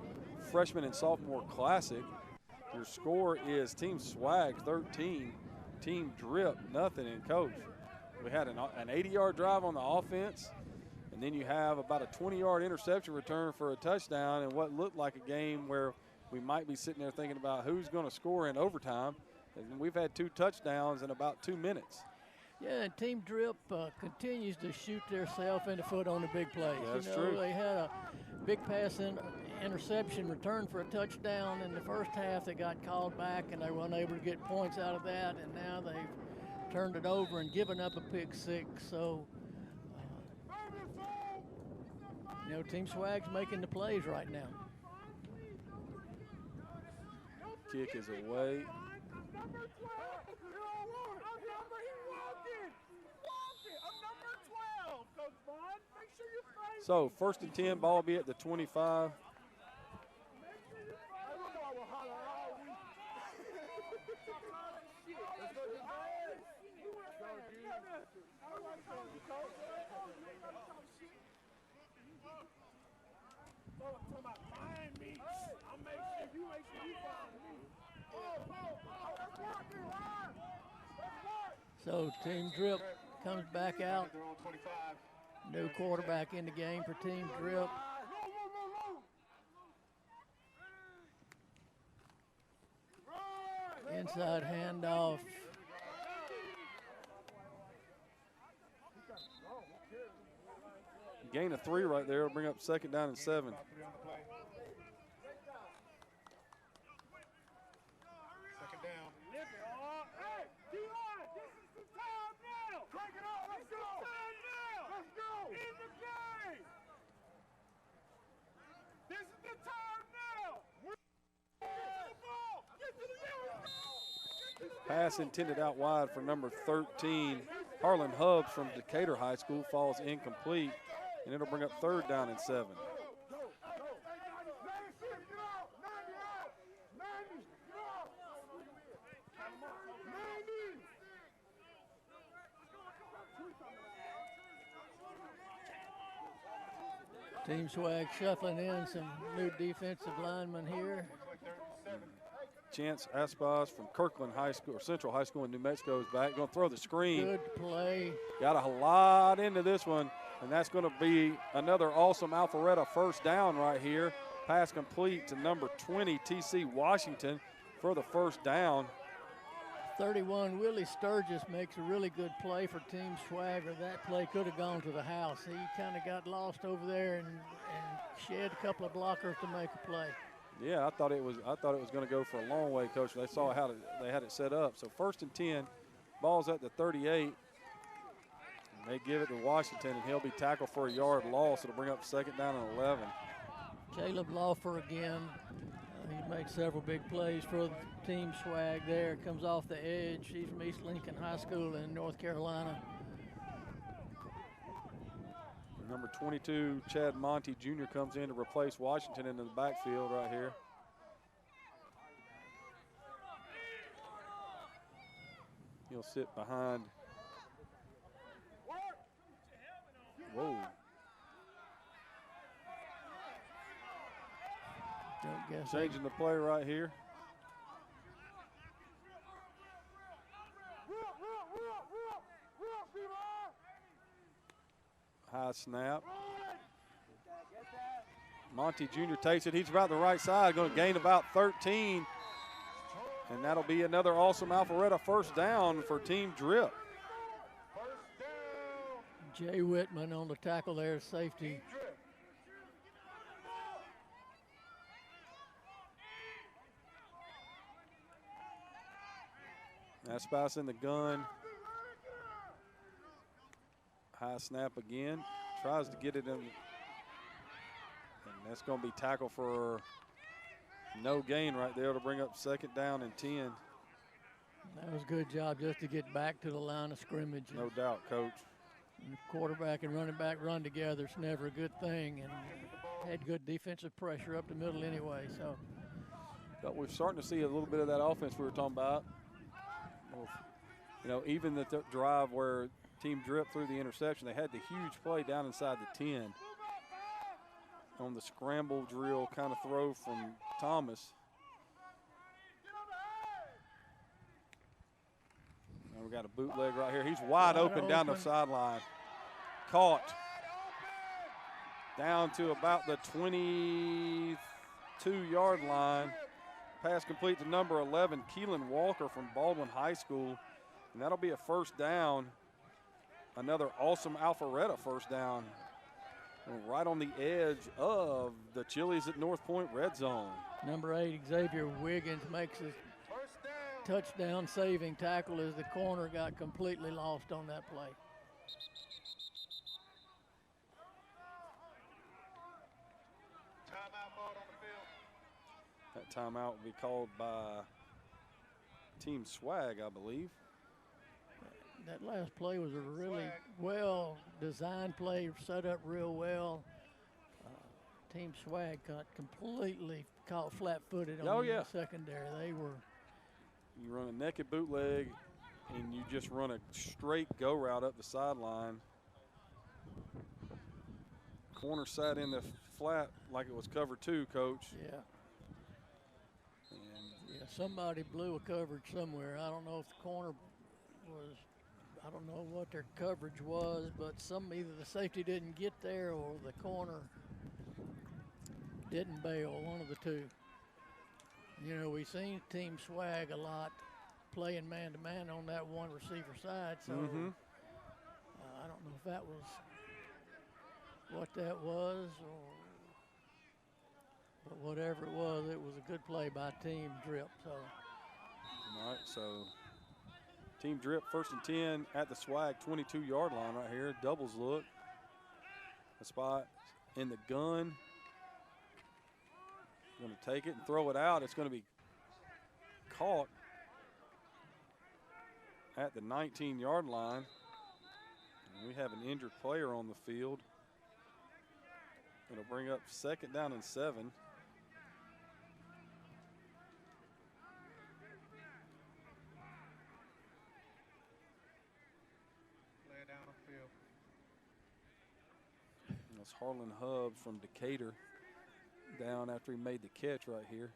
freshman and sophomore classic, your score is Team Swag 13, Team Drip nothing. And Coach, we had an 80-yard drive on the offense, and then you have about a 20-yard interception return for a touchdown in what looked like a game where we might be sitting there thinking about who's going to score in overtime. And we've had 2 touchdowns in about 2 minutes. Yeah, and Team Drip continues to shoot themselves in the foot on the big plays. That's true. They had a big pass interception return for a touchdown in the first half. They got called back, and they weren't able to get points out of that. And now they've turned it over and given up a pick 6. So, Team Swag's making the plays right now. Kick is away. So 1st and 10, ball will be at the 25. So Team Drip comes back out. New quarterback in the game for Team Drip. Inside handoff. Gain of 3 right there will bring up 2nd down and 7. Pass intended out wide for number 13, Harlan Hubbs from Decatur High School, falls incomplete, and it'll bring up 3rd down and 7. Team Swag shuffling in some new defensive linemen here. Chance Aspas from Kirkland High School, or Central High School in New Mexico is back. Going to throw the screen. Good play. Got a lot into this one, and that's going to be another awesome Alpharetta first down right here. Pass complete to number 20, T.C. Washington for the first down. 31, Willie Sturgis makes a really good play for Team Swagger. That play could have gone to the house. He kind of got lost over there and shed a couple of blockers to make a play. Yeah, I thought it was going to go for a long way, Coach. They saw how they had it set up. So 1st and 10, ball's at the 38. And they give it to Washington, and he'll be tackled for a yard loss. It'll bring up 2nd down and 11. Caleb Lawfer again. He made several big plays for Team Swag there. Comes off the edge. He's from East Lincoln High School in North Carolina. Number 22, Chad Monty Jr. comes in to replace Washington in the backfield right here. He'll sit behind. Whoa. Changing the play right here. High snap. Monty Jr. takes it. He's about the right side, going to gain about 13. And that'll be another awesome Alpharetta first down for Team Drip. Jay Whitman on the tackle there, safety. That's pass in the gun. High snap again. Tries to get it in. And that's going to be tackled for no gain right there to bring up 2nd down and 10. That was a good job just to get back to the line of scrimmage. No doubt, Coach. And quarterback and running back run together. It's never a good thing. And had good defensive pressure up the middle anyway. So, but we're starting to see a little bit of that offense we were talking about. You know, even the drive where Team Drip threw the interception, they had the huge play down inside the 10 on the scramble drill kind of throw from Thomas. Now we got a bootleg right here. He's wide open down the sideline. Caught down to about the 22-yard line. Pass complete to number 11, Keelan Walker from Baldwin High School. And that'll be a first down. Another awesome Alpharetta first down. And right on the edge of the Chili's at North Point red zone. Number 8, Xavier Wiggins makes his touchdown saving tackle as the corner got completely lost on that play. That timeout will be called by Team Swag, I believe. That last play was a really well-designed play, set up real well. Team Swag got completely caught flat-footed on the secondary. They were. You run a naked bootleg, and you just run a straight go route up the sideline. Corner sat in the flat like it was cover 2, Coach. Yeah. Yeah, somebody blew a coverage somewhere. I don't know if the corner was, I don't know what their coverage was, but either the safety didn't get there or the corner didn't bail, one of the two. You know, we've seen Team Swag a lot playing man-to-man on that one receiver side, so I don't know if that was what that was, but whatever it was a good play by Team Drip. So. All right, so Team Drip 1st and 10 at the Swag 22-yard line right here. Doubles look. A spot in the gun. Going to take it and throw it out. It's going to be caught at the 19-yard line. And we have an injured player on the field. It'll bring up 2nd down and 7. That's Harlan Hubbs from Decatur down after he made the catch right here.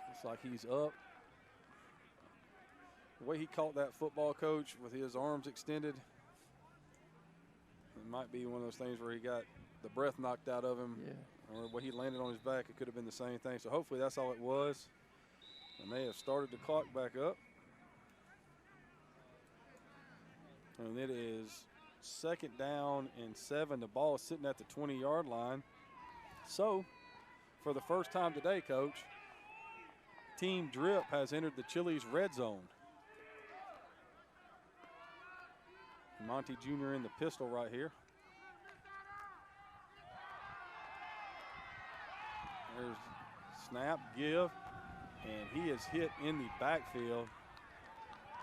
Looks like he's up. The way he caught that football, coach, with his arms extended, it might be one of those things where he got the breath knocked out of him. Yeah. Or when he landed on his back, it could have been the same thing. So hopefully that's all it was. And they have started the clock back up. And it is 2nd down and 7. The ball is sitting at the 20-yard line. So for the first time today, coach, Team Drip has entered the Chili's red zone. Monty Jr. in the pistol right here. There's snap, give, and he is hit in the backfield.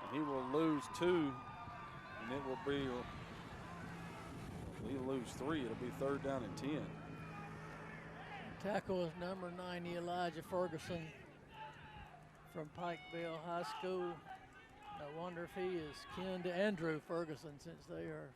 And he will lose 2, and it will be, he'll lose 3. It'll be 3rd down and 10. Tackle is number 90, Elijah Ferguson from Pikeville High School. I wonder if he is kin to Andrew Ferguson, since they are.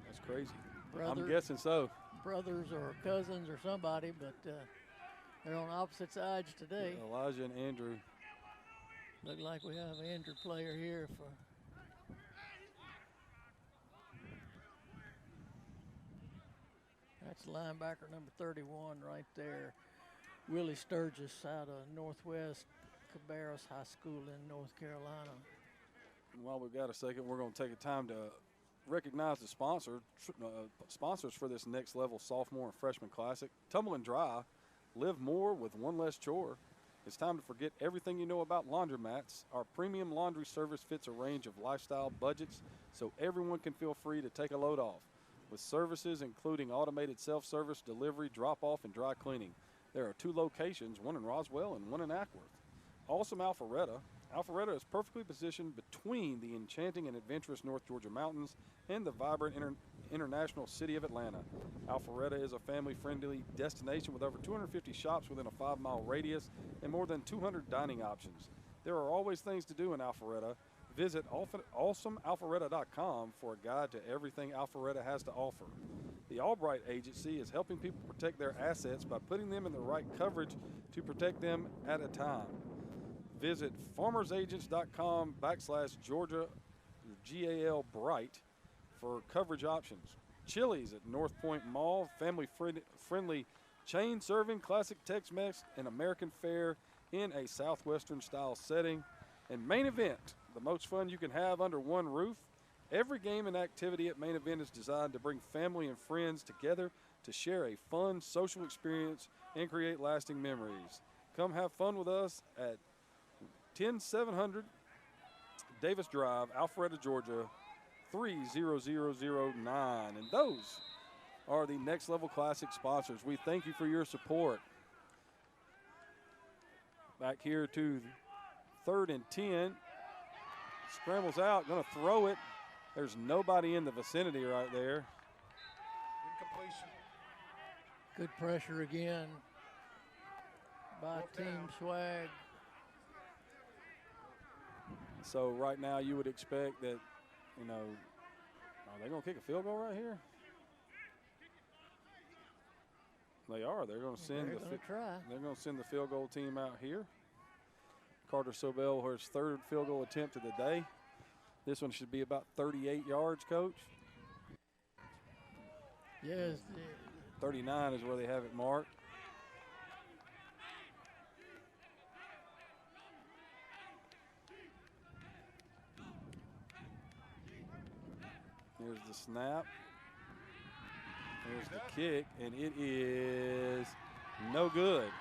That's crazy. Brother, I'm guessing so. Brothers or cousins or somebody, but they're on opposite sides today. Elijah and Andrew. Look like we have an injured player here for. That's linebacker number 31 right there. Willie Sturgis out of Northwest Cabarrus High School in North Carolina. And while we've got a second, we're going to take a time to recognize the sponsors for this next level sophomore and freshman classic. Tumble and Dry, live more with one less chore. It's time to forget everything you know about laundromats. Our premium laundry service fits a range of lifestyle budgets so everyone can feel free to take a load off. With services including automated self-service, delivery, drop-off, and dry cleaning. There are 2 locations, one in Roswell and one in Ackworth. Awesome Alpharetta. Alpharetta is perfectly positioned between the enchanting and adventurous North Georgia mountains and the vibrant international city of Atlanta. Alpharetta is a family-friendly destination with over 250 shops within a 5-mile radius and more than 200 dining options. There are always things to do in Alpharetta. Visit awesomealpharetta.com for a guide to everything Alpharetta has to offer. The Albright Agency is helping people protect their assets by putting them in the right coverage to protect them at a time. Visit farmersagents.com/Georgia GAL Bright for coverage options. Chili's at North Point Mall, family-friendly chain serving classic Tex-Mex and American fare in a Southwestern style setting. And Main Event, the most fun you can have under one roof. Every game and activity at Main Event is designed to bring family and friends together to share a fun social experience and create lasting memories. Come have fun with us at 10700 Davis Drive, Alpharetta, Georgia, 30009. And those are the Next Level Classic sponsors. We thank you for your support. Back here to 3rd and 10. Scrambles out, going to throw it. There's nobody in the vicinity right there. Incompletion. Good pressure again by Team Swag. So right now you would expect that, are they going to kick a field goal right here? They are. They're going to send They're going to send the field goal team out here. Carter Sobel, his 3rd field goal attempt of the day. This one should be about 38 yards, Coach. Yes. 39 is where they have it marked. Here's the snap. Here's the kick, and it is no good.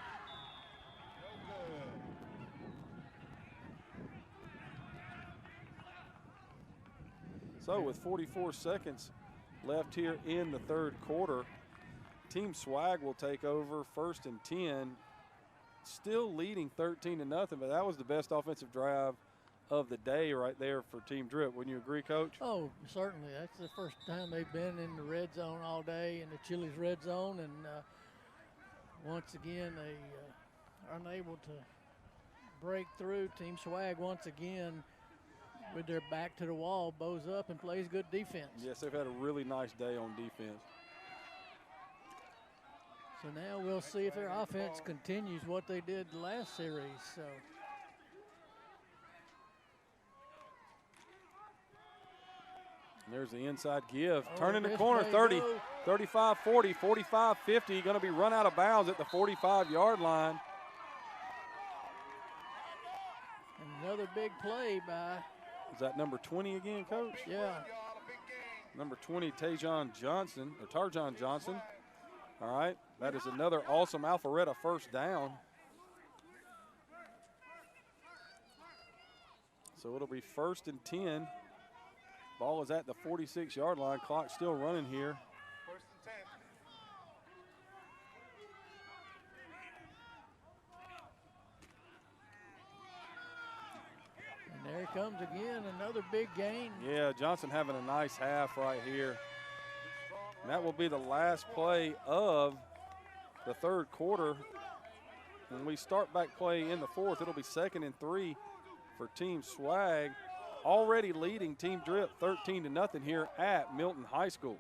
So with 44 seconds left here in the 3rd quarter, Team Swag will take over 1st and 10 still leading 13-0, but that was the best offensive drive of the day right there for Team Drip. Wouldn't you agree, Coach? Oh, certainly. That's the first time they've been in the red zone all day, in the Chili's red zone, and once again they are unable to break through. Team Swag once again with their back to the wall, bows up and plays good defense. Yes, they've had a really nice day on defense. So now we'll see if their offense continues what they did the last series. So. There's the inside give. Oh, Turning the corner, 30, go. 35, 40, 45, 50. Going to be run out of bounds at the 45-yard line. Another big play by. Is that number 20 again, Coach? Yeah. Number 20, Tarjon Johnson. All right, that is another awesome Alpharetta first down. So it'll be 1st and 10. Ball is at the 46-yard line. Clock still running here. 1st and 10. And there he comes again, another big gain. Yeah, Johnson having a nice half right here. And that will be the last play of the third quarter. When we start back play in the fourth, it'll be 2nd and 3 for Team Swag. Already leading Team Drip 13-0 here at Milton High School.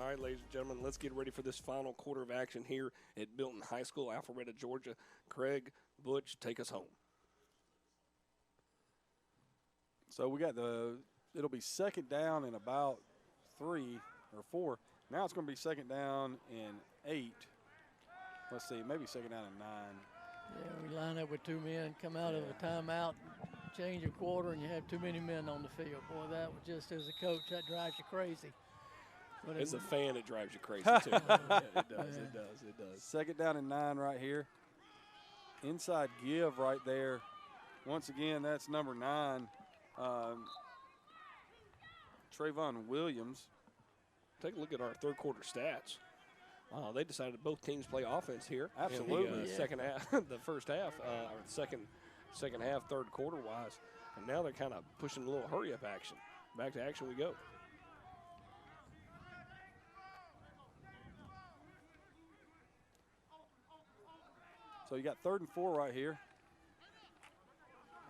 All right, ladies and gentlemen, let's get ready for this final quarter of action here at Milton High School, Alpharetta, Georgia. Craig, Butch, take us home. So we got it'll be 2nd down and about 3 or 4. Now it's going to be 2nd down and 8. Let's see, maybe 2nd down and 9. Yeah, we line up with 2 men, come out of a timeout, change a quarter, and you have too many men on the field. Boy, that was just, as a coach, that drives you crazy. But as a fan, it drives you crazy, too. Yeah, it does. 2nd down and 9 right here. Inside give right there. Once again, that's number 9, Trayvon Williams. Take a look at our third quarter stats. They decided both teams play offense here. Absolutely. In the second half, the first half, or second half, third quarter wise. And now they're kind of pushing a little hurry up action. Back to action we go. So you got 3rd and 4 right here.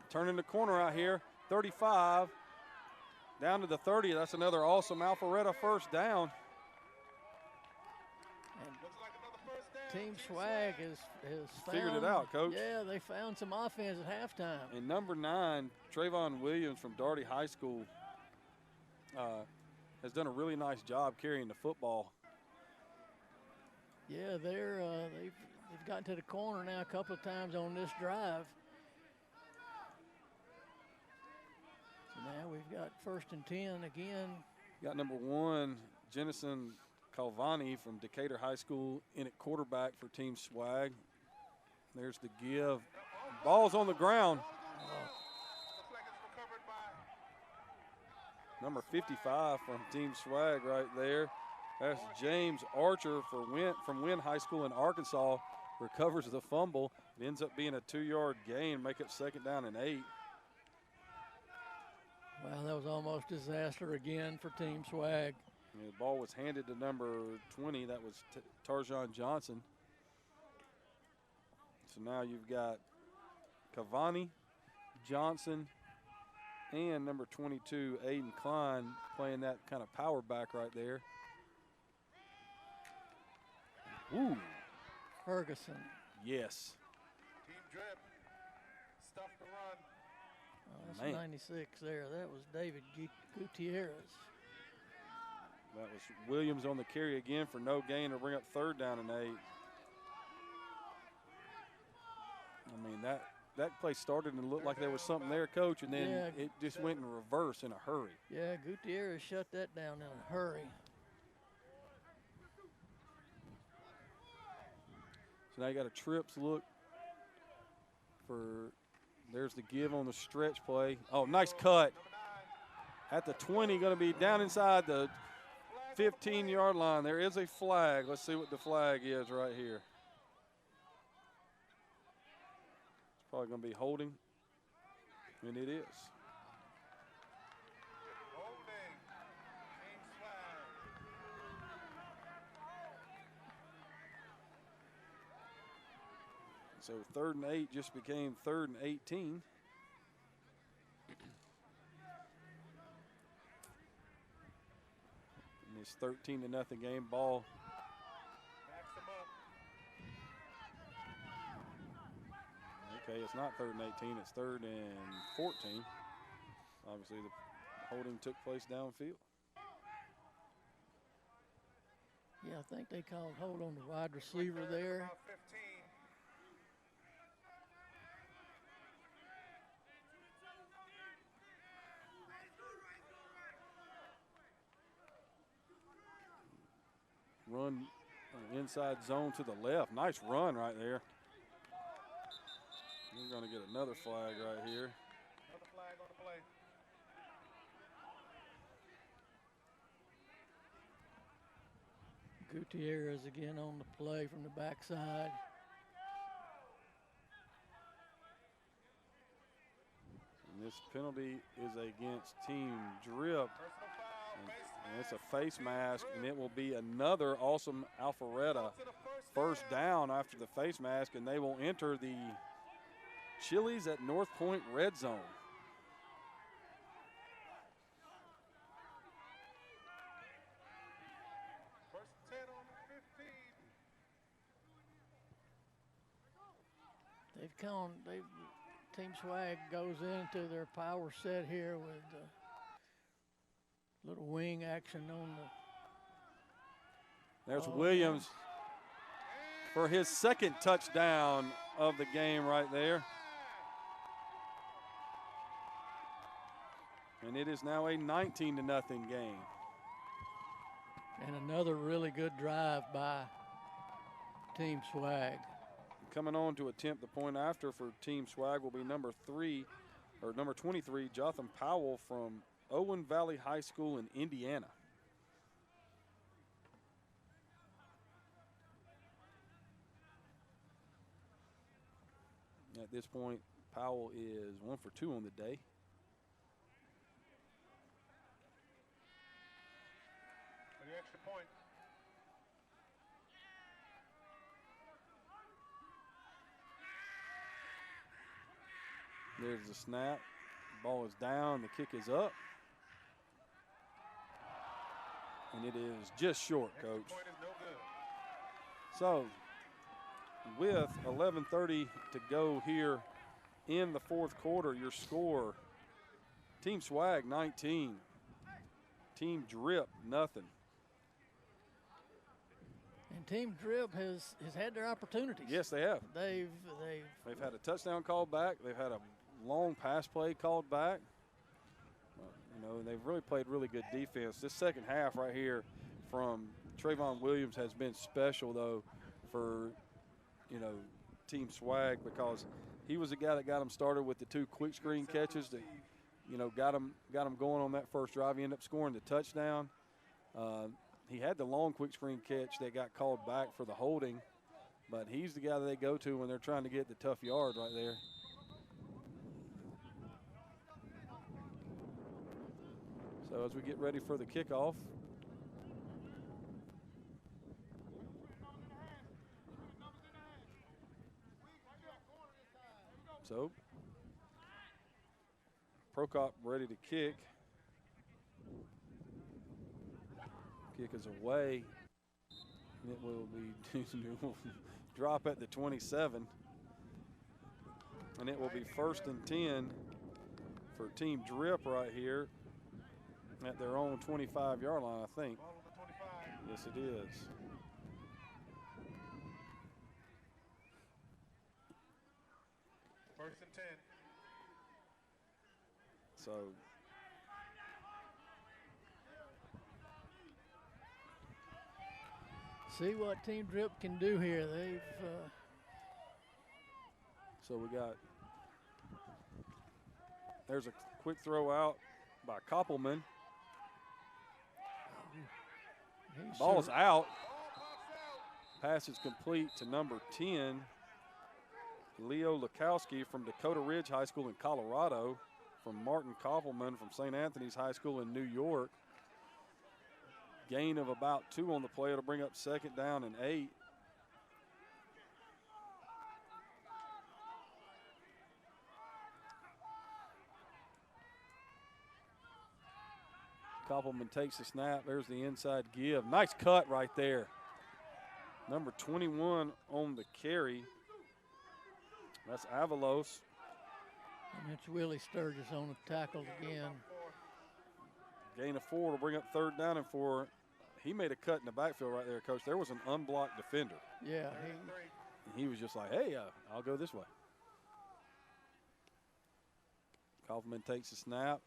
Turning the corner out here, 35. Down to the 30. That's another awesome Alpharetta first down. Team Swag has figured it out, Coach. Yeah, they found some offense at halftime. And number 9, Trayvon Williams from Daugherty High School, has done a really nice job carrying the football. Yeah, they've gotten to the corner now a couple of times on this drive. So now we've got 1st and 10 again. Got number 1, Jennison Calvani from Decatur High School in at quarterback for Team Swag. There's the give. Ball's on the ground. Number 55 from Team Swag right there. That's James Archer from Wynn High School in Arkansas. Recovers the fumble. It ends up being a 2-yard gain, make it 2nd down and 8. Well, that was almost disaster again for Team Swag. And the ball was handed to number 20. That was Tarjon Johnson. So now you've got Cavani, Johnson, and number 22, Aiden Klein, playing that kind of power back right there. Ooh. Ferguson. Yes. Team drip. Stuff the run. That's Man. 96 there. That was David Gutierrez. That was Williams on the carry again for no gain to bring up 3rd down and 8. I mean, that play started and looked like there was something there, Coach, and then it just went in reverse in a hurry. Yeah, Gutierrez shut that down in a hurry. So now you got a trips look for, there's the give on the stretch play. Oh, nice cut. At the 20, going to be down inside the 15-yard line. There is a flag. Let's see what the flag is right here. It's probably going to be holding, and it is. So 3rd and 8 just became 3rd and 18. In this 13-0 game, ball. Okay, it's not 3rd and 18, it's 3rd and 14. Obviously the holding took place downfield. Yeah, I think they called hold on the wide receiver there. Run inside zone to the left. Nice run right there. We're going to get another flag right here. Another flag on the play. Gutierrez again on the play from the backside. And this penalty is against Team Drip. And it's a face mask, and it will be another awesome Alpharetta 1st down after the face mask, and they will enter the Chili's at North Point red zone. First 10 on the 15. Team Swag goes into their power set here with little wing action on the. There's Williams for his 2nd touchdown of the game right there. And it is now a 19-0 game. And another really good drive by Team Swag. Coming on to attempt the point after for Team Swag will be number 23, Jotham Powell from Owen Valley High School in Indiana. At this point, Powell is 1 for 2 on the day. For the extra point. There's the snap. Ball is down. The kick is up. And it is just short, Coach. Point is no good. So, with 11:30 to go here in the 4th quarter, your score, Team Swag 19, Team Drip nothing. And Team Drip has had their opportunities. Yes, they have. They've had a touchdown called back. They've had a long pass play called back. You know, and they've really played really good defense. This second half right here from Trayvon Williams has been special, though, for, you know, Team Swag, because he was the guy that got them started with the 2 quick screen catches that, you know, got them going on that first drive. He ended up scoring the touchdown. He had the long quick screen catch that got called back for the holding, but he's the guy that they go to when they're trying to get the tough yard right there. So as we get ready for the kickoff, So Prokop ready to kick. Kick is away. It will be drop at the 27. And it will be 1st and 10 for Team Drip right here at their own 25-yard line, I think. Yes, it is. First and 10. So see what Team Drip can do here. They've so we got, there's a quick throw out by Koppelman. Ball's out. Pass is complete to number 10, Leo Lukowski from Dakota Ridge High School in Colorado, from Martin Koppelman from St. Anthony's High School in New York. Gain of about 2 on the play. It'll bring up 2nd down and 8. Koppelman takes the snap. There's the inside give. Nice cut right there. Number 21 on the carry. That's Avalos. And it's Willie Sturgis on the tackle again. Gain of 4 will bring up 3rd down and 4. He made a cut in the backfield right there, Coach. There was an unblocked defender. Yeah. He was just like, hey, I'll go this way. Koppelman takes the snap.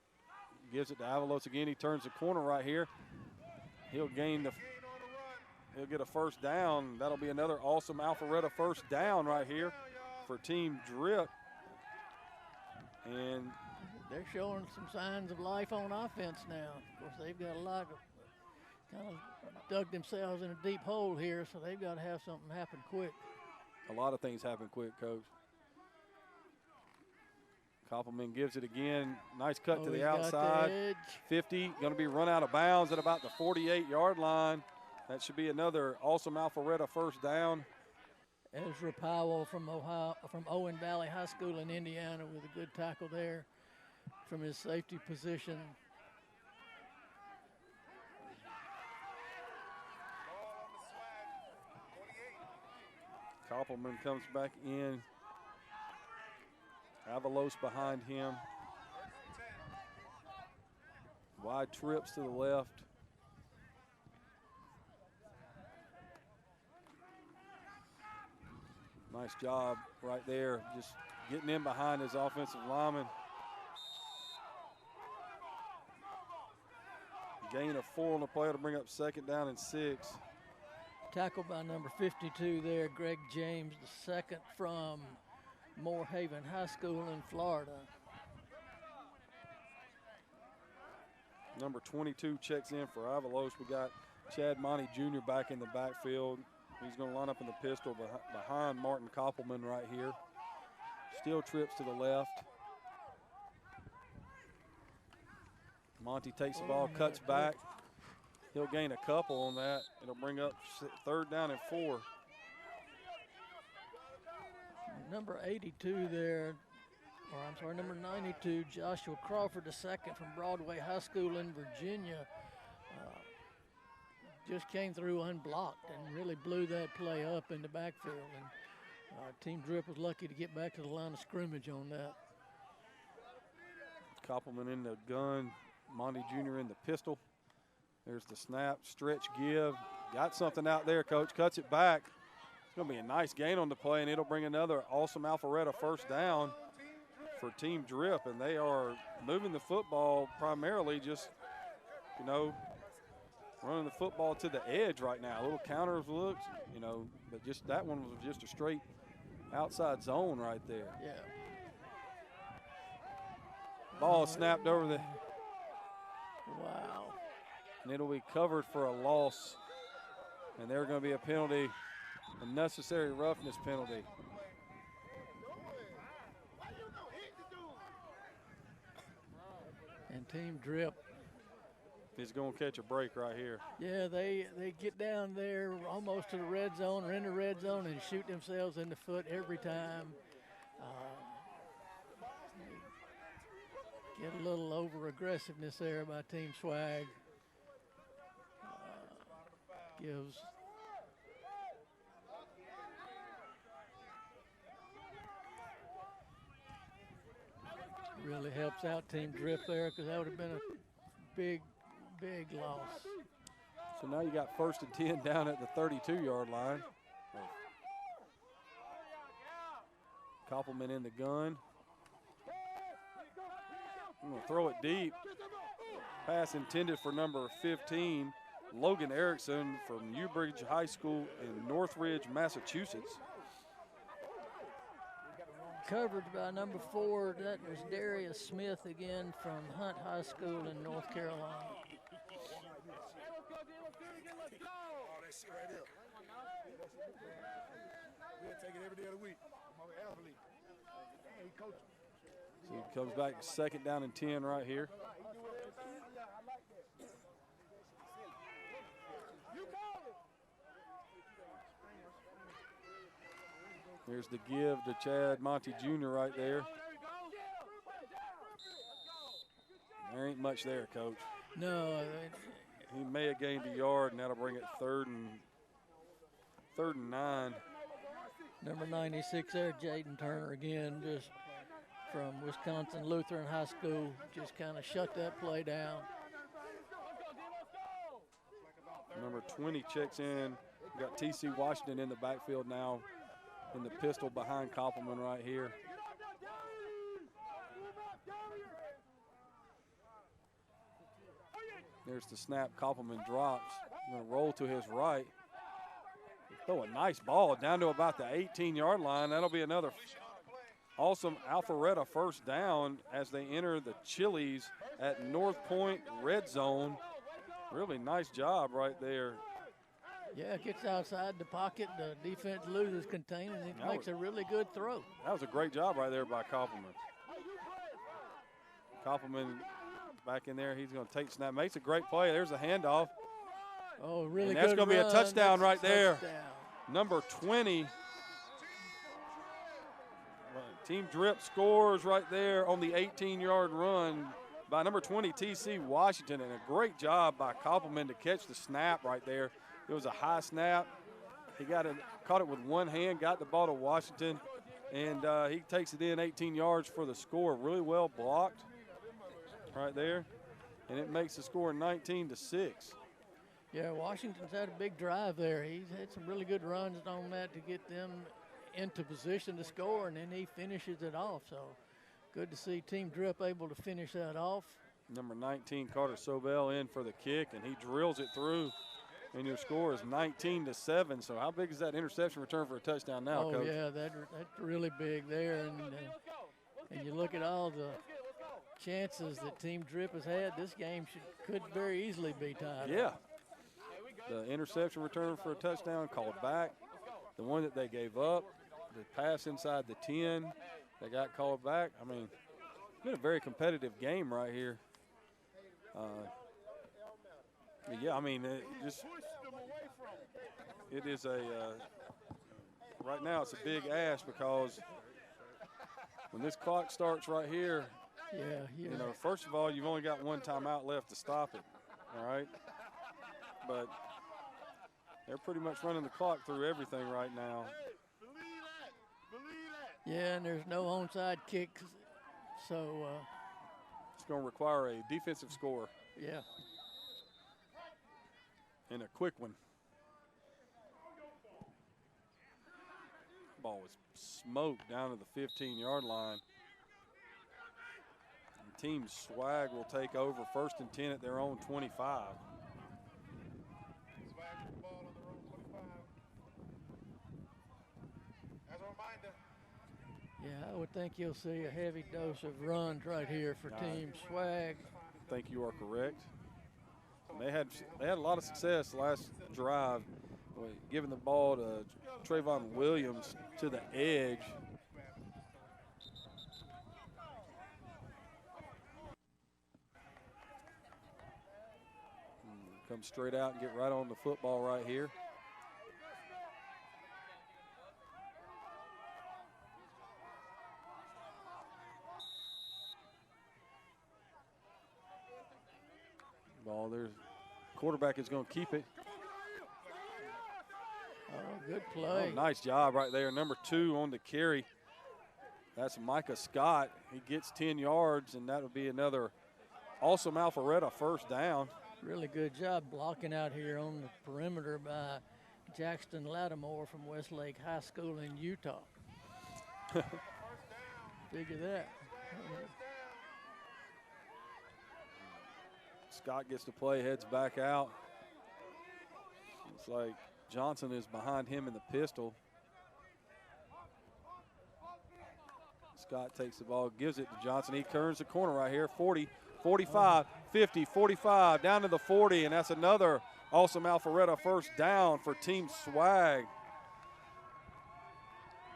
Gives it to Avalos again. He turns the corner right here. He'll get a 1st down. That'll be another awesome Alpharetta 1st down right here for Team Drip. And they're showing some signs of life on offense now. Of course, they've got a lot of kind of dug themselves in a deep hole here, so they've got to have something happen quick. A lot of things happen quick, Coach. Koppelman gives it again. Nice cut to the outside. 50, going to be run out of bounds at about the 48-yard line. That should be another awesome Alpharetta 1st down. Ezra Powell from Owen Valley High School in Indiana with a good tackle there from his safety position. Koppelman comes back in. Avalos behind him. Wide trips to the left. Nice job right there, just getting in behind his offensive lineman. Gain of 4 on the play to bring up 2nd down and 6. Tackled by number 52 there, Greg James, the 2nd from Moorhaven High School in Florida. Number 22 checks in for Avalos. We got Chad Monty Jr. back in the backfield. He's going to line up in the pistol behind Martin Koppelman right here. Still trips to the left. Monty takes the ball, cuts back. He'll gain a couple on that. It'll bring up 3rd down and 4. Number 82 there, or I'm sorry, number 92, Joshua Crawford, the 2nd from Broadway High School in Virginia. Just came through unblocked and really blew that play up in the backfield. And Team Drip was lucky to get back to the line of scrimmage on that. Koppelman in the gun, Monty Jr. in the pistol. There's the snap, stretch, give. Got something out there, Coach. Cuts it back. It's going to be a nice gain on the play, and it'll bring another awesome Alpharetta 1st down for Team Drip. And they are moving the football primarily just, you know, running the football to the edge right now. A little counters looks, you know, but just that one was just a straight outside zone right there. Yeah. Ball snapped over the. Wow. And it'll be covered for a loss. And there's going to be a penalty, a necessary roughness penalty. And Team Drip is going to catch a break right here. Yeah, they get down there almost to the red zone or in the red zone and shoot themselves in the foot every time. Get a little over aggressiveness there by Team Swag. Gives really helps out Team Drip there, because that would have been a big loss. So now you got 1st and 10 down at the 32-yard line. Koppelman in the gun. I'm going to throw it deep. Pass intended for number 15, Logan Erickson from Newbridge High School in Northridge, Massachusetts. Coverage by number 4, that was Darius Smith again from Hunt High School in North Carolina. We'll take it every day of the week. I'm an athlete. And he coaches. So he comes back to 2nd down and 10 right here. Here's the give to Chad Monty Jr. right there. There ain't much there, Coach. No. He may have gained a yard, and that'll bring it 3rd and 9. Number 96 there, Jaden Turner again, just from Wisconsin Lutheran High School, just kind of shut that play down. Number 20 checks in. We got T.C. Washington in the backfield now, in the pistol behind Koppelman right here. There's the snap. Koppelman drops. Going to roll to his right. Throw a nice ball down to about the 18-yard line. That'll be another awesome Alpharetta 1st down as they enter the Chili's at North Point red zone. Really nice job right there. Yeah, gets outside the pocket. The defense loses contain, and it makes a really good throw. That was a great job right there by Koppelman. Koppelman back in there. He's going to take snap. Makes a great play. There's a handoff. Oh, really and good that's going to be a touchdown right there. Touchdown. Number 20. Team Drip scores right there on the 18-yard run by number 20, T.C. Washington. And a great job by Koppelman to catch the snap right there. It was a high snap. He caught it with one hand, got the ball to Washington, and he takes it in 18 yards for the score. Really well blocked right there. And it makes the score 19-6. Yeah, Washington's had a big drive there. He's had some really good runs on that to get them into position to score, and then he finishes it off. So good to see Team Drip able to finish that off. Number 19, Carter Sobel, in for the kick, and he drills it through. And your score is 19-7. So how big is that interception return for a touchdown now, Coach? Oh, yeah, that's really big there. And you look at all the chances that Team Drip has had, this game could very easily be tied. Yeah. The interception return for a touchdown called back. The one that they gave up, the pass inside the 10, that got called back. I mean, it's been a very competitive game right here. Yeah, I mean, it is a right now it's a big ask, because when this clock starts right here, you know, first of all, you've only got one timeout left to stop it, all right? But they're pretty much running the clock through everything right now. Yeah, and there's no onside kicks, so it's going to require a defensive score. Yeah. And a quick one. Ball was smoked down to the 15-yard line. And Team Swag will take over 1st and 10 at their own 25. Yeah, I would think you'll see a heavy dose of runs right here for Team Swag. I think you are correct. They had a lot of success last drive, giving the ball to Trayvon Williams to the edge. Come straight out and get right on the football right here. there's quarterback is going to keep it. Oh, good play. Oh, nice job right there. Number 2 on the carry. That's Micah Scott. He gets 10 yards, and that would be another awesome Alpharetta first down. Really good job blocking out here on the perimeter by Jackson Lattimore from Westlake High School in Utah. Figure that. Scott gets to play, heads back out. Looks like Johnson is behind him in the pistol. Scott takes the ball, gives it to Johnson. He turns the corner right here, 40, 45, 50, 45, down to the 40, and that's another awesome Alpharetta first down for Team Swag.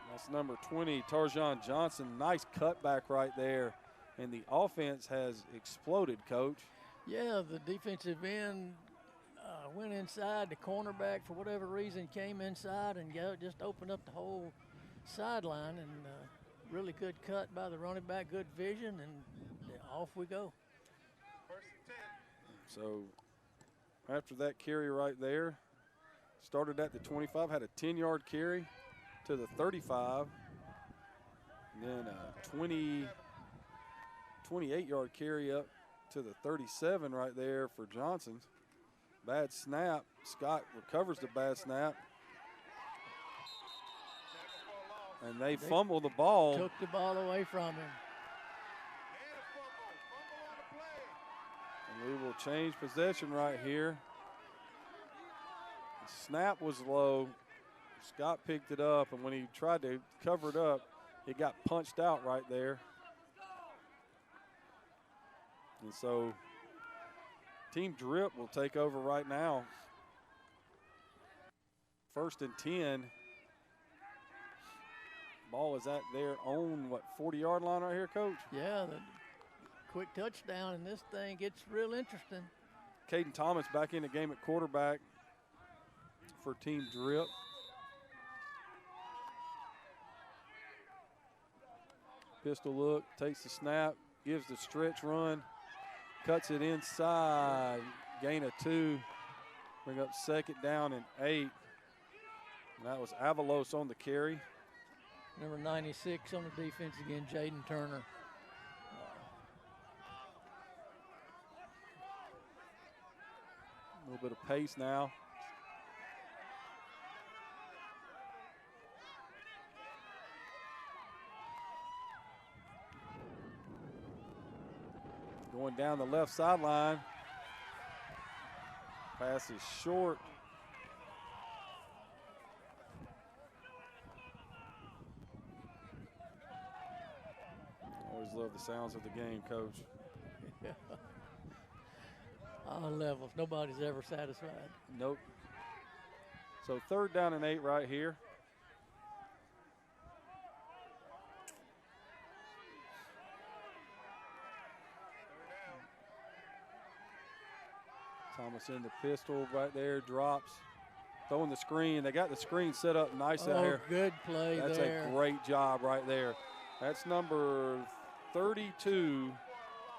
That's number 20, Tarjan Johnson. Nice cutback right there, and the offense has exploded, Coach. Yeah, the defensive end went inside. The cornerback, for whatever reason, came inside and just opened up the whole sideline. And really good cut by the running back, good vision, and off we go. So after that carry right there, started at the 25, had a 10-yard carry to the 35, and then a 28-yard carry up to the 37 right there for Johnson. Bad snap. Scott recovers the bad snap. And they fumble the ball. Took the ball away from him. And we will change possession right here. The snap was low. Scott picked it up, and when he tried to cover it up, it got punched out right there. And so Team Drip will take over right now. 1st and 10. Ball is at their own, 40-yard line right here, Coach? Yeah, the quick touchdown, and this thing gets real interesting. Caden Thomas back in the game at quarterback for Team Drip. Pistol look, takes the snap, gives the stretch run, cuts it inside, gain of 2, bring up 2nd down and 8. And that was Avalos on the carry. Number 96 on the defense again, Jaden Turner. A little bit of pace now. Going down the left sideline. Pass is short. Always love the sounds of the game, Coach. Yeah. All levels. Nobody's ever satisfied. Nope. So 3rd down and 8 right here. Thomas in the pistol right there, drops, throwing the screen. They got the screen set up nice out here. Good play That's there. a great job right there. That's number 32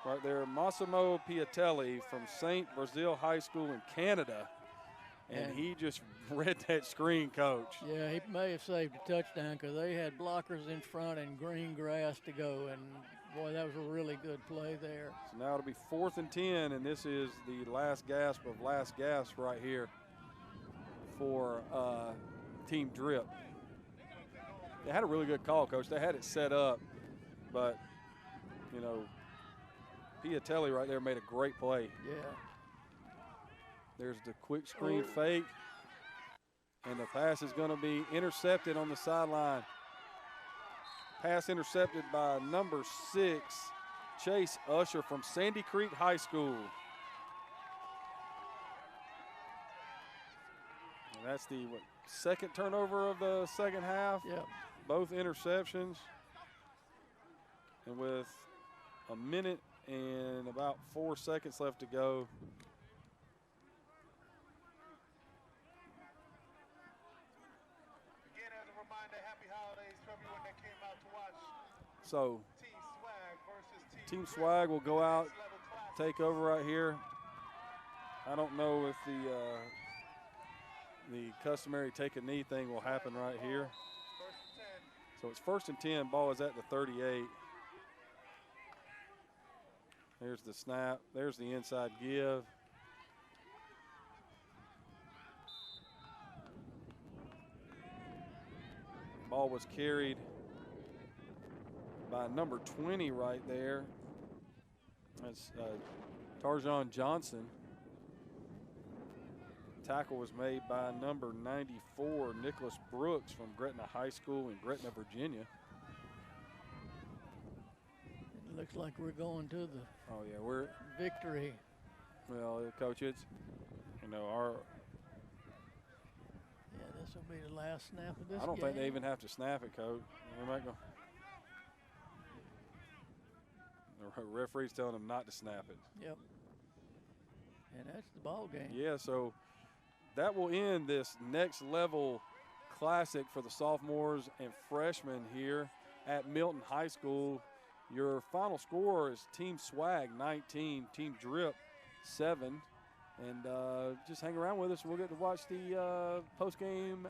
right there, Massimo Piatelli from St. Brazil High School in Canada. And he just read that screen, Coach. Yeah, he may have saved a touchdown because they had blockers in front and green grass to go. And, boy, that was a really good play there. So now it'll be 4th and 10, and this is the last gasp of last gasp right here for Team Drip. They had a really good call, Coach. They had it set up, but, you know, Piatelli right there made a great play. Yeah. There's the quick screen fake, and the pass is going to be intercepted on the sideline. Pass intercepted by number 6, Chase Usher from Sandy Creek High School. And that's the 2nd turnover of the 2nd half. Yep. Both interceptions. And with a minute and about 4 seconds left to go, so Team Swag will go out, take over right here. I don't know if the customary take a knee thing will happen right here. So it's 1st and 10. Ball is at the 38. There's the snap. There's the inside give. Ball was carried by number 20 right there. That's Tarjon Johnson. Tackle was made by number 94, Nicholas Brooks from Gretna High School in Gretna, Virginia. It looks like we're going to the we're victory. Well, Coach, it's, our. Yeah, this will be the last snap of this I don't game. think they even have to snap it, Coach. They might go. The referee's telling them not to snap it. Yep. And that's the ball game. Yeah, so that will end this next level classic for the sophomores and freshmen here at Milton High School. Your final score is Team Swag 19, Team Drip 7. And just hang around with us. We'll get to watch the post-game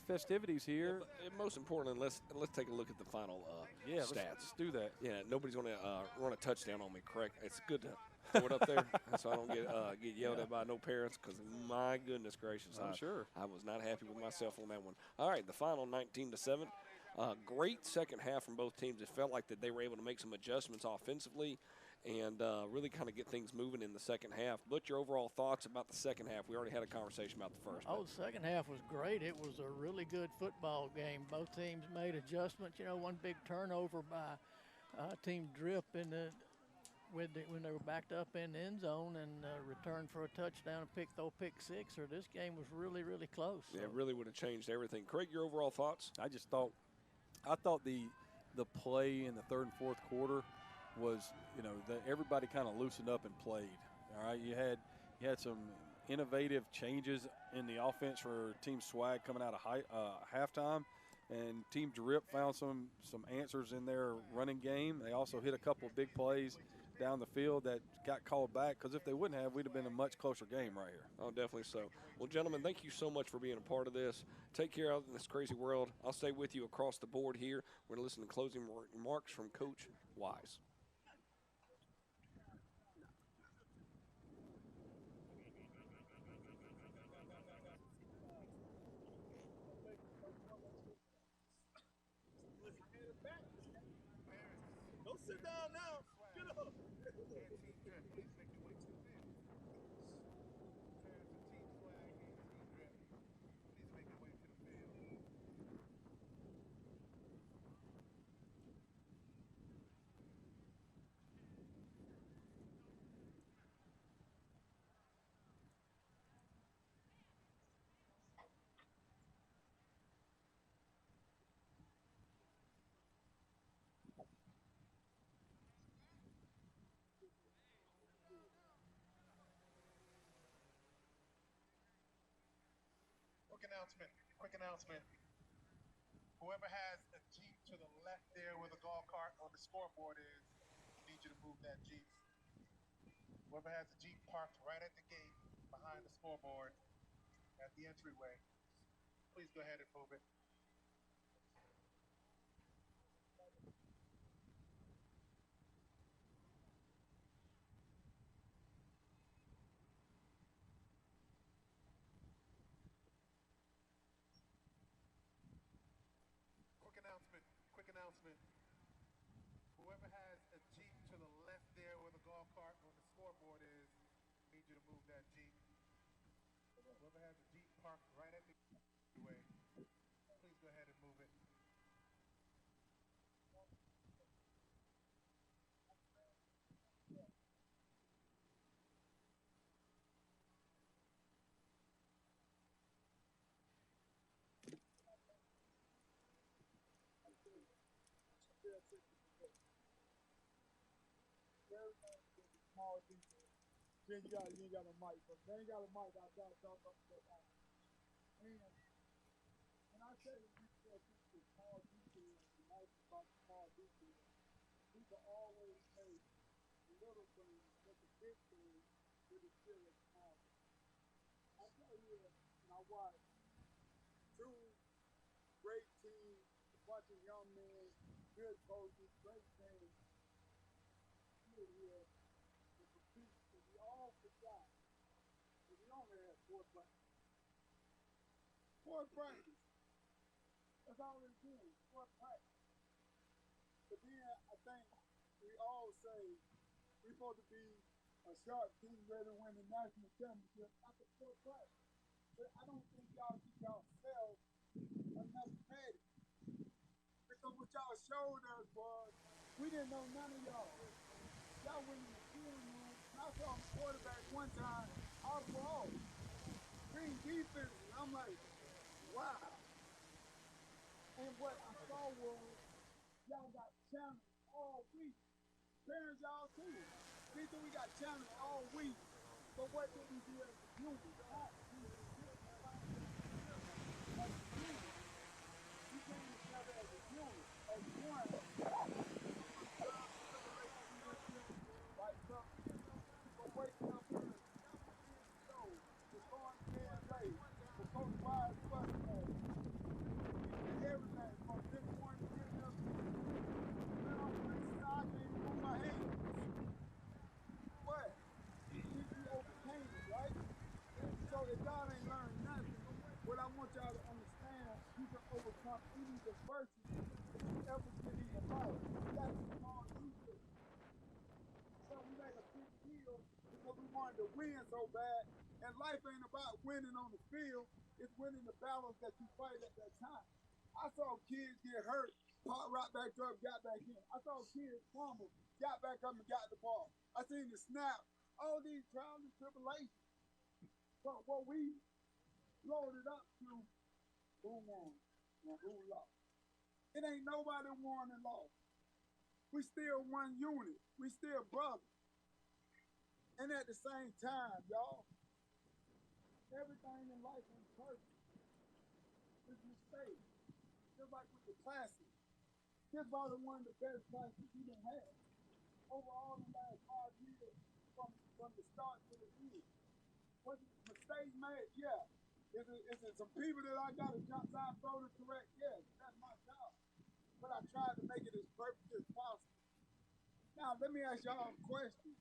festivities here. And most importantly, let's take a look at the final stats. Let's do that. Yeah, nobody's going to run a touchdown on me, correct? It's good to throw it up there so I don't get yelled at by no parents because, my goodness gracious, I'm sure. I was not happy with myself on that one. All right, the final 19-7. Great second half from both teams. It felt like that they were able to make some adjustments offensively and really kind of get things moving in the second half. But your overall thoughts about the second half? We already had a conversation about the first. Oh, the second half was great. It was a really good football game. Both teams made adjustments. One big turnover by Team Drip when they were backed up in the end zone and returned for a touchdown and throw pick six. Or this game was really, really close. Yeah, it really would have changed everything. Craig, your overall thoughts? I thought the play in the third and fourth quarter was, that everybody kind of loosened up and played. All right, you had some innovative changes in the offense for Team Swag coming out of halftime, and Team Drip found some answers in their running game. They also hit a couple of big plays down the field that got called back, because if they wouldn't have, we'd have been a much closer game right here. Oh, definitely so. Well, gentlemen, thank you so much for being a part of this. Take care out in this crazy world. I'll stay with you across the board here. We're going to listen to closing remarks from Coach Wise. Don't sit down now. Get up. Quick announcement. Whoever has a Jeep to the left there where the golf cart on the scoreboard is, I need you to move that Jeep. Whoever has a Jeep parked right at the gate behind the scoreboard at the entryway, please go ahead and move it. Quick announcement. Whoever has a Jeep to the left there where the golf cart on the scoreboard is, I need you to move that Jeep. Whoever has a Jeep parked right at the way, please go ahead and move it. Small detail. Then you ain't got a mic, but they ain't got a mic. I got to talk about that. And I say these small details, the nice about small details. People always make little things, but the big things, it is still right here and I watch two great teams, a bunch of young men, good coaches, great teams here to compete. And we all forgot that we only had 4 practices. 4 practices. That's all we're doing, 4 practices. But then I think we all say we're supposed to be a sharp team ready to win the national championship after 4 practices. But I don't think y'all give yourselves enough credit. Because what y'all showed us was we didn't know none of y'all. Y'all went in the film room, and I saw the quarterback one time out of ball. Green defense, and I'm like, wow. And what I saw was y'all got challenged all week. Parents, y'all too. We got challenged all week. But what did we do as a unit? As a unit. We came together as a unit, as one. Like something. For waking up early. So, for going to bed late. For Coach Wise fussing at us. Everything from disappointed getting up. Man, I'm playing soccer, I can't even move my hands. But you overcame it, right? So if y'all ain't learned nothing, what I want y'all to understand, you can overcome any adversity that you ever get in your life. That's all you do. So we made a big deal because we wanted to win so bad. And life ain't about winning on the field, it's winning the battles that you fight at that time. I saw kids get hurt, pop right back up, got back in. I saw kids fumble, got back up and got the ball. I seen the snap, all these trials and tribulations. But what we loaded up to, who won and who lost? It ain't nobody won and lost. We still one unit. We still brothers. And at the same time, y'all, everything in life ain't perfect. It's mistakes. Just like with the classic. This is probably one of the best classes we done had. Over all the last 5 years, from the start to the end. Was it mistakes made? Yeah. Is it some people that I got to jump down throw to correct? Yes, that's my job. But I tried to make it as perfect as possible. Now, let me ask y'all a question.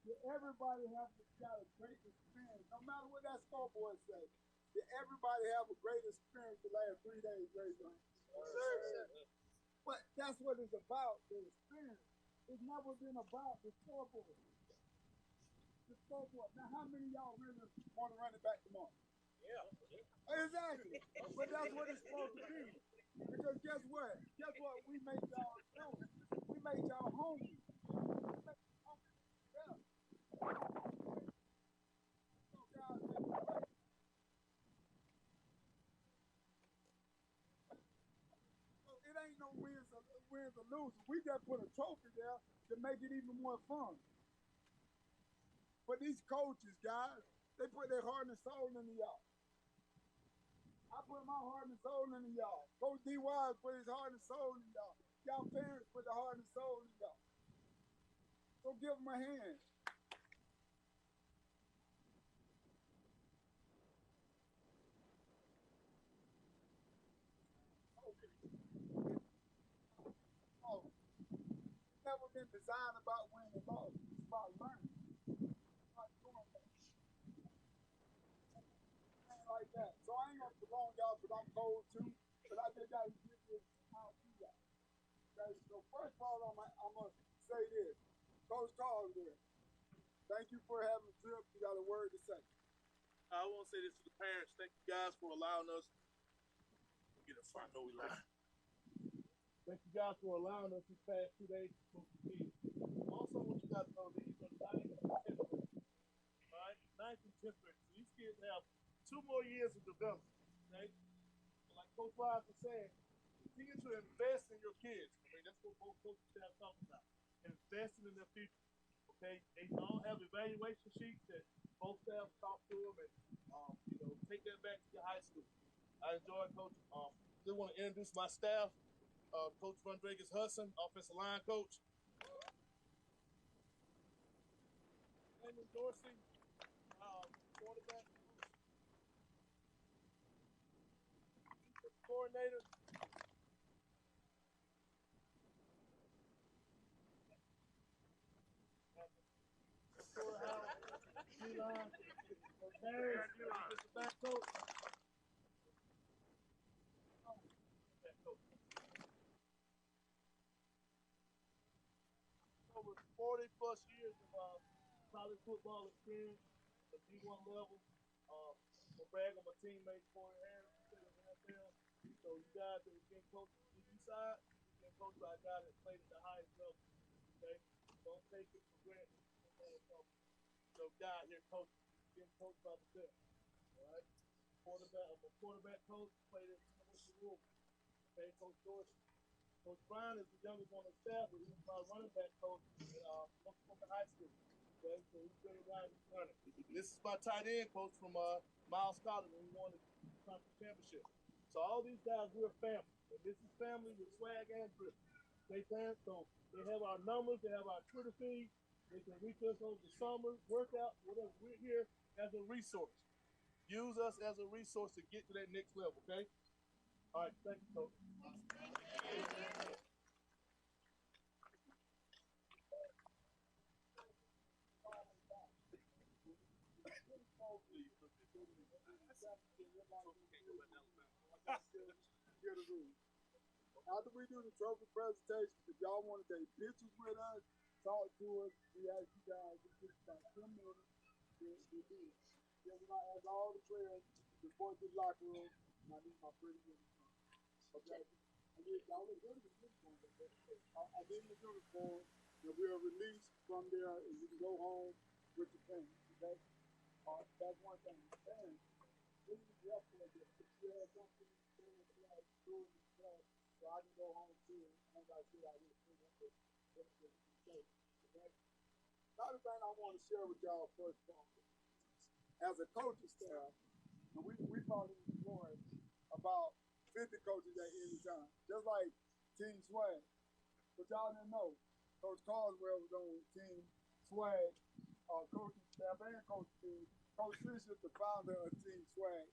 Did everybody got a great experience, no matter what that scoreboard says? Did everybody have a great experience the last 3 days, raise your hand? But that's what it's about, the experience. It's never been about the scoreboard. The scoreboard. Now, how many of y'all really want to run it back tomorrow? Yeah. Exactly. But that's what it's supposed to be. Because guess what? Guess what we make y'all do? We make y'all hungry. Yeah. So guys, it ain't no wins or losers. We just put a trophy there to make it even more fun. But these coaches, guys, they put their heart and soul into y'all. I put my heart and soul into y'all. Coach D. Wise put his heart and soul into y'all. Y'all parents put their heart and soul into y'all. So give them a hand. Never been designed about winning and loss. It's about learning. It's about doing that. Like that. So I ain't gonna prolong y'all because I'm cold too. But I just gotta give this out to y'all. Okay, so first of all, I'm gonna say this. Coach Carl there. Thank you for having the trip. You got a word to say. I want to say this to the parents. Thank you guys for allowing us to get in front of the line. Thank you guys for allowing us these past 2 days to compete. Also, what you guys know, these are 9th and 10th grade. All right? 9th and 10th grade. So these kids have 2 more years of development. Okay? So like Coach Wise was saying, continue to invest in your kids. Okay? That's what both coaches have talked about. Investing in their future. Okay? They all have evaluation sheets that both staff talk to them and take that back to your high school. I enjoyed Coach. Just want to introduce my staff. Coach Rodriguez Hudson, offensive line coach. Damon Dorsey, quarterback, coordinator. Storehouse, D-line, Coach Harris, Mr. Back coach. Over 40 plus years of college football experience at D1 level. I'm brag on my teammate Corey Harris, who's in the NFL. So you guys that have been coached on the DB side, you've been coached by a guy that played at the highest level. Okay? Don't take it for granted. Guy here coaching, getting coached by the best. All right? I'm a quarterback coach, played at the University of Louisville. Okay, Coach Dorsey. Coach Brown is the youngest one on the staff, but he's my running back coach at Milton High School. Okay, so he's been around and running. This is my tight end coach from Miles College when we won the conference championship. So all these guys, we're a family. And this is family with swag and drip. Okay, fans? So they have our numbers, they have our Twitter feed, they can reach us over the summer, workout, whatever. We're here as a resource. Use us as a resource to get to that next level, okay? All right, thank you, Coach. After we do the trophy presentation, if y'all want to take pictures with us, talk to us, we ask you guys to just about 10 minutes to do it. Then we're going to ask all the players to report to the locker room, and I need my pretty uniform. Okay? Y'all look good in the uniform. I need the uniform, and we'll release from there, and you can go home with your family. Okay? That's one thing. And please help us if you have something like doing this stuff, so I can go home too, and I got to get out here. Okay? Another thing I want to share with y'all first of all, as a coaching staff, and we probably employ about 50 coaches at any time, just like Team Swag. But y'all didn't know, Coach Carswell was on Team Swag, coaching staff and coaching team. Coach Fish is the founder of Team Swag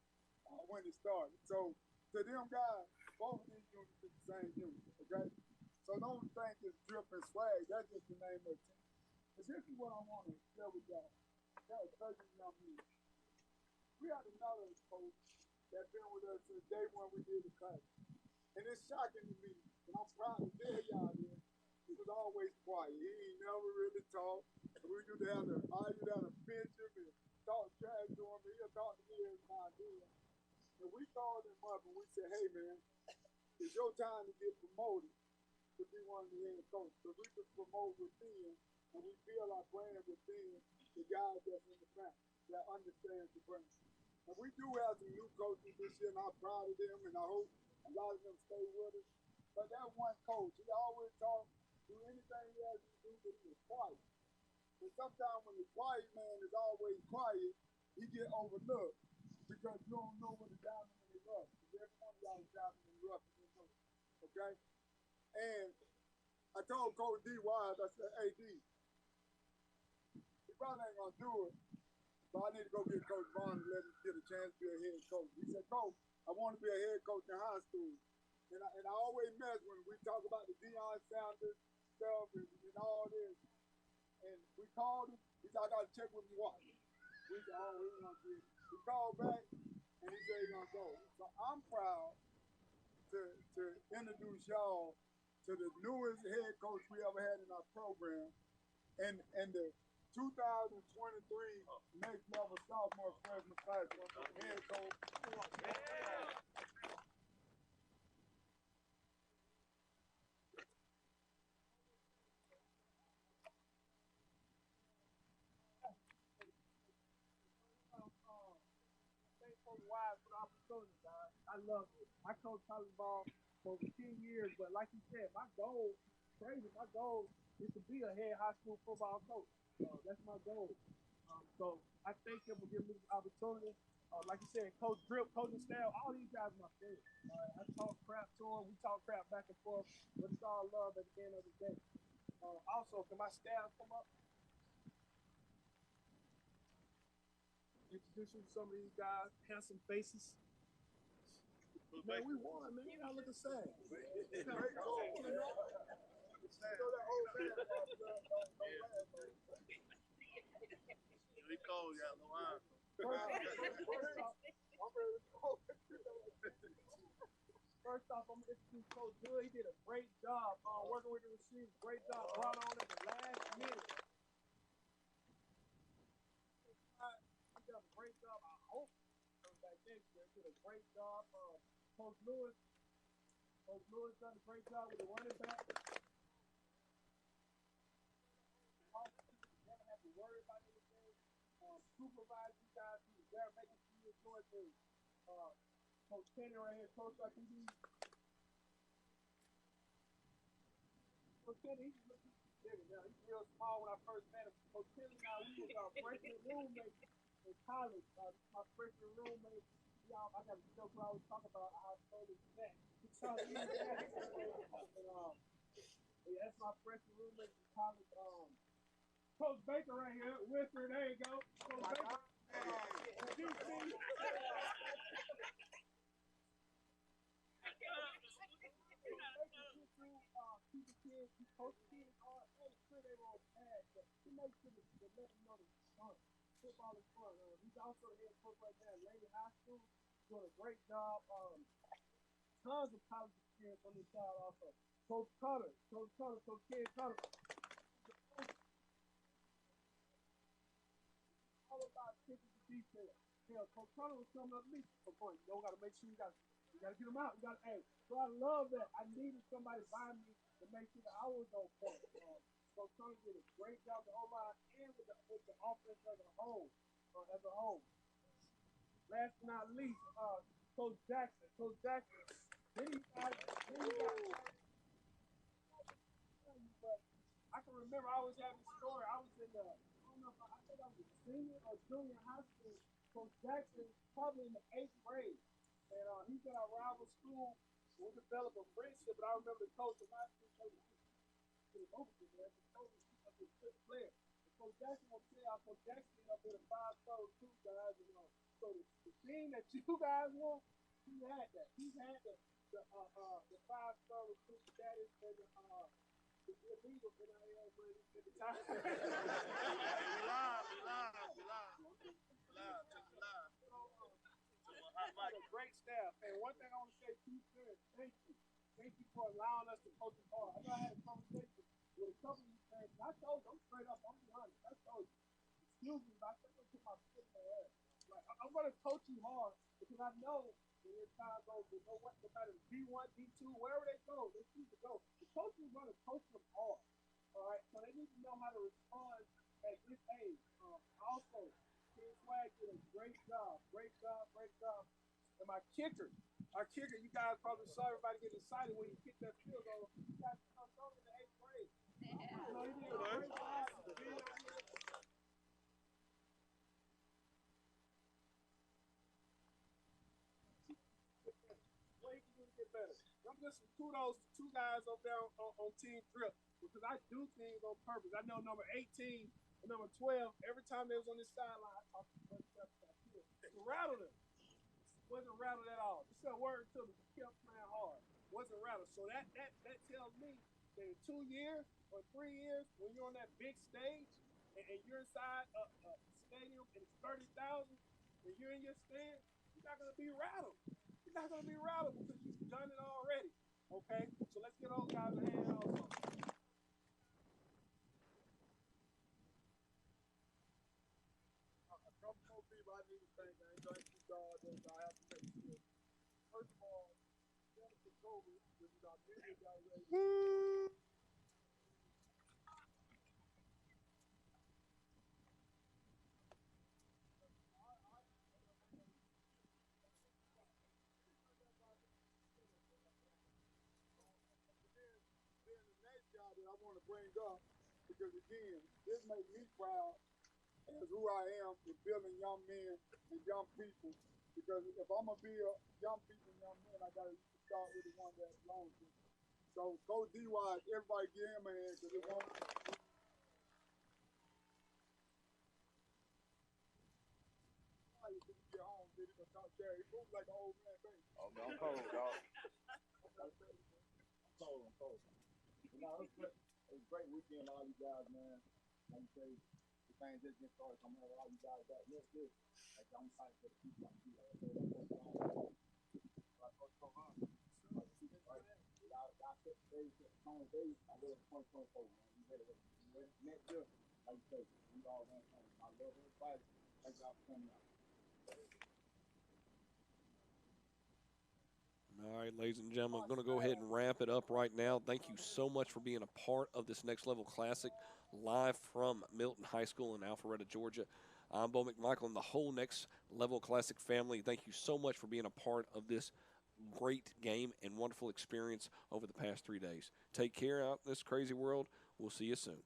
when it started. So to them guys, both of these units is the same unit, okay? So don't think it's drip and swag, that's just the name of the team. But this is what I want to share with y'all. That especially young men. We had another coach that's been with us since day one we did the class. And it's shocking to me, and I'm proud to tell y'all this, he was always quiet. He ain't never really talked. We used to have to argue down a bench him and talk trash to him, and he'll talk to me every now and then. And we called him up and we said, hey man, it's your time to get promoted to be one of the head coaches. So we just promote within, and we feel our brand within the guys that's in the family that understands the brand. And we do have some new coaches this year, and I'm proud of them, and I hope a lot of them stay with us. But that one coach, he always talks, do anything he has to do, but he was quiet. And sometimes when the quiet man is always quiet, he get overlooked because you don't know what the diamond in the rough. Because every one of y'all is diamond in the rough, and you know it. Okay? And I told Coach D. Wise, I said, hey, D, he probably ain't going to do it, but I need to go get Coach Vaughn and let him get a chance to be a head coach. He said, Coach, I want to be a head coach in high school. And I always mess when we talk about the Deion Sanders stuff and all this. And we called him. He said, I got to check with my wife. We said, oh, we want to. We called back, and he said he's going to go. So I'm proud to introduce y'all to the newest head coach we ever had in our program, and the 2023 next level sophomore freshman class head coach. Wise for the opportunity, guys. I love it. I coached college ball for over 10 years, but like you said, my goal, crazy, my goal is to be a head high school football coach. That's my goal. So I thank him for giving me this opportunity. Like you said, Coach Drip, coaching staff, all these guys are my favorite. I talk crap to them. We talk crap back and forth, but it's all love at the end of the day. Also, can my staff come up? introduce you to some of these guys, handsome faces. Man, we won, man. Y'all looking sad. Great goal, you know? That old man We cold, y'all. No wine. First off, I'm going to introduce Coach Good. He did a great job working with the receivers. Great job. Brought on at the last minute. He done a great job. I hope back next year. He did a great job. Coach Lewis done a great job with the running back. Never have to worry about anything. Supervise you guys. He's there making sure you're doing things. Coach Kenny right here, Coach I can be. Coach Kenny, he's real small when I first met him. Coach Kenny and I, we was freshman roommates in college. My freshman roommate, I got a joke where I always talk about how I stole his back. That's my freshman roommate in college. Coach Baker right here, Whistler, there you go. Coach Baker. Keep the kids, he coach the kids hard. Hey, sure they were on pad, but he makes sure to let them know that it's fun. Football is fun. He's also the head coach right now at Lady High School. Doing a great job. Tons of college experience on this side also. Coach Ken Cutter. All about attention to detail. Hell, Coach Cutter was coming up to me for point. You got to make sure you got to get them out. So I love that. I needed somebody by me to make sure that I was on point. Coach Cutter did a great job with the O-line and with the offense as a whole. Last but not least, Coach Jackson. Then you got but I can remember I was having a story. I was in I think I was a senior or junior high school. Coach Jackson, probably in the 8th grade. And he's at our rival school. We developed a friendship, but I remember the coach of my school was a good player. Coach Jackson will tell y'all, Coach Jackson ended up with a 5-star recruit, guys. So the thing that you guys want, he had that. He had the 5-star recruit status and the illegal NIL money at the time. A great staff. And one thing I want to say to you, sir, thank you. Thank you for allowing us to coach the ball. I know I had a conversation with a couple of you parents. I told you, I'm straight up, I'm honest. I told you, excuse me, but I think I'm going to put my foot in the air. Like, I'm going to coach you hard because I know when your time goes, no matter D1, D2, wherever they go, they choose to go. The coach is going to coach them hard. All right, so they need to know how to respond at this age. Also, Ken Swag did a great job. And our kicker, you guys probably saw everybody get excited when he kicked that field goal. You guys come over in the 8th grade. You know, he did a great job. Way he can do to get better. I'm just kudos to 2 guys over there on Team Drip because I do things on purpose. I know number 18 and number 12, every time they was on this sideline, I talked to them to rattle them. Wasn't rattled at all. Just said a word to me. Kept playing hard. Wasn't rattled. So that tells me that in 2 years or 3 years, when you're on that big stage and you're inside a stadium and it's 30,000 and you're in your stand, you're not going to be rattled. You're not going to be rattled because you've done it already. Okay? So let's get those guys a hand also. A couple more people I need to thank. I ain't going to keep all this. I have to make sure. First of all, Jennifer Colby, which is our media director. That I want to bring up because again, this makes me proud as who I am in building young men and young people. Because if I'm gonna build young people and young men, I gotta start with the one that belongs to me. So Coach D-Wise, everybody give him a hand because it won't. man. He moves like an old man, baby. Oh, man, I'm cold, dog. I'm cold. You know, it was a great weekend, all you guys, man. Like you say, the thing just getting started. I'm gonna have all you guys back next year. Like, I'm excited for the people. Like, Coach Cohan. Y'all set the stage, set the tone, baby. I'm ready for 2024, man. You ready? Next year, like you say, we all going to I love everybody. Thank y'all for coming out. All right, ladies and gentlemen, I'm going to go ahead and wrap it up right now. Thank you so much for being a part of this Next Level Classic live from Milton High School in Alpharetta, Georgia. I'm Bo McMichael and the whole Next Level Classic family. Thank you so much for being a part of this great game and wonderful experience over the past 3 days. Take care out in this crazy world. We'll see you soon.